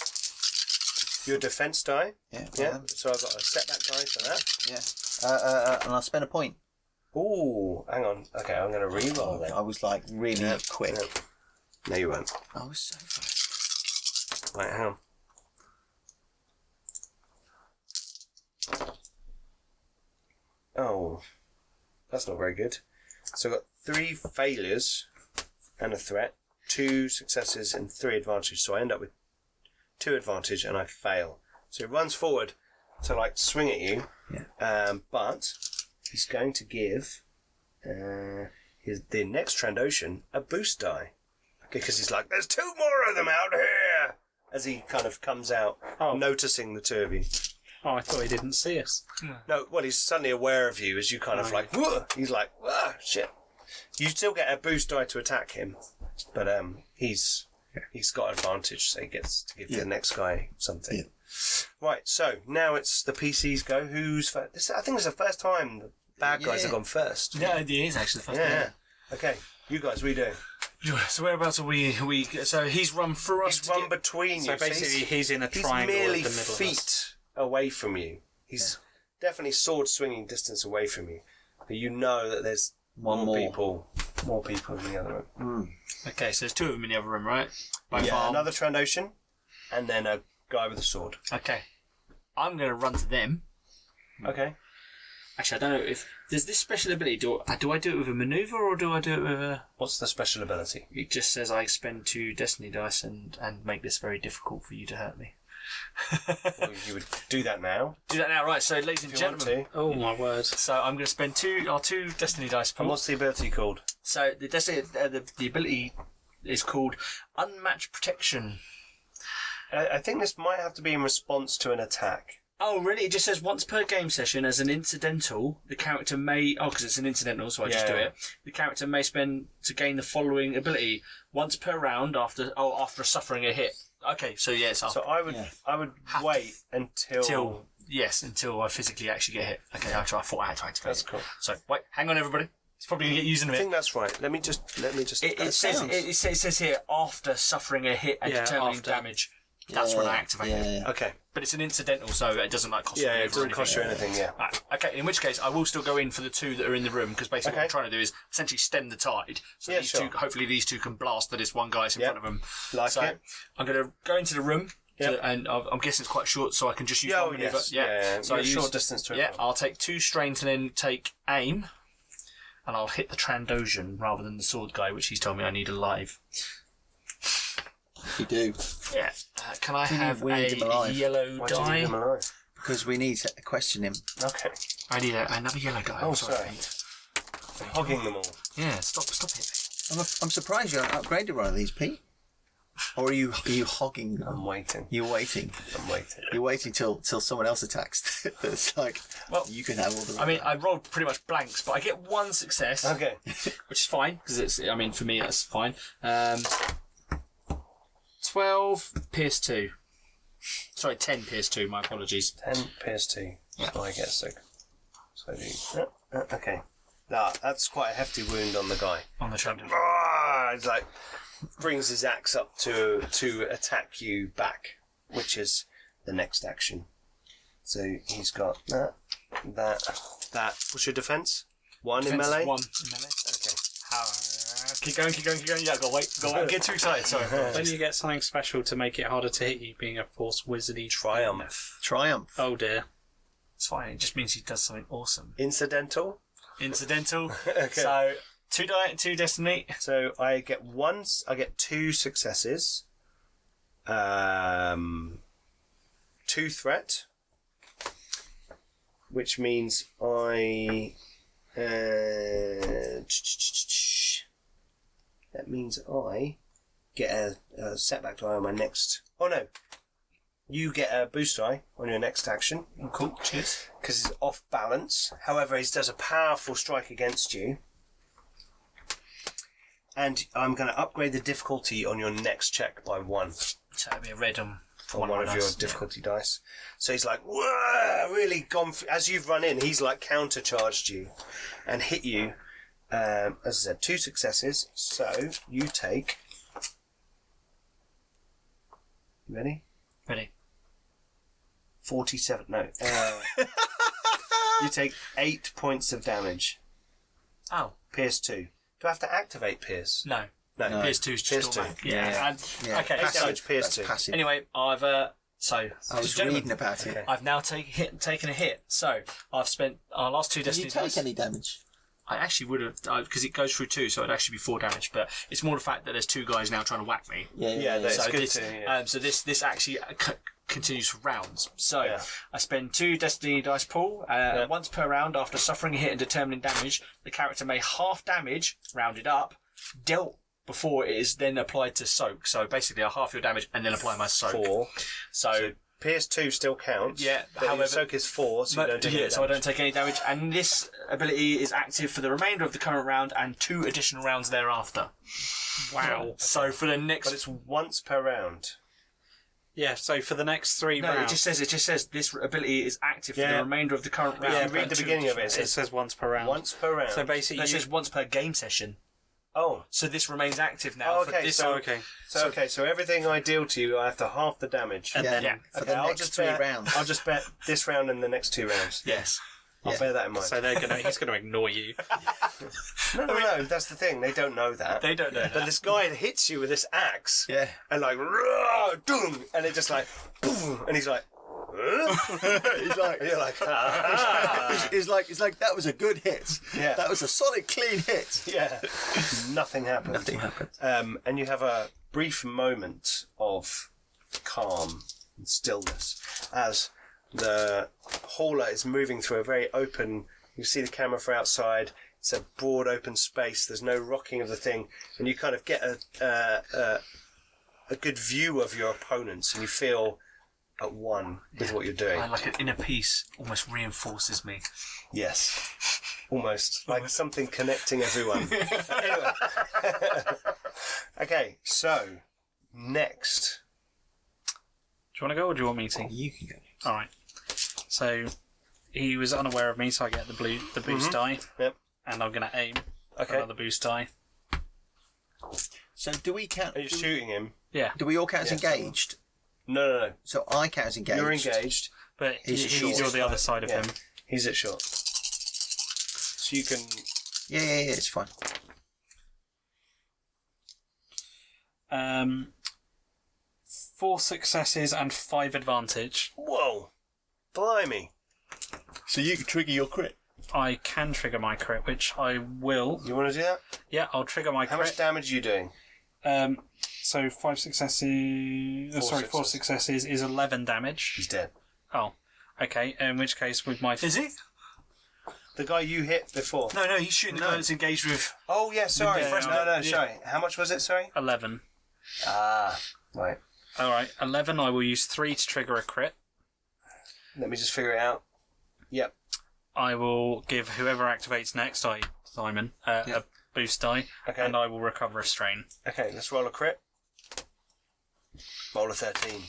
Your defense die. Yeah. Yeah. So I've got a setback die for that. Yeah. And I'll spend a point. Ooh, hang on. Okay, I'm going to re-roll then. I was like really quick. Yeah. No, you weren't. I was so fast. Right, hang on. Oh, that's not very good. So I've got 3 failures and a threat, 2 successes and 3 advantage. So I end up with 2 advantage and I fail. So he runs forward to like swing at you, but he's going to give the next Trandoshan a boost die. Because he's like, there's 2 more of them out here! As he kind of comes out, noticing the 2 of you. Oh, I thought he didn't see us. No, well, he's suddenly aware of you as you kind of like, whoa! He's like, ah, shit. You still get a boost die to attack him, but he's got advantage, so he gets to give the next guy something. Yeah. Right, so now it's the PC's go. Who's first? I think it's the first time the bad guys have gone first. Yeah, it is actually the first time. Yeah. Okay, you guys, what are you doing? So whereabouts are we? So he's run through us. He's run between you. So basically, he's in a triangle. He's merely at the middle feet away from you. He's definitely sword swinging distance away from you, but you know that there's more people in the other room. Okay, so there's 2 of them in the other room, right? By far. Another Trandoshan, and then a guy with a sword. Okay, I'm going to run to them. Okay. Actually, I don't know if there's this special ability. Do I do it with a maneuver or do I do it with a? What's the special ability? It just says I spend 2 destiny dice and make this very difficult for you to hurt me. Well, you would do that now. Do that now, right? So, ladies and gentlemen. Oh my word! So I'm going to spend 2 destiny dice pool. And what's the ability called? So the ability is called Unmatched Protection. I think this might have to be in response to an attack. Oh, really? It just says once per game session as an incidental, the character may... Oh, because it's an incidental, so I just do it. The character may spend to gain the following ability once per round after suffering a hit. Okay, so yeah, it's up. So I would wait until until I physically actually get hit. Okay, I thought I had to activate. That's cool. So wait, hang on, everybody. It's probably gonna get used in a I bit. think that's right. Let me just. It says here after suffering a hit and determining damage. That's when I activate it. Yeah. Okay. But it's an incidental, so it doesn't cost you. Yeah, it doesn't cost you anything. Yeah. Right. Okay, in which case I will still go in for the two that are in the room because basically what I'm trying to do is essentially stem the tide. So these two, hopefully these two can blast this one guy's in front of them. I'm going to go into the room. And I'm guessing it's quite short, so I can just use one maneuver. So a short distance to it. I'll take 2 strain to then take aim, and I'll hit the Trandoshan rather than the sword guy, which he's told me I need alive. You do. Yeah. Can I have a yellow Why die? do you need him alive? Because we need to question him. Okay. I need another yellow die. Oh, sorry. Hogging them all. Yeah, stop it. I'm surprised you haven't upgraded one of these, Pete. Or are you hogging them? I'm waiting. You're waiting. I'm waiting. You're waiting till someone else attacks. It's like, well, you can have all the... I mean, I rolled pretty much blanks, but I get 1 success. Okay. Which is fine, because it's, I mean, for me, that's fine. 12, pierce 2. Sorry, 10 pierce 2, my apologies. 10 pierce 2. Yeah. So I get 6. So I do... okay. Nah, that's quite a hefty wound on the guy. On the shoulder. It's like... brings his axe up to attack you back, which is the next action. So he's got that. What's your defense? 1 in melee? 1 in melee. Okay. Keep going. Yeah, go wait. Don't get too excited, sorry. When you get something special to make it harder to hit you, being a force wizardy Triumph. Oh dear. It's fine, it just means he does something awesome. Incidental. Okay. So... 2 die, 2 destiny. So I get 2 successes. 2 threat. Which means I... that means I get a setback die on my next... Oh no. You get a boost die on your next action. Cool, cheers. Because he's off balance. However, he does a powerful strike against you. And I'm going to upgrade the difficulty on your next check by 1. So it'll be a red on one of your difficulty dice. So he's like, whoa, really gone. As you've run in, he's like countercharged you and hit you. As I said, 2 successes. So you take. You ready? Ready. 47. No. You take 8 points of damage. Oh. Pierce 2. Do I have to activate Pierce? No. Pierce 2 is just Pierce 2. Yeah. Okay, 8 so damage, Pierce 2. Passive. anyway, I've I was reading about it. I've now taken a hit. So I've spent our last 2 Did destiny you take dice. any damage? I actually would have, because it goes through 2, so it'd actually be 4 damage. But it's more the fact that there's 2 guys now trying to whack me. Yeah, that's so good this, too. Yeah. so this actually continues for rounds. So I spend 2 destiny dice pool. Once per round, after suffering a hit and determining damage, the character may half damage, rounded up, dealt before it is then applied to soak. So basically, I half your damage and then apply my soak. 4. So Pierce 2 still counts. Yeah, but however, soak is 4, so you don't take any damage. so I don't take any damage. And this ability is active for the remainder of the current round and 2 additional rounds thereafter. Wow. So for the next, But it's once per round. Yeah, so for the next 3 no, rounds... it just says this ability is active for the remainder of the current round. Yeah, read and the 2 beginning of it. It says once per round. Once per round. So basically, It says once per game session. Oh. So this remains active now. Okay, for this. So everything I deal to you, I have to half the damage. And then... For the next 3 rounds. I'll just bet this round and the next 2 rounds. Yes. I'll bear that in mind. So he's going to ignore you. No, that's the thing. They don't know that. They don't know But that. this guy hits you with this axe. Yeah. And like, "Rah, dung," and it just like, boom, and he's like, huh? He's like, And you're like, ah. he's like, that was a good hit. Yeah. That was a solid, clean hit. Yeah. Nothing happened. Nothing happened. And you have a brief moment of calm and stillness as the hauler is moving through a very open. You see the camera from outside. It's a broad open space. There's no rocking of the thing, and you kind of get a good view of your opponents, and you feel at one with what you're doing. Like an inner peace almost reinforces me. Yes. Almost. Like something connecting everyone. Anyway. Okay, so, next. Do you want to go or do you want me to? You can go. All right. So he was unaware of me, so I get the boost die. Yep. And I'm going to aim for Okay. another boost die. So do we count? Are you shooting him? Yeah. Do we all count as Yes. engaged? No. So I count as engaged. You're engaged. But He's he's short. on the other side of Yeah. him. He's at short. So you can... Yeah, it's fine. 4 successes and 5 advantage. Whoa! Blimey. So you can trigger your crit. I can trigger my crit, which I will. You want to do that? Yeah, I'll trigger my How crit. much damage are you doing? So 5 successes. Four successes is 11 damage. He's dead. Oh, okay. In which case, with my Is he? The guy you hit before. No, he's shooting the guy that's engaged with. Oh, yeah, sorry. Yeah, No, sorry. How much was it, sorry? 11. Ah, right. All right, 11. I will use 3 to trigger a crit. Let me just figure it out. Yep. I will give whoever activates next, Simon, a boost die, Okay. and I will recover a strain. Okay, let's roll a crit. Roll a 13.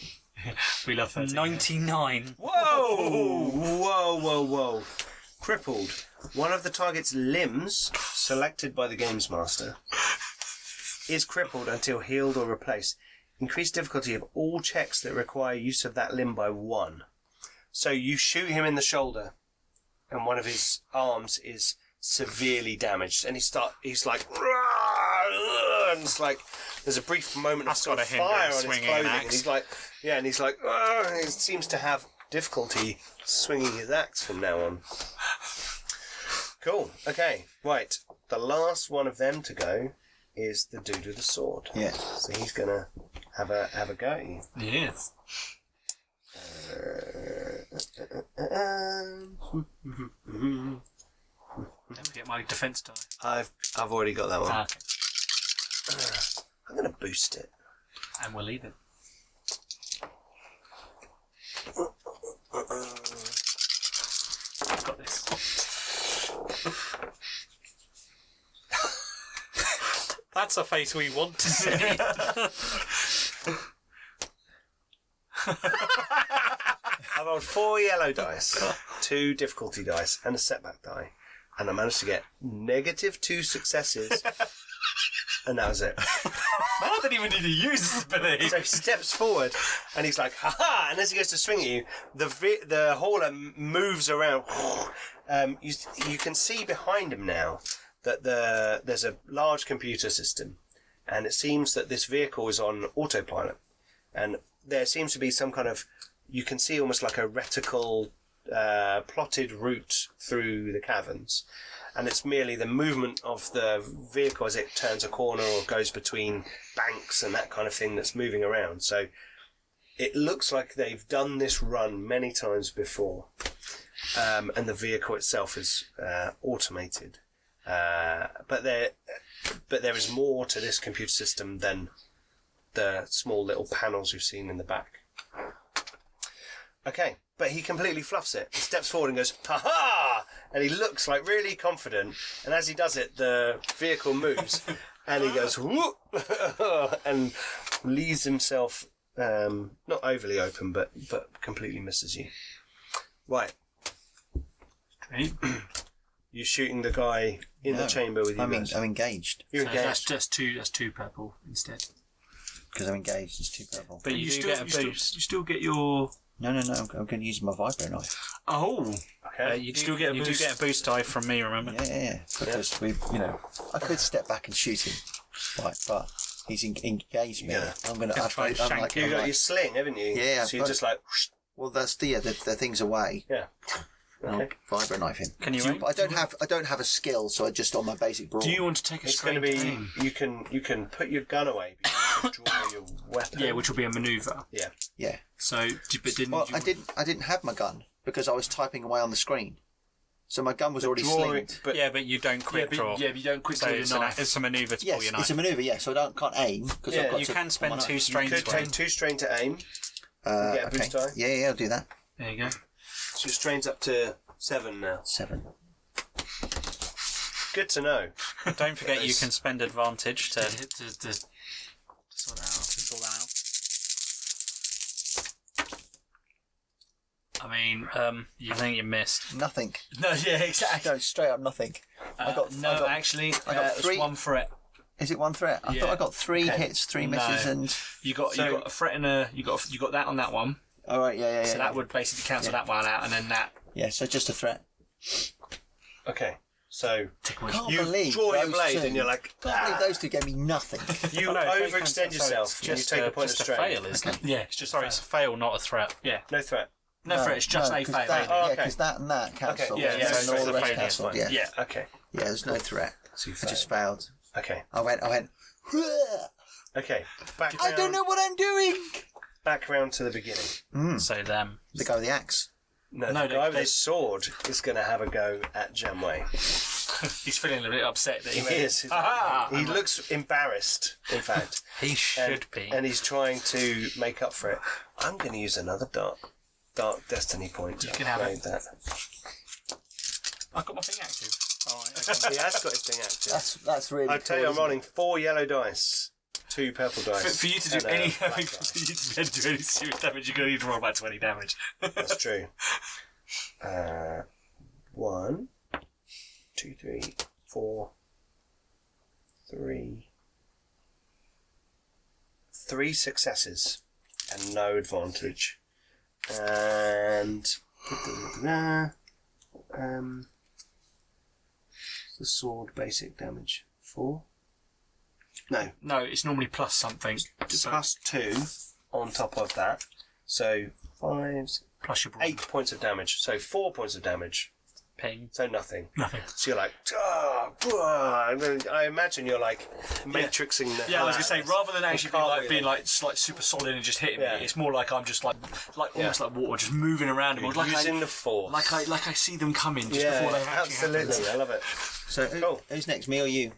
We love 13. 99. Whoa! Crippled. One of the target's limbs, selected by the games master, is crippled until healed or replaced. Increase difficulty of all checks that require use of that limb by 1. So you shoot him in the shoulder, and one of his arms is severely damaged, and he's like, "Rah!" And it's like there's a brief moment of That's sort got of a hinder fire in on his swinging an clothing, axe. and he's like, "Rah!" He seems to have difficulty swinging his axe from now on. Cool. Okay. Right. The last one of them to go is the dude with the sword. Yeah. So he's gonna have a go at you. Yes. Don't forget my defense die. I've already got that one. Okay. I'm gonna boost it. And we'll leave it. I've got this. That's a face we want to see. I rolled 4 yellow dice, 2 difficulty dice, and a setback die, and I managed to get -2 successes, and that was it. I didn't even need to use this ability. So he steps forward, and he's like, "Ha ha!" And as he goes to swing at you, the hauler moves around. You can see behind him now that there's a large computer system, and it seems that this vehicle is on autopilot, and there seems to be some kind of, you can see almost like a reticle plotted route through the caverns, and it's merely the movement of the vehicle as it turns a corner or goes between banks and that kind of thing that's moving around. So it looks like they've done this run many times before, and the vehicle itself is automated. But there is more to this computer system than the small little panels you've seen in the back. Okay, but he completely fluffs it. He steps forward and goes, "Ha ha!" And he looks like really confident. And as he does it, the vehicle moves, and he goes, "Whoop!" and leaves himself not overly open, but completely misses you. Right. You're shooting the guy in the chamber with you guys. I'm engaged. You're So engaged. that's two purple instead. Because I'm engaged, it's 2 purple. But you do get a boost. You still get your. No, I'm going to use my vibro knife. Oh. Okay. You still get a you boost. do get a boost die from me, remember? Yeah. Because I could step back and shoot him, right? But he's engaged me. Yeah. I'm going to. try and shank You got your sling, haven't you? Yeah, So you're but- just like, Well, that's the thing's away. yeah. Okay. I'll vibro knife him. Can you aim? But I don't have a skill, so I just on my basic brawl. Do you want to take a It's going to straight be. aim? You can put your gun away, but you can draw your weapon. Yeah, which will be a manoeuvre. Yeah. Yeah. So, but didn't Well, you? I didn't have my gun because I was typing away on the screen, so my gun was already Drawing, slinged. but Yeah, but you don't quick draw. but you don't quick So draw your it's, knife. it's a manoeuvre to Yes, pull your knife. it's a manoeuvre. Yeah, so I can't aim because Yeah, I've got You to can pull spend my 2 knife. strains could to take aim. 2 strain to aim. Get a boost die. Yeah, I'll do that. There you go. So your strain's up to 7 now. 7. Good to know. Don't forget you can spend advantage to To sort that out. sort that out. I mean, You think you missed. Nothing. no, yeah, exactly. No, straight up nothing. Actually, I got it was 3. 1 threat. Is it 1 threat? I Yeah. thought I got 3 Okay. hits, 3 misses, No. and. You got a threat and you got that on that one. All right, yeah. So that would basically cancel that one out, and then that. Yeah, so just a threat. Okay, so Can't you believe draw your those blade 2. and you're like, Can't believe those 2 gave me nothing. you Oh, no, if they overextend cancel, yourself so and you it's take a point of just strain. fail, isn't it? Yeah, it's just Sorry, it's a fail, not a threat. yeah, No threat. no threat. It's just a 'cause fail. That, Oh, yeah, okay. because that and that cancelled. yeah, and so all it's the a rest failure, cancelled. fine. Yeah. Yeah. Okay. Yeah, there's no threat. So you I just failed. Okay. I went. Okay. Back I don't know what I'm doing. Back round to the beginning. So them. The guy with the axe. No, No, the guy with they- the sword is going to have a go at Janway. He's feeling a bit upset that He he is. Aha! He looks embarrassed, in fact. He should be. And he's trying to make up for it. I'm going to use another dark destiny point. You can have it. that. I've got my thing active. He has got his thing active. That's really. I tell cool, you, I'm isn't rolling 4 yellow dice, 2 purple dice. For you to do and a any, black for you dice. to be able to do any serious damage, you're going to need to roll about 20 damage. That's true. 1, 2, 3, 4, 3. 3 successes and no advantage. And the sword basic damage 4. No, No, it's normally plus something. So plus 2 on top of that. So 5, plus your 8 points of damage. So 4 points of damage. Ping. So nothing. Nothing. So you're like, I imagine you're like matrixing the. Yeah, I was going to say, rather than actually being like, cartwheeling. super solid and just hitting Yeah. me, it's more like I'm just like almost like water, just moving around him. Like using the force. I see them coming just yeah, before they actually absolutely. happen. I love it. So Cool. who's next, me or you?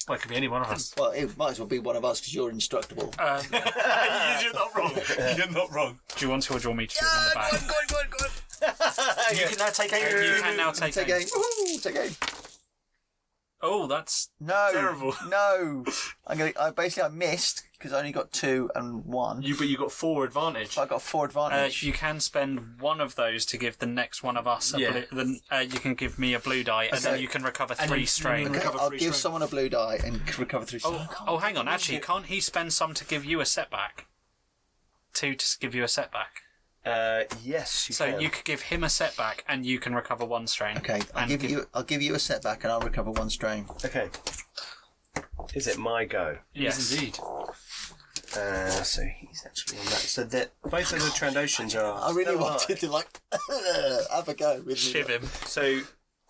Well, it could be any one of us. Well, it might as well be one of us because you're indestructible. You're not wrong. You're not wrong. Do you want to or do you want me to do it in the back? Go on. You can now take aim. You can now take Take aim. aim. Woohoo, take aim. Oh, that's No. Terrible. No. I missed because I only got 2 and 1. But you got 4 advantage. So I got 4 advantage. you can spend one of those to give the next one of us a Yeah. blue. Then you can give me a blue die, and then Okay. you can recover And 3 then- strain. and then recover I'll 3 give strength. someone a blue die and recover 3 Oh, hang on. Actually, can't he spend some to give you a setback? 2 to give you a setback. Yes, you So can. you could give him a setback, and you can recover 1 strain. Okay, I'll give you a setback and I'll recover 1 strain. Okay. Is it my go? Yes, indeed. So he's actually on that. So that both of the Trandoshans are. I really still wanted to have a go with Shiv me. him. So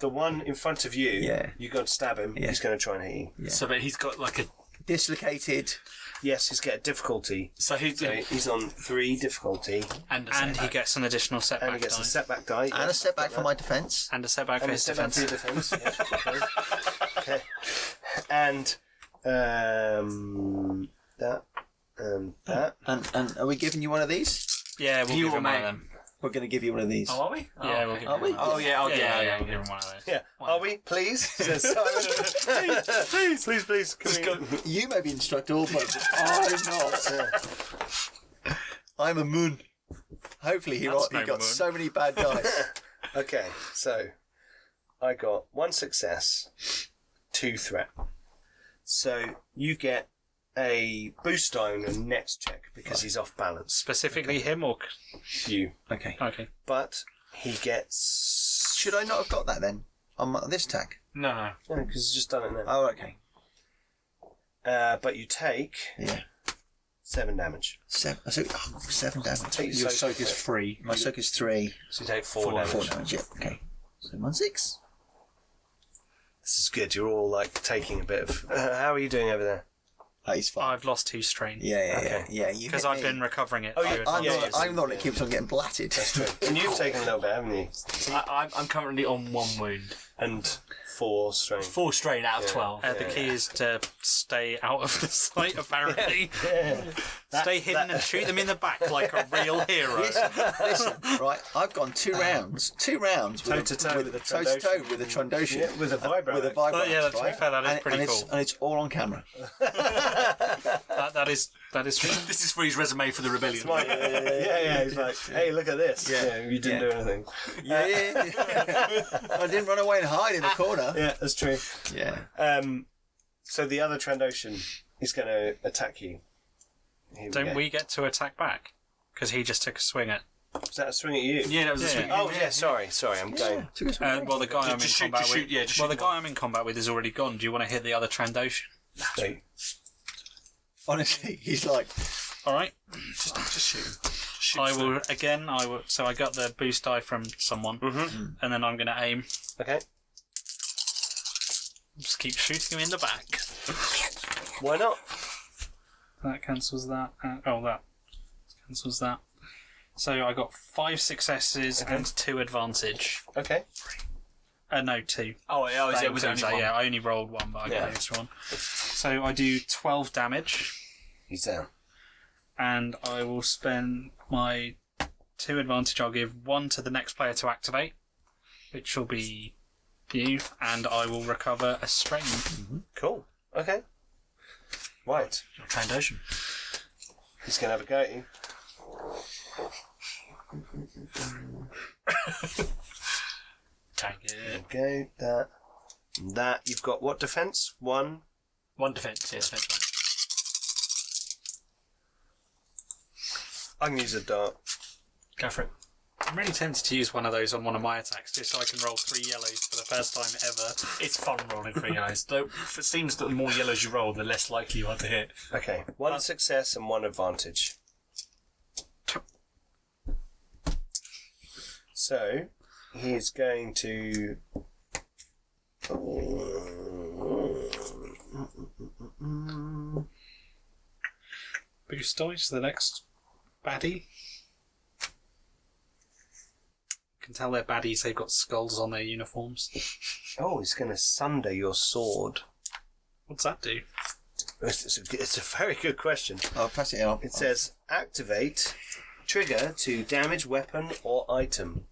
the one in front of you, Yeah. you go to stab him. Yeah. He's going to try and hit you. Yeah. So, but he's got like a. Dislocated. Yes, he's got a difficulty. So he's So he's on 3 difficulty, and And he gets an additional and setback he gets die. a setback die. And a setback for my defence. And a setback for And a his setback defense. for your defense. Yeah, okay. And that and that. And are we giving you one of these? Yeah, we'll You give or him one me? of them. We're going to give you one of these. Oh, are we? Yeah, we'll okay. give Are him we? one. Oh yeah, Yeah, we'll give him one of those. Yeah. Are we? Please? Says Simon. please. Can we... You may be indestructible, but I'm not. I'm a moon. Hopefully he That's got no moon. so many bad dice. Okay, so I got 1 success, 2 threat. So you get a boost die on your next check because he's off balance. Specifically him or... You. Okay. Okay. But he gets. Should I not have got that then? On this tack? No. No, because he's just done it now. Oh, okay. But you take Yeah. 7 damage. 7 damage. Take Your soak soak is it. free. My soak is 3. So you take 4 4 damage. 4 damage, yeah. Okay. So 1 6. This is good. You're all like taking a bit of. How are you doing over there? He's fine. I've lost 2 strain. Yeah. Okay. You Because hit I've me. been recovering it. Oh, through you- I'm, advantage. the I'm the one that keeps on getting blatted. That's true. And you've taken a little bit, haven't you? I'm currently on 1 wound. And 4 strain. 4 strain out of 12. The key is to stay out of the sight, apparently. Stay hidden and shoot them in the back like a real hero. Listen, right, I've gone 2 rounds. 2 rounds Toe-to-toe with a Trandoshan. toe-to-toe with a Trandoshan. Yeah, with a vibro. With a vibro. But yeah, to be fair, that is pretty cool. And it's all on camera. That is true. This is for his resume for the rebellion. Yeah, he's like, hey, look at this. Yeah. You didn't do anything. Yeah. I didn't run away and hide in a corner. Yeah, that's true. Yeah. So the other Trandoshan is going to attack you. Don't we get to attack back? Because he just took a swing at. Is that a swing at you? Yeah, that was a swing. Oh, yeah, sorry, I'm going. Well, the guy I'm in Just shoot, combat just with. shoot, yeah, just Well, shoot the guy I'm in combat with is already gone. Do you want to hit the other Trandoshan? So, Honestly, he's like, All right. Just shoot. Shoot I will again. I will. So I got the boost die from someone, and then I'm going to aim. okay. Just keep shooting him in the back. Why not? That cancels that. That cancels that. So I got 5 successes and 2 advantage. Okay. No, 2. Oh, yeah, That it was only includes that, one. Yeah, I only rolled 1, but I got the extra one. So I do 12 damage, He's down. and I will spend my 2 advantage. I'll give 1 to the next player to activate, which will be you, and I will recover a strain. Cool. Okay. Right. Your Trandoshan. He's going to have a go at you. Take it. Go. That. You've got what defense? 1. 1 defense, yes, defense 1. I can use a dart. Go for it. I'm really tempted to use one of those on one of my attacks, just so I can roll 3 yellows for the first time ever. It's fun rolling 3 yellows. Though it seems that the more yellows you roll, the less likely you are to hit. Okay. 1 success and 1 advantage. So, he's going to... Boost dice, the next baddie. You can tell they're baddies, they've got skulls on their uniforms. Oh, he's going to sunder your sword. What's that do? It's a very good question. I'll pass it on. It says, activate, trigger to damage weapon or item.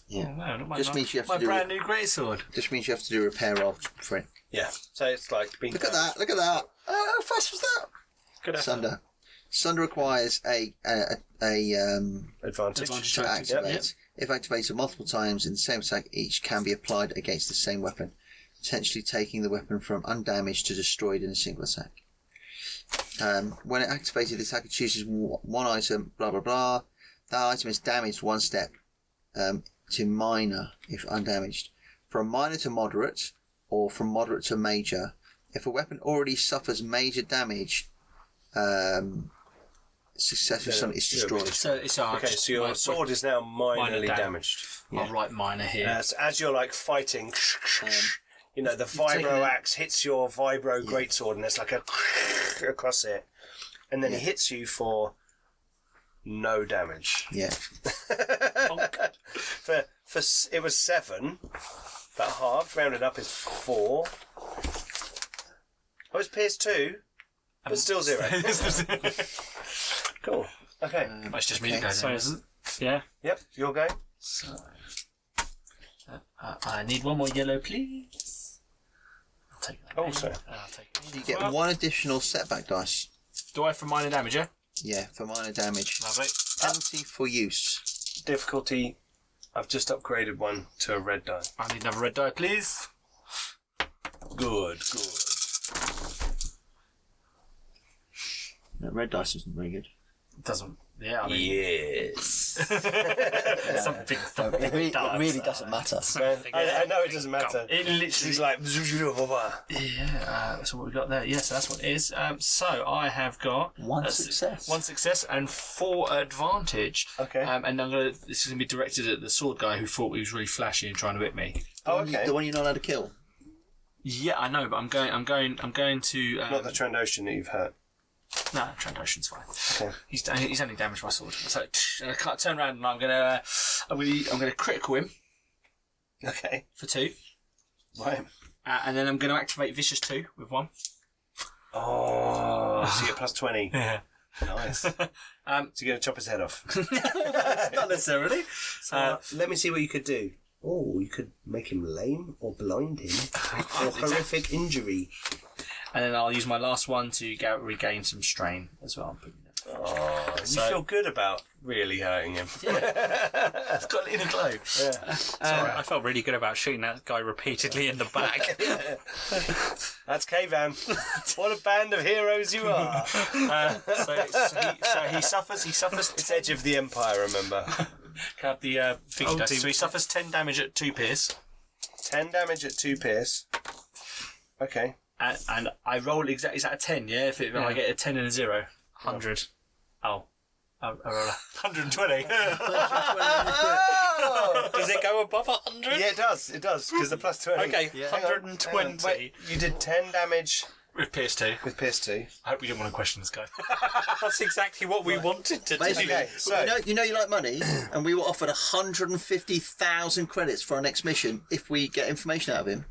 Yeah. Oh, no, not my, Just means you have my to do brand new greatsword. Just means you have to do a repair roll for it. Yeah. So it's like being... Look at that! Look at that! Oh, how fast was that? Good effort. Sunder. Sunder requires a Advantage. to activate. If activated multiple times in the same attack, each can be applied against the same weapon, potentially taking the weapon from undamaged to destroyed in a single attack. When it activated, the attacker chooses one item, blah blah blah. That item is damaged 1 step to minor if undamaged. From minor to moderate, or from moderate to major. If a weapon already suffers major damage, successive summon is destroyed. So it's Okay, so your sword is now minorly minor damaged. I'll write minor here. So as you're like fighting, you know, the vibro axe hits your vibro greatsword and it's like a across it. And then it hits you for no damage. Yeah. For it was 7, but half rounded up is 4. Oh, it's pierce 2, but still 0. Cool. Okay. It's just me to go So then, is isn't it? yeah. Yep, you're going. So, I need 1 more yellow, please. I'll take that. Oh, sorry. I'll take it. You get 1 additional setback dice. Do I for minor damage, yeah? Yeah, for minor damage. Lovely. Penalty for use. Difficulty. I've just upgraded one to a red die. I need another red die, please. Good. No, red dice isn't very good. It doesn't. Yeah, I mean. Yes. Something. It really doesn't matter. I know it doesn't matter. It literally. He's like, Yeah, that's what we got there. Yes, that's what it is. So I have got 1 success. 1 success and 4 advantage. Okay. And this is going to be directed at the sword guy who thought he was really flashy and trying to whip me. Oh, okay. The one you're not allowed to kill. Yeah, I know, but I'm going to. Not the Trandoshan that you've hurt. No, Trandoshan's fine. Okay. He's only damaged my sword. So I can't turn around and I'm gonna critical him Okay. for 2. Right. And then I'm going to activate Vicious 2 with 1. Oh, so you get plus 20. Yeah. Nice. So you're going to chop his head off. Not necessarily. Let me see what you could do. Oh, you could make him lame or blind him or horrific injury. And then I'll use my last one to regain some strain as well. Oh, you feel good about really hurting him. It's got an inner glow. Yeah. Sorry, I felt really good about shooting that guy repeatedly in the back. That's K-Van. What a band of heroes you are. So he suffers. It's Edge of the Empire, remember? Can have the figure dice. So he suffers 10 damage at 2 pierce. 10 damage at 2 pierce. Okay. And I roll exactly. Is that a 10? Yeah. If I get a 10 and a 0. 100. Oh. I roll 120. Does it go above 100? Yeah, it does, because the plus 20. Okay, Yeah. 120. Wait, you did 10 damage With pierce 2. with pierce 2. I hope we didn't want to question this guy. That's exactly what we wanted to do. Basically, Okay, so- you know you like money, and we were offered 150,000 credits for our next mission if we get information out of him.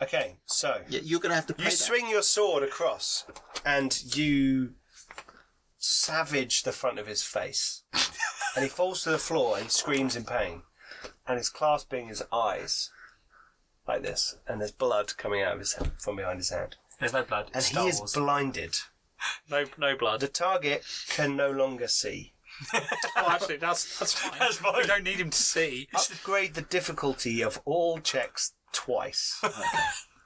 Okay, so You're going to have to pay you that. swing your sword across and you savage the front of his face. And he falls to the floor and he screams in pain. And he's clasping his eyes like this. And there's blood coming out of his head from behind his hand. There's no blood. And Star he is Wars. blinded. No blood. The target can no longer see. Oh, actually, that's fine. That's fine. We don't need him to see. Upgrade the difficulty of all checks twice.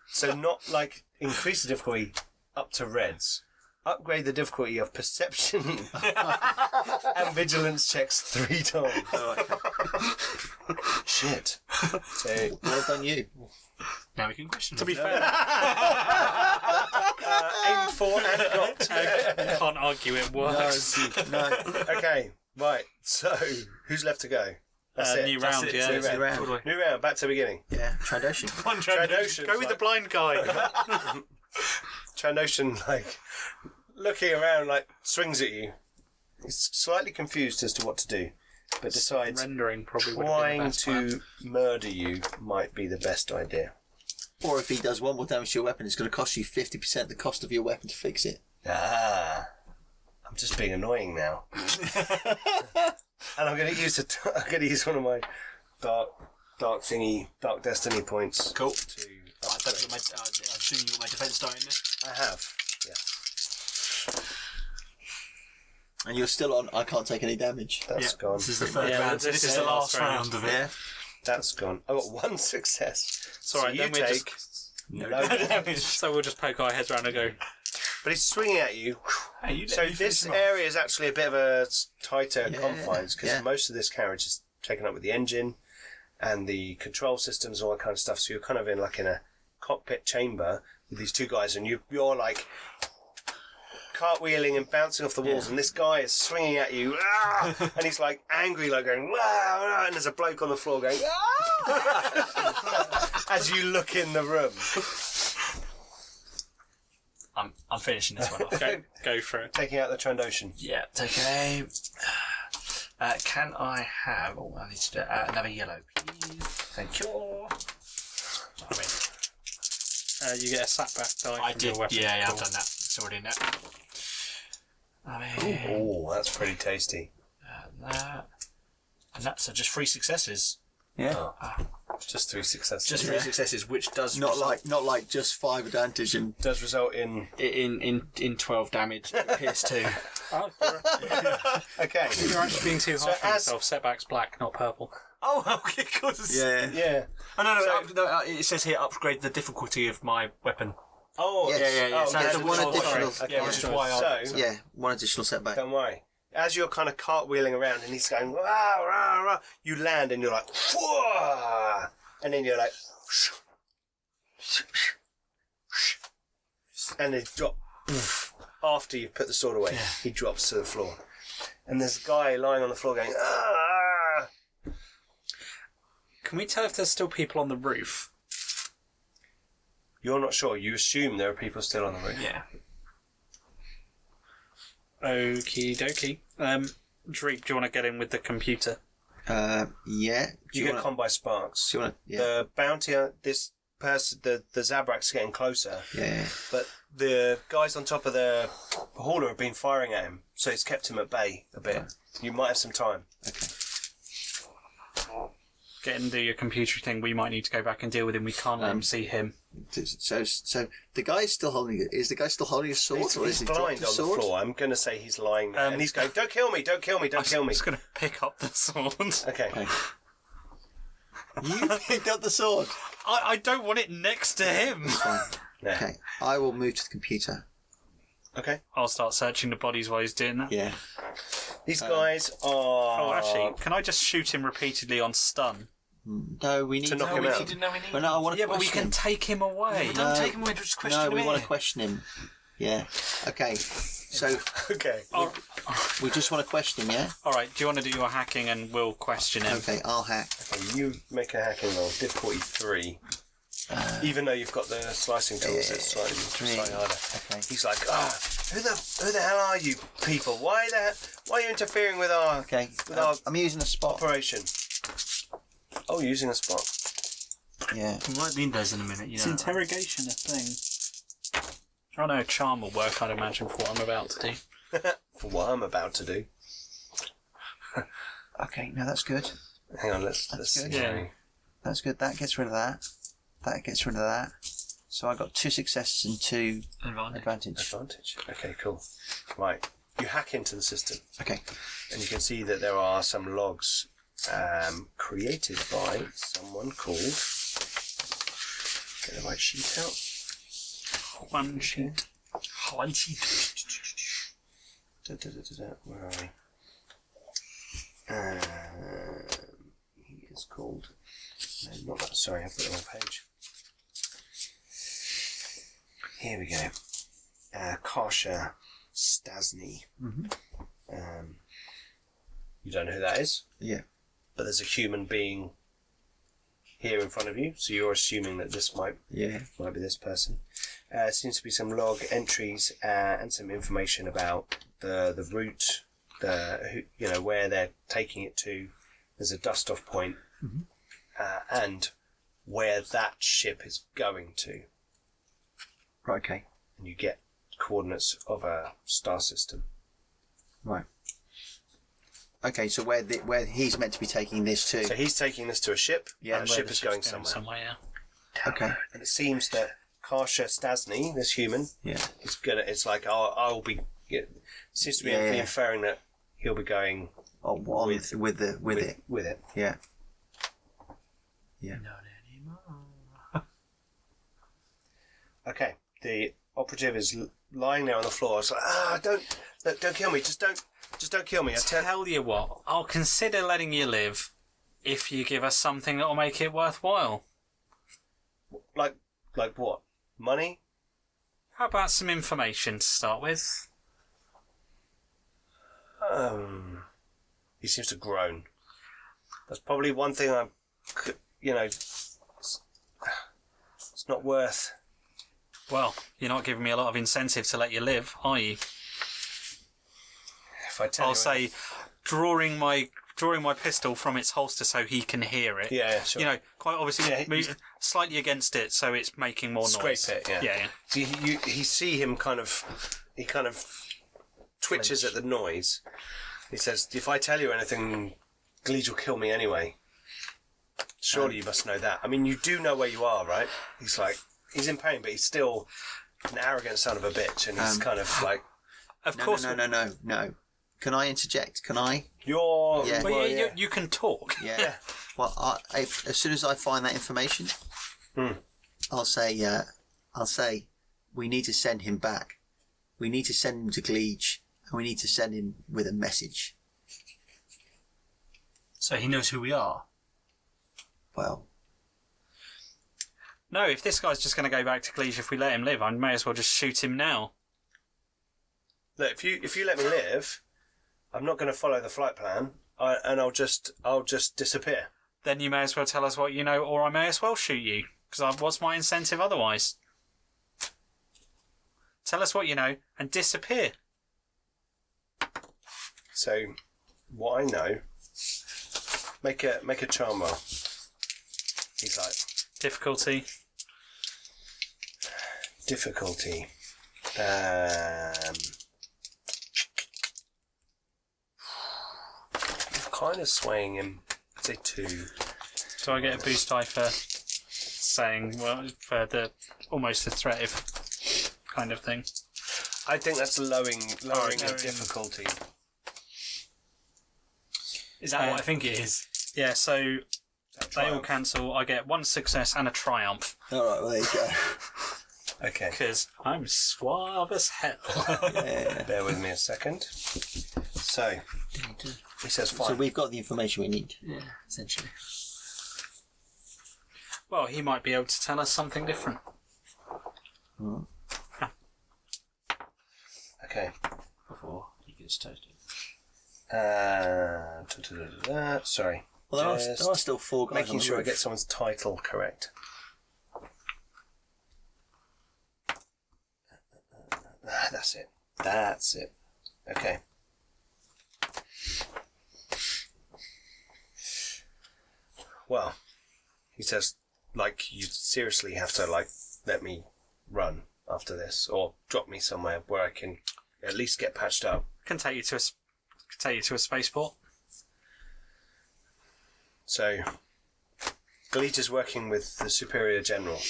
So not like increase the difficulty up to reds. Upgrade the difficulty of perception and vigilance checks 3 times. Shit. So Well done, you. Now we can question To him. be fair, aimed for and got. I can't argue it works. No. Okay, right. So who's left to go? That's it. New That's round, it. yeah. New New round. round. New round. Back to the beginning. Yeah, Trandoshan. Trandoshan. Go with the blind guy. Trandoshan, like, looking around, like, swings at you. He's slightly confused as to what to do, but decides Rendering probably would have been the trying best plan. to murder you might be the best idea. Or if he does 1 more damage to your weapon, it's going to cost you 50% the cost of your weapon to fix it. Ah, I'm just being annoying now. And I'm going to use one of my dark destiny points. Cool. To I assume you got my defense die in there. I have. Yeah. And you're still on, I can't take any damage. That's gone. This is the third Yeah, round. So this this is is the the last last round of it. Yeah. That's gone. I got 1 success. Sorry, so you then we're take just- no damage. So we'll just poke our heads around and go, But he's swinging at you. Hey, you So let me this finish him off. area is actually a bit of a tighter Yeah, confines because yeah. most of this carriage is taken up with the engine and the control systems and all that kind of stuff. So you're kind of in a cockpit chamber with these 2 guys, and you're like cartwheeling and bouncing off the walls, and this guy is swinging at you, and he's like angry, like going, "Wah!" And there's a bloke on the floor going, "Ah!" as you look in the room. I'm finishing this one off. go for it. Taking out the Trandoshan. Yeah, take an aim. Can I have... Oh, I need to do another yellow, please. Thank you. I mean, You get a satback die I from did. your weapon. Yeah, I've Cool. done that. It's already in there. I mean, Oh, that's pretty tasty. and that's just 3 successes. Yeah. Just 3 successes. Just 3 successes, which does Not result like just 5 advantage and does result in. in 12 damage. Pierce 2. Oh, Okay. you're actually being too hard So for as- yourself. Setback's black, not purple. Oh, okay, of course. yeah. Yeah. Oh, no, it says here upgrade the difficulty of my weapon. Oh, Yes. Oh, So yeah, the one sorry. additional- Okay, yeah, which is why I... So, Yeah, 1 additional setback. don't worry. As you're kind of cartwheeling around and he's going, rah, rah, rah, you land and you're like, whoa! And then you're like, and they drop. After you've put the sword away, he drops to the floor. And there's a guy lying on the floor going, ah! Can we tell if there's still people on the roof? You're not sure. You assume there are people still on the roof. Yeah. Okie dokie. Dreep, do you want to get in with the computer? Yeah. Do You get wanna- conned by sparks. do you wanna- yeah. The bounty, this the Zabrak's getting closer. Yeah. But the guys on top of the hauler have been firing at him, so it's kept him at bay a bit. You might have some time. Okay. Get and do your computer thing. We might need to go back and deal with him. We can't let him see him. So the guy's still holding it. Is the guy still holding a sword, or is He's he blind dropped on his sword? the floor. I'm going to say he's lying there. And he's going, don't kill me, don't kill me, don't kill me. I'm just going to pick up the sword. Okay. You picked up the sword. I don't want it next to him. Yeah. Okay, I will move to the computer. Okay. I'll start searching the bodies while he's doing that. Yeah. These guys are... Oh, actually, can I just shoot him repeatedly on stun? No, we need To knock him out. But no, I want to Yeah, but we question can take him away. But don't take him away, just question No, him we in. want to question him. Yeah. Okay. So Okay. we just want to question him, yeah? All right, do you want to do your hacking and we'll question him? Okay, I'll hack. Okay, you make a hacking roll, difficulty 3. Even though you've got the slicing tools, it's slightly harder. Okay. He's like, who the hell are you people? Why are you interfering with our Okay. our I'm using a spot. operation? Oh, using a spot. Yeah. We might need those in a minute, you Is know. interrogation a thing? I know a charm will work, I'd imagine, for what I'm about to do. For what I'm about to do. Okay, no, that's good. Hang on, let's good. see. Yeah. That's good. That gets rid of that. That gets rid of that. So I got 2 successes and 2 advantage. Advantage. Okay, cool. Right. You hack into the system. Okay. And you can see that there are some logs created by someone called... Get the right sheet out. One sheet. Where are we? He is called... No, not that. Sorry, I've got the wrong page. Here we go. Karsha Stasny. You don't know who that is? Yeah. But there's a human being here in front of you, so you're assuming that this might be this person. Seems to be some log entries and some information about the route, where they're taking it to. There's a dust off point, and where that ship is going to. Right, okay. And you get coordinates of a star system. Right. Okay, so where he's meant to be taking this to. So he's taking this to a ship, Yeah, and the where ship the is Ship's going somewhere. Yeah. Okay. And it seems that Karsha Stasny, this human, Yeah. is gonna. It's like I'll be. It seems to be inferring that he'll be going Oh, with it. with it. Yeah. Yeah. Not anymore. Okay, the operative is lying there on the floor. It's like, don't kill me. Just don't kill me. Tell you what, I'll consider letting you live if you give us something that'll make it worthwhile. Like what? Money? How about some information to start with? He seems to groan. That's probably one thing it's not worth. Well, you're not giving me a lot of incentive to let you live, are you? If I tell I'll you say, drawing my pistol from its holster so he can hear it. Yeah, sure. You know, quite obviously Yeah, move slightly against it so it's making more scrape noise. it, yeah. Yeah. So you see him kind of twitches at the noise. He says, if I tell you anything, Gleege will kill me anyway. Surely you must know that. I mean, you do know where you are, right? He's like, he's in pain, but he's still an arrogant son of a bitch, and he's kind of like... Of No, course. no. Can I interject? Can I? You're... Yeah. Well, well, yeah, you can talk. Yeah. Well, as soon as I find that information, I'll say, we need to send him back. We need to send him to Gleege, and we need to send him with a message. So he knows who we are. Well, No, if this guy's just going to go back to Gleege if we let him live, I may as well just shoot him now. Look, if you let me live, I'm not going to follow the flight plan, and I'll just disappear. Then you may as well tell us what you know, or I may as well shoot you. Because what's my incentive otherwise? Tell us what you know and disappear. So, what I know, make a charm roll. He's like, Difficulty. Difficulty. Kind of swaying him. I'd say 2. So I get a boost die for saying, well, for the almost the threat of kind of thing. I think that's lowering the difficulty. Is that what I think it is? Yeah, so they all cancel. I get 1 success and a triumph. All right, well, there you go. Okay. Because I'm suave as hell. Yeah. Bear with me a second. So, he says 5. So we've got the information we need. Yeah, essentially. Well, he might be able to tell us something different. Okay. Before he gets toasted. Sorry. Well, there are still 4 guys Making on the sure I roof. get someone's title correct. That's it. That's it. Okay. Well, he says, like, you seriously have to, like, let me run after this, or drop me somewhere where I can at least get patched up. Can take you to a spaceport. So, Gleet is working with the Superior General,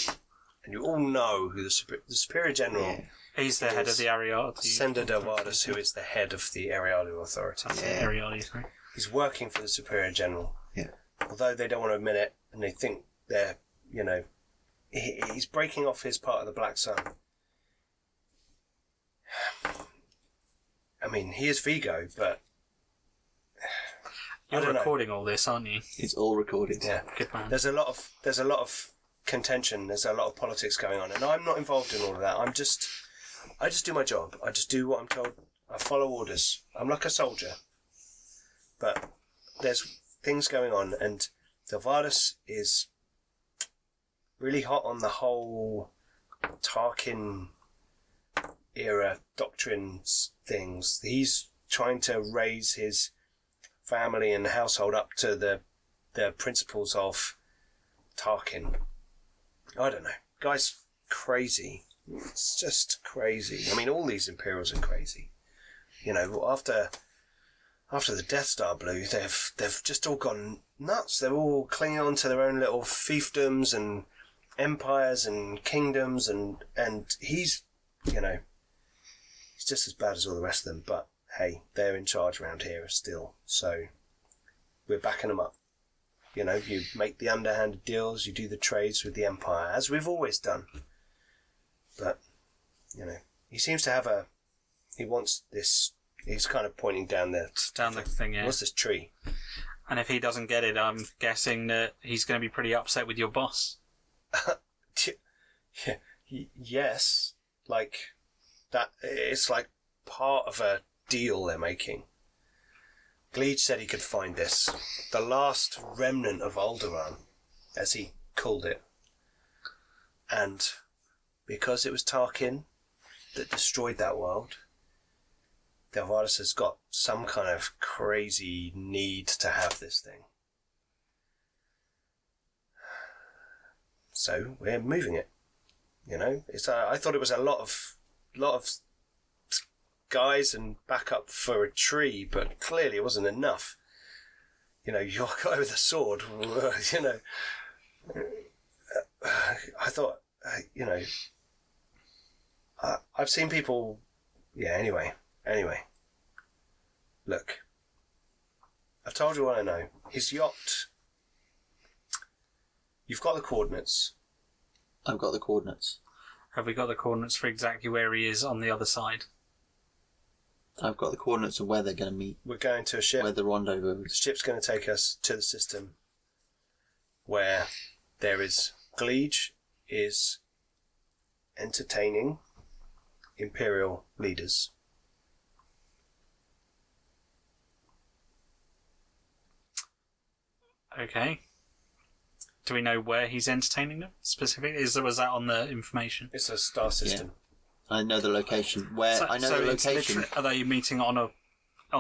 and you all know who the Superior General. Yeah. He's the head of the Ariadi. Sender Delvadus, who is the head of the Ariadi Authority. Yeah. Ariadi, sorry. He's working for the Superior General. Yeah. Although they don't want to admit it, and they think they're, you know, he's breaking off his part of the Black Sun. I mean, he is Vigo, but I You're don't know. recording all this, aren't you? It's all recorded. Yeah. Good man. There's a lot of contention. There's a lot of politics going on, and I'm not involved in all of that. I just do my job. I just do what I'm told. I follow orders. I'm like a soldier. But there's things going on, and Delvadus is really hot on the whole Tarkin era doctrines things. He's trying to raise his family and household up to the principles of Tarkin. I don't know. Guy's crazy. It's just crazy. I mean, all these Imperials are crazy. You know, after the Death Star blew, they've just all gone nuts. They're all clinging on to their own little fiefdoms and empires and kingdoms, and he's, you know, he's just as bad as all the rest of them. But hey, they're in charge around here still, so we're backing them up. You know, you make the underhanded deals, you do the trades with the Empire, as we've always done. But, you know, he seems to have he wants this, he's kind of pointing down the thing, yeah. What's this tree? And if he doesn't get it, I'm guessing that he's going to be pretty upset with your boss. Yes, like, that, it's like part of a deal they're making. Gleed said he could find this, the last remnant of Alderaan, as he called it. And because it was Tarkin that destroyed that world, Delvadus has got some kind of crazy need to have this thing. So we're moving it. You know, it's I thought it was a lot of guys and backup for a tree, but clearly it wasn't enough. You know, your guy with a sword, you know. I thought, you know, I've seen people, yeah, anyway. Look, I've told you what I know. His yacht, you've got the coordinates. I've got the coordinates. Have we got the coordinates for exactly where he is on the other side? I've got the coordinates of where they're going to meet, We're going to a ship. where the rendezvous The is. ship's going to take us to the system where there is Gleege is entertaining Imperial leaders. Okay. Do we know where he's entertaining them specifically? Was that on the information? It's a star system. I know the location. I know the it's location. literally- are they meeting on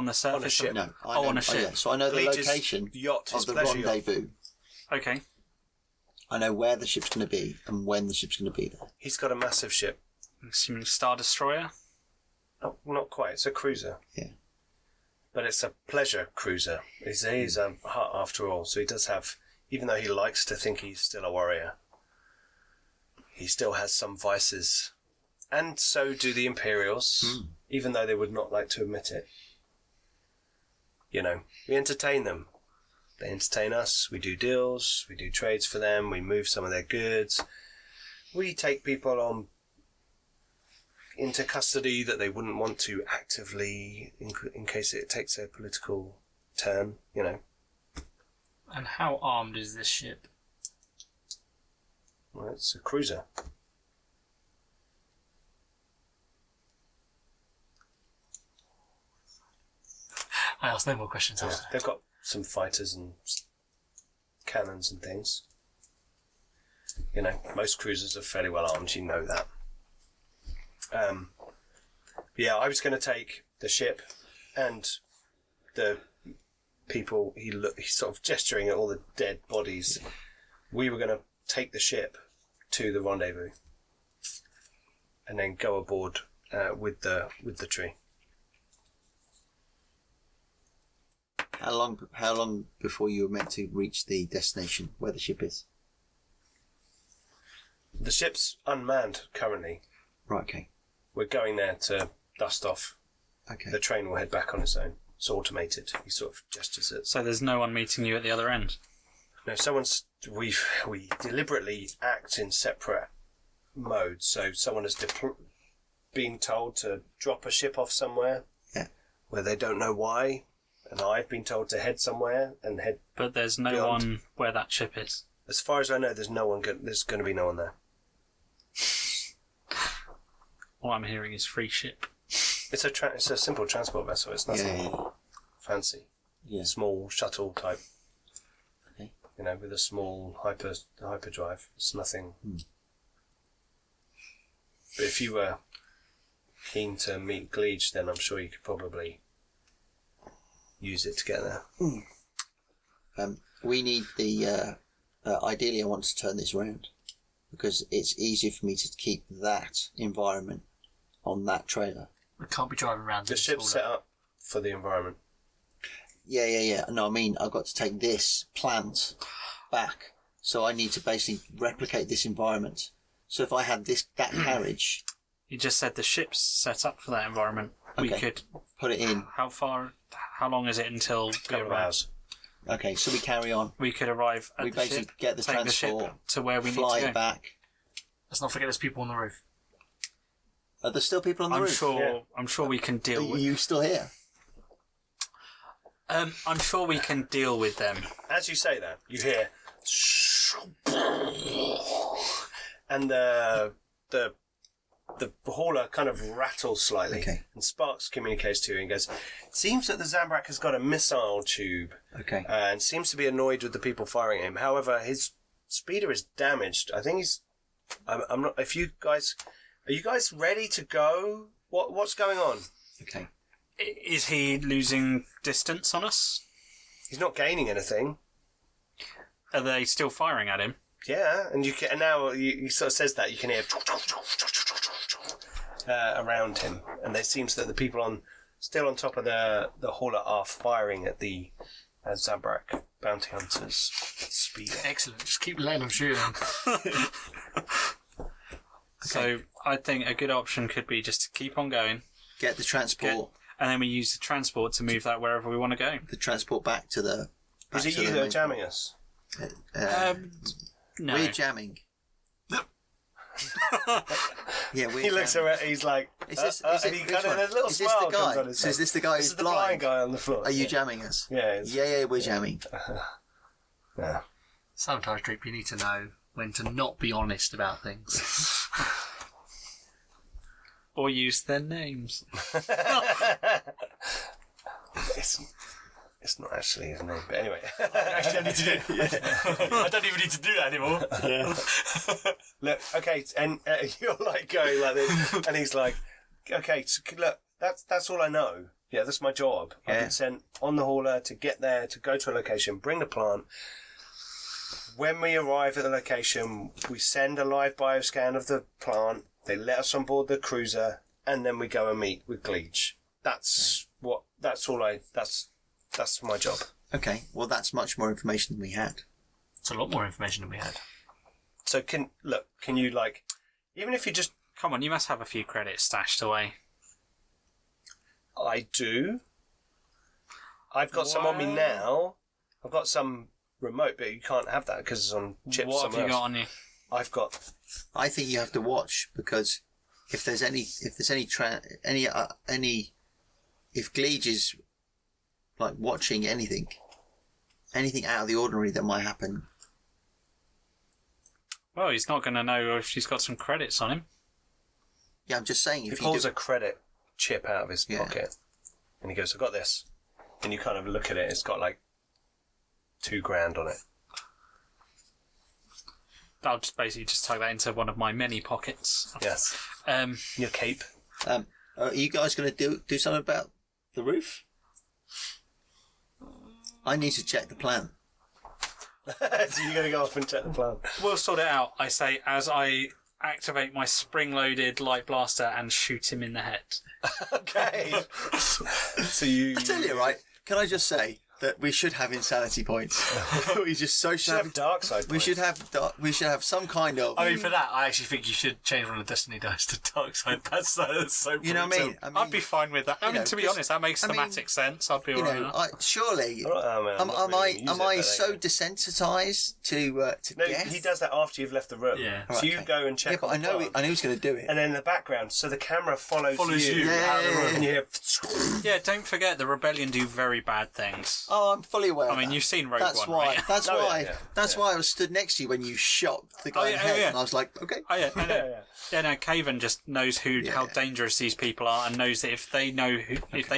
the surface? ship. No, on a ship. yeah, so I know the Gleege's location yacht, his of the pleasure yacht. rendezvous. Okay. I know where the ship's going to be and when the ship's going to be there. He's got a massive ship. I'm assuming Star Destroyer. Not quite. It's a cruiser. Yeah. But it's a pleasure cruiser. He's a heart after all. So he does have, even though he likes to think he's still a warrior, he still has some vices. And so do the Imperials, even though they would not like to admit it. You know, we entertain them. They entertain us. We do deals. We do trades for them. We move some of their goods. We take people on into custody that they wouldn't want to actively, in case it takes a political turn, you know. And how armed is this ship? Well, it's a cruiser. I asked no more questions. Yeah, they've got some fighters and cannons and things. You know, most cruisers are fairly well armed, you know that. Yeah, I was going to take the ship and the people. He's sort of gesturing at all the dead bodies. We were going to take the ship to the rendezvous and then go aboard with the tree. How long before you were meant to reach the destination where the ship is? The ship's unmanned currently. Right. Okay. We're going there to dust off. Okay. The train will head back on its own. It's automated. He sort of gestures it. So there's no one meeting you at the other end? No, we deliberately act in separate modes. So someone has been told to drop a ship off somewhere, where they don't know why, and I've been told to head somewhere and head. But there's no beyond. one where that ship is. As far as I know, there's no one. There's going to be no one there. All I'm hearing is free ship. It's a simple transport vessel. It's nothing fancy. Yeah. Small shuttle type. Okay. You know, with a small hyperdrive. It's nothing. But if you were keen to meet Gleege, then I'm sure you could probably use it to get there. We need the. Ideally, I want to turn this around because it's easier for me to keep that environment on that trailer. We can't be driving around. The ship's set up for the environment. Yeah. No, I mean, I've got to take this plant back. So I need to basically replicate this environment. So if I had that carriage... You just said the ship's set up for that environment. Okay. We could... Put it in. How long is it until we Couple of arrive? hours. Okay, so we carry on. We could arrive at We the basically ship, get the take transport, the ship to where we need fly to go. it back. Let's not forget there's people on the roof. Are there still people on the roof? I'm sure we can deal Are with. you still here? I'm sure we can deal with them. As you say that, you hear, and the hauler kind of rattles slightly. Okay. And Sparks communicates to you and goes, "It seems that the Zabrak has got a missile tube, Okay. and seems to be annoyed with the people firing at him. However, his speeder is damaged. I think he's. I'm not. If you guys, are you guys ready to go? What's going on? Okay. Is he losing distance on us? He's not gaining anything. Are they still firing at him? Yeah, and you can. And now he sort of says that you can hear around him, and it seems that the people still on top of the hauler are firing at the Zabrak bounty hunters. Speeder. Excellent. Just keep letting them shoot them. So I think a good option could be just to keep on going, Get the transport. and then we use the transport to move that wherever we want to go. The transport back to the. Is it you that are jamming us? No. We're jamming. Yeah, we're He looks jamming. around. He's like, Is this, and he kind of a little is this smile the comes guy? on his So is face. this the guy This who's is the blind guy on the floor. Are you jamming us? Yeah. Yeah, we're jamming. Yeah. Sometimes, Dreep, you need to know when to not be honest about things. Or use their names. It's not actually his name, but anyway. Actually, I need to do it. I don't even need to do that anymore. Yeah. Look, okay, and you're like going like this, and he's like, okay, so, look, that's all I know. Yeah, that's my job. I've Yeah. been sent on the hauler to get there, to go to a location, bring the plant. When we arrive at the location, we send a live bioscan of the plant. They let us on board the cruiser, and then we go and meet with Gleech. That's my job. Okay, well, that's much more information than we had. It's a lot more information than we had. So can you, like, even if you just... Come on, you must have a few credits stashed away. I do. I've got some on me now. I've got some remote, but you can't have that because it's on chips. What have you got on you? I've got... I think you have to watch, because if Gleech is like watching anything out of the ordinary that might happen. Well, he's not going to know if she's got some credits on him. Yeah, I'm just saying. He pulls a credit chip out of his pocket, and he goes, "I got this." And you kind of look at it. It's got like $2,000 on it. I'll just basically tuck that into one of my many pockets. Yes. Your cape. Are you guys going to do something about the roof? I need to check the plan. So you're going to go off and check the plan. We'll sort it out, I say, as I activate my spring-loaded light blaster and shoot him in the head. Okay. So you... I tell you, right, can I just say that we should have insanity points? We just should have dark side We points. should have some kind of... I mean, for that, I actually think you should change one of the Destiny dice to dark side. That's so You know what I mean? I'd be fine with that. I mean, to be honest, that makes thematic sense. I'd be alright with that. Surely, am I so desensitized to No, guess? he does that after you've left the room. Yeah. So you go and check. Yeah, but I know he's going to do it. And then in the background, so the camera follows you Yeah, out of the room. And you hear... Yeah, don't forget the Rebellion do very bad things. Oh, I'm fully aware. I mean, you've seen Rogue That's One, why. right? That's Oh, why. yeah. That's why I was stood next to you when you shot the guy in the head, and I was like, okay. Oh yeah, no, no. Yeah. Yeah, no, Caven just knows how dangerous these people are, and knows that if they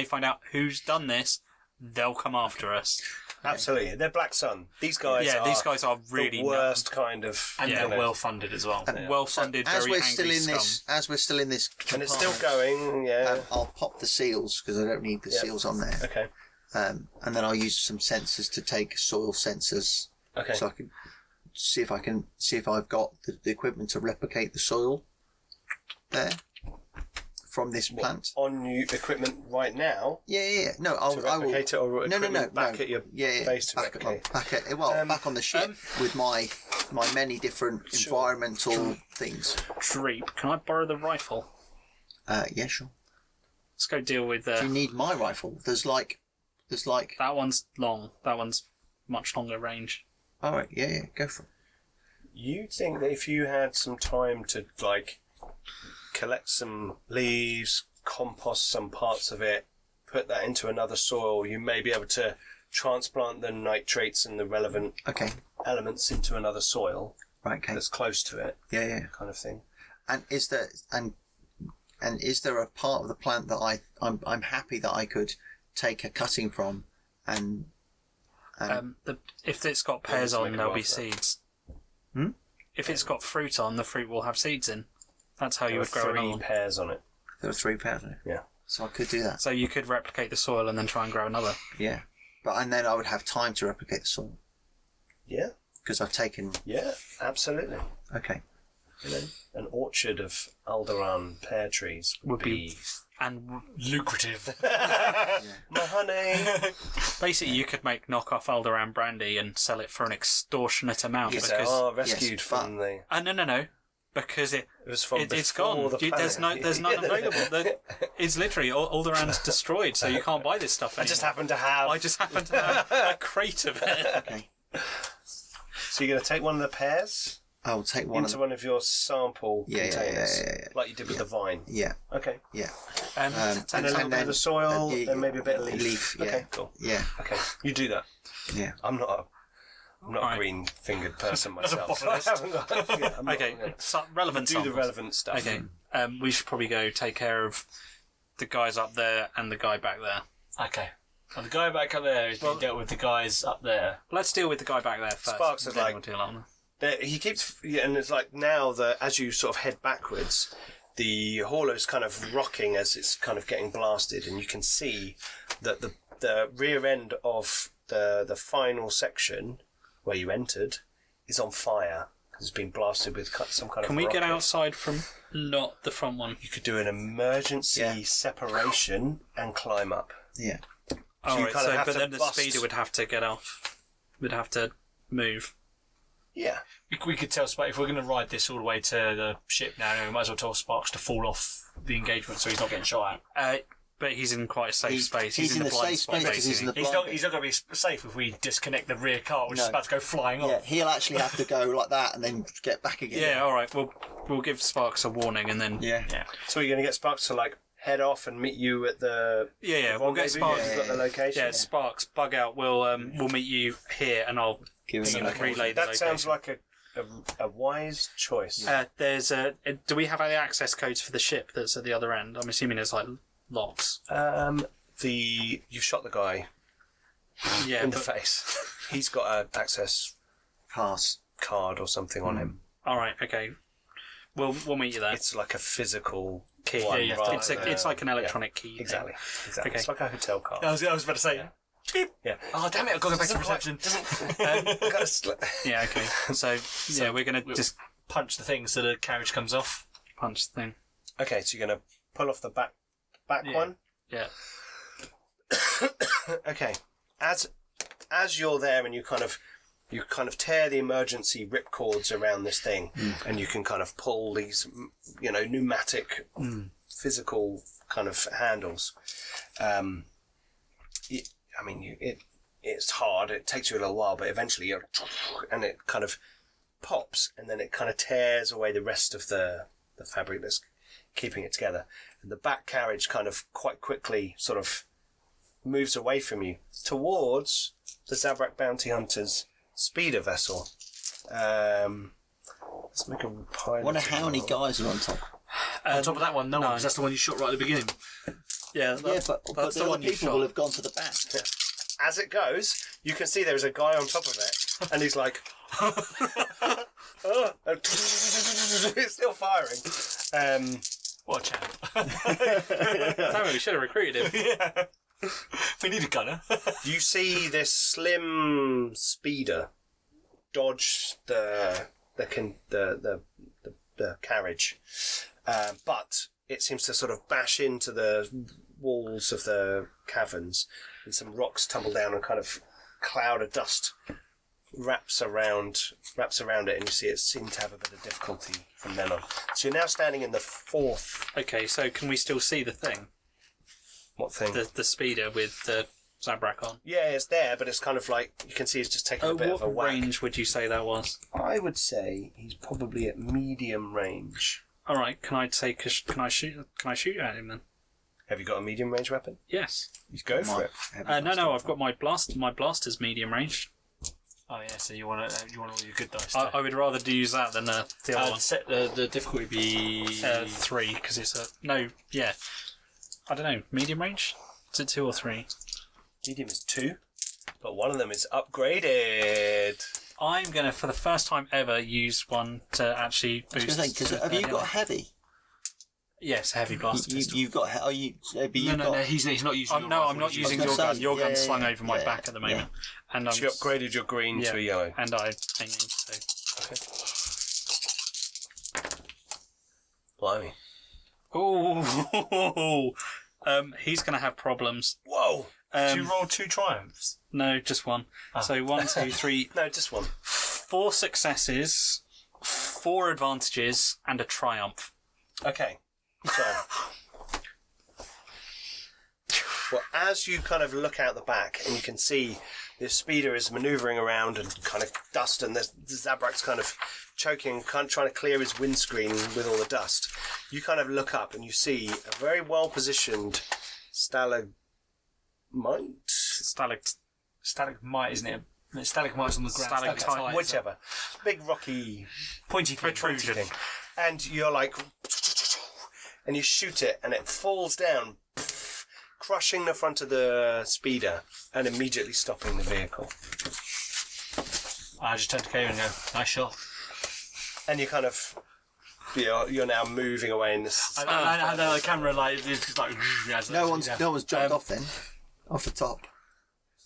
find out who's done this, they'll come after us. Absolutely. They're Black Sun. These guys are really the worst kind of... And they're well funded as well. well funded, As very we're still angry in scum. as we're still in this, And it's still compartment, going, yeah. I'll pop the seals because I don't need the seals on there. Okay. And then I'll use some sensors to take soil sensors, Okay. so I can see if I've got the equipment to replicate the soil there from this plant. On new equipment right now Yeah. No, to I will. replicate it, or No. back at your base to replicate? Back on the ship with my many different environmental things. Dreep, can I borrow the rifle? Yeah, sure. Let's go deal with Do you need my rifle? There's like. that one's long. That one's much longer range. All right, yeah, go for it. You think that if you had some time to, like, collect some leaves, compost some parts of it, put that into another soil, you may be able to transplant the nitrates and the relevant elements into another soil Right, okay. that's close to it, Yeah. kind of thing. And is there a part of the plant that I'm happy that I could take a cutting from and If it's got pears to on, make a there'll be rifle. seeds. Hmm? If it's got fruit on, the fruit will have seeds in. That's how you would grow There are another 3 one. pairs on it. there are 3 pairs in it? Yeah. So I could do that. So you could replicate the soil and then try and grow another. Yeah. And then I would have time to replicate the soil Yeah. because I've taken. Yeah, absolutely. Okay. You know, an orchard of Alderaan pear trees would be... And Lucrative. My honey! basically, you could make knockoff Alderaan brandy and sell it for an extortionate amount. You say, because rescued from the... no, because it was from it's before gone. the There's planet. none available. It's literally Alderaan's destroyed, so you can't buy this stuff anymore. I just happen to have... a crate of it. Okay. So you're going to take one of the pears I'll take one into one of your sample Yeah, containers, yeah. like you did with the vine. Yeah. Okay. Yeah. And a little bit of the soil, and maybe a bit of leaf. Yeah. Okay, cool. Yeah. Okay, you do that. Yeah. I'm not a Right. green-fingered person myself. So I botanist. haven't got, yeah, I'm not Okay, gonna relevant do samples. the relevant stuff. Okay, we should probably go take care of the guys up there and the guy back there. Okay. Well, the guy back up there is being dealt with the guys up there. Let's deal with the guy back there first. Sparks is Then like- we'll deal on He keeps, and it's like now that as you sort of head backwards, the hauler's kind of rocking as it's kind of getting blasted, and you can see that the rear end of the final section where you entered is on fire because it's been blasted with some kind of Can we get rocket. outside from not the front one? You could do an emergency Yeah. separation and climb up. Yeah. All you right, kind of have but to then the bust- speeder would have to get off. Would have to move. Yeah. We could tell Sparks, if we're going to ride this all the way to the ship now, we might as well tell Sparks to fall off the engagement so he's not getting shot at. But he's in quite a safe space. He's in the the blind safe spot, space because he's in the He's blind not going to be safe if we disconnect the rear car, which is No. about to go flying Yeah, off. he'll actually have to go like that and then get back again. Yeah, all right. We'll give Sparks a warning and then. Yeah. So you're going to get Sparks to like head off and meet you at the Yeah. We'll get rendezvous? Sparks. You've got the location. Yeah, Sparks, bug out. We'll meet you here, and I'll Give him relay a the That location. sounds like a wise choice. There's do we have any access codes for the ship that's at the other end? I'm assuming there's like locks. You shot the guy Yeah. in the face. He's got an access pass. card or something on him. All right. Okay. We'll meet you there. It's like a physical Key. one. Yeah, rather it's than like an electronic key. thing. Exactly. Okay. It's like a hotel card. I was about to say. Yeah. Oh, damn it, I've got to go back to reception. Yeah. Okay. So yeah, we're gonna just Punch the thing so the carriage comes off. punch the thing. Okay, so you're gonna pull off the back Yeah. one. Yeah. Okay. As you're there and you kind of tear the emergency rip cords around this thing, and you can kind of pull these, pneumatic, physical kind of handles. It's hard. It takes you a little while, but eventually and it kind of pops, and then it kind of tears away the rest of the fabric that's keeping it together. And the back carriage kind of quite quickly sort of moves away from you towards the Zabrak Bounty Hunter's speeder vessel. Let's make a pilot. Wonder how many guys are on top. On top of that one, no one, 'cause that's the one you shot right at the beginning. Yeah. Yeah, but that's the the other one you people shot. will have gone to the back. As it goes, you can see there is a guy on top of it, and he's like, it's still firing. What a champ. Damn it, we should have recruited him. Yeah. We need a gunner. You see this slim speeder dodge the carriage, but it seems to sort of bash into the walls of the caverns, and some rocks tumble down, and kind of cloud of dust wraps around it, and you see it seemed to have a bit of difficulty from then on. So you're now standing in the fourth. Okay, so can we still see the thing? What thing? The speeder with the Zabrak on? Yeah, it's there, but it's kind of like you can see it's just taking a bit of a What whack. range would you say that was? I would say he's probably at medium range. All right, can I shoot at him then? Have you got a medium range weapon? Yes. You go for it. No, I've got my blaster's medium range. Oh yeah, so you want all your good dice. I would rather use that than the other one. Set the difficulty be 3 because it's a I don't know, medium range. Is it 2 or 3? Medium is 2, but one of them is upgraded. I'm gonna, for the first time ever, use one to actually boost. Because have you got heavy? Yes, heavy blaster pistol. You've got. Are you? No, he's not using. your rifle, I'm not he's using I was your gonna gun. say, Your gun's yeah, slung yeah, over my yeah, back at the moment, and So you upgraded your green to a yellow. and I'm aiming. So. Blimey. Oh, he's gonna have problems. Whoa! Did you roll 2 triumphs? No, just one. So 1, 2, 3, No, just one. 4 successes, 4 advantages, and a triumph. Okay. So. Well, as you kind of look out the back and you can see this speeder is manoeuvring around and kind of dust, and the Zabrak's kind of choking, kind of trying to clear his windscreen with all the dust. You kind of look up and you see a very well positioned stalagmite. Stalagmite, isn't it? Stalagmite's on the ground. Stalactite. Whichever. Big rocky Pointy Protrusion. thing. And you're like, and you shoot it and it falls down, crushing the front of the speeder and immediately stopping the vehicle. I just turned to Kayla and go, nice shot. And you kind of, you're now moving away in this. I had the camera it's like. No one's jumped off then, off the top.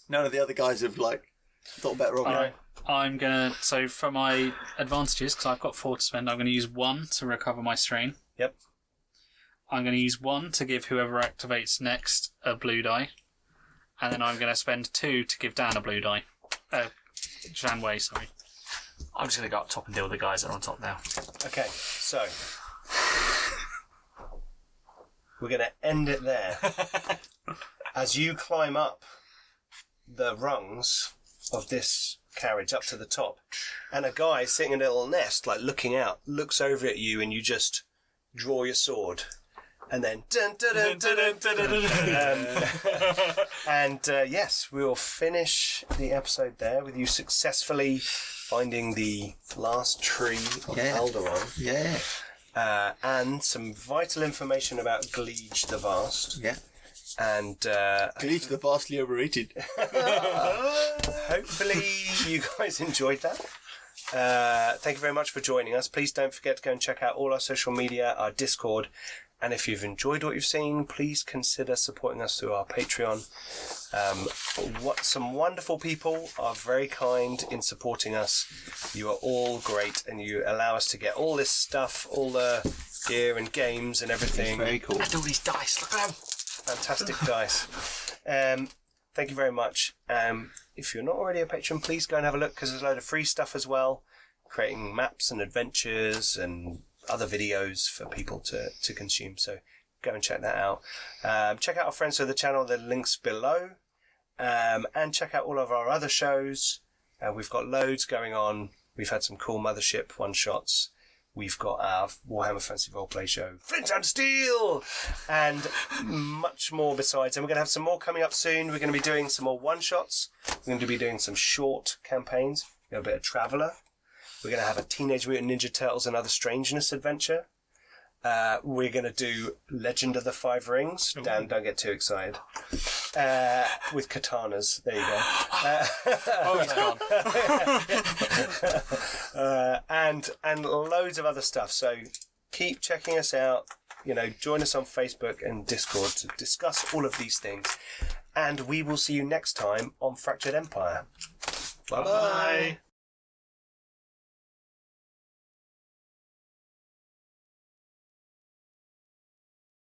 None of the other guys have thought better of it. Alright. I'm gonna. So for my advantages, because I've got 4 to spend, I'm gonna use 1 to recover my strain. Yep. I'm gonna use 1 to give whoever activates next a blue die, and then I'm gonna spend 2 to give Dan a blue die. Janway, sorry. I'm just going to go up top and deal with the guys that are on top now. Okay, so we're going to end it there. As you climb up the rungs of this carriage up to the top, and a guy sitting in a little nest, like looking out, looks over at you, and you just draw your sword. And then, dun, dun, dun, dun, dun, dun, dun, dun. Yes, we will finish the episode there with you successfully finding the last tree of Alderaan. Yeah. And some vital information about Gleege the Vast. Yeah. And Gleege the vastly overrated. hopefully you guys enjoyed that. Thank you very much for joining us. Please don't forget to go and check out all our social media, our Discord. And if you've enjoyed what you've seen, please consider supporting us through our Patreon. Some wonderful people are very kind in supporting us. You are all great, and you allow us to get all this stuff, all the gear and games and everything. It's very cool. And all these dice, look at them. Fantastic dice. Thank you very much. If you're not already a patron, please go and have a look, because there's a load of free stuff as well, creating maps and adventures and other videos for people to consume. So go and check that out. Check out our friends of the channel, the links below, and check out all of our other shows. We've got loads going on. We've had some cool Mothership one-shots. We've got our Warhammer Fantasy Roleplay show, Flint and Steel, and much more besides. And we're going to have some more coming up soon. We're going to be doing some more one-shots. We're going to be doing some short campaigns. We've got a bit of Traveller. We're going to have a Teenage Mutant Ninja Turtles and Other Strangeness adventure. We're going to do Legend of the Five Rings. Dan, don't get too excited. With katanas. There you go. And loads of other stuff. So keep checking us out. Join us on Facebook and Discord to discuss all of these things. And we will see you next time on Fractured Empire. Bye-bye.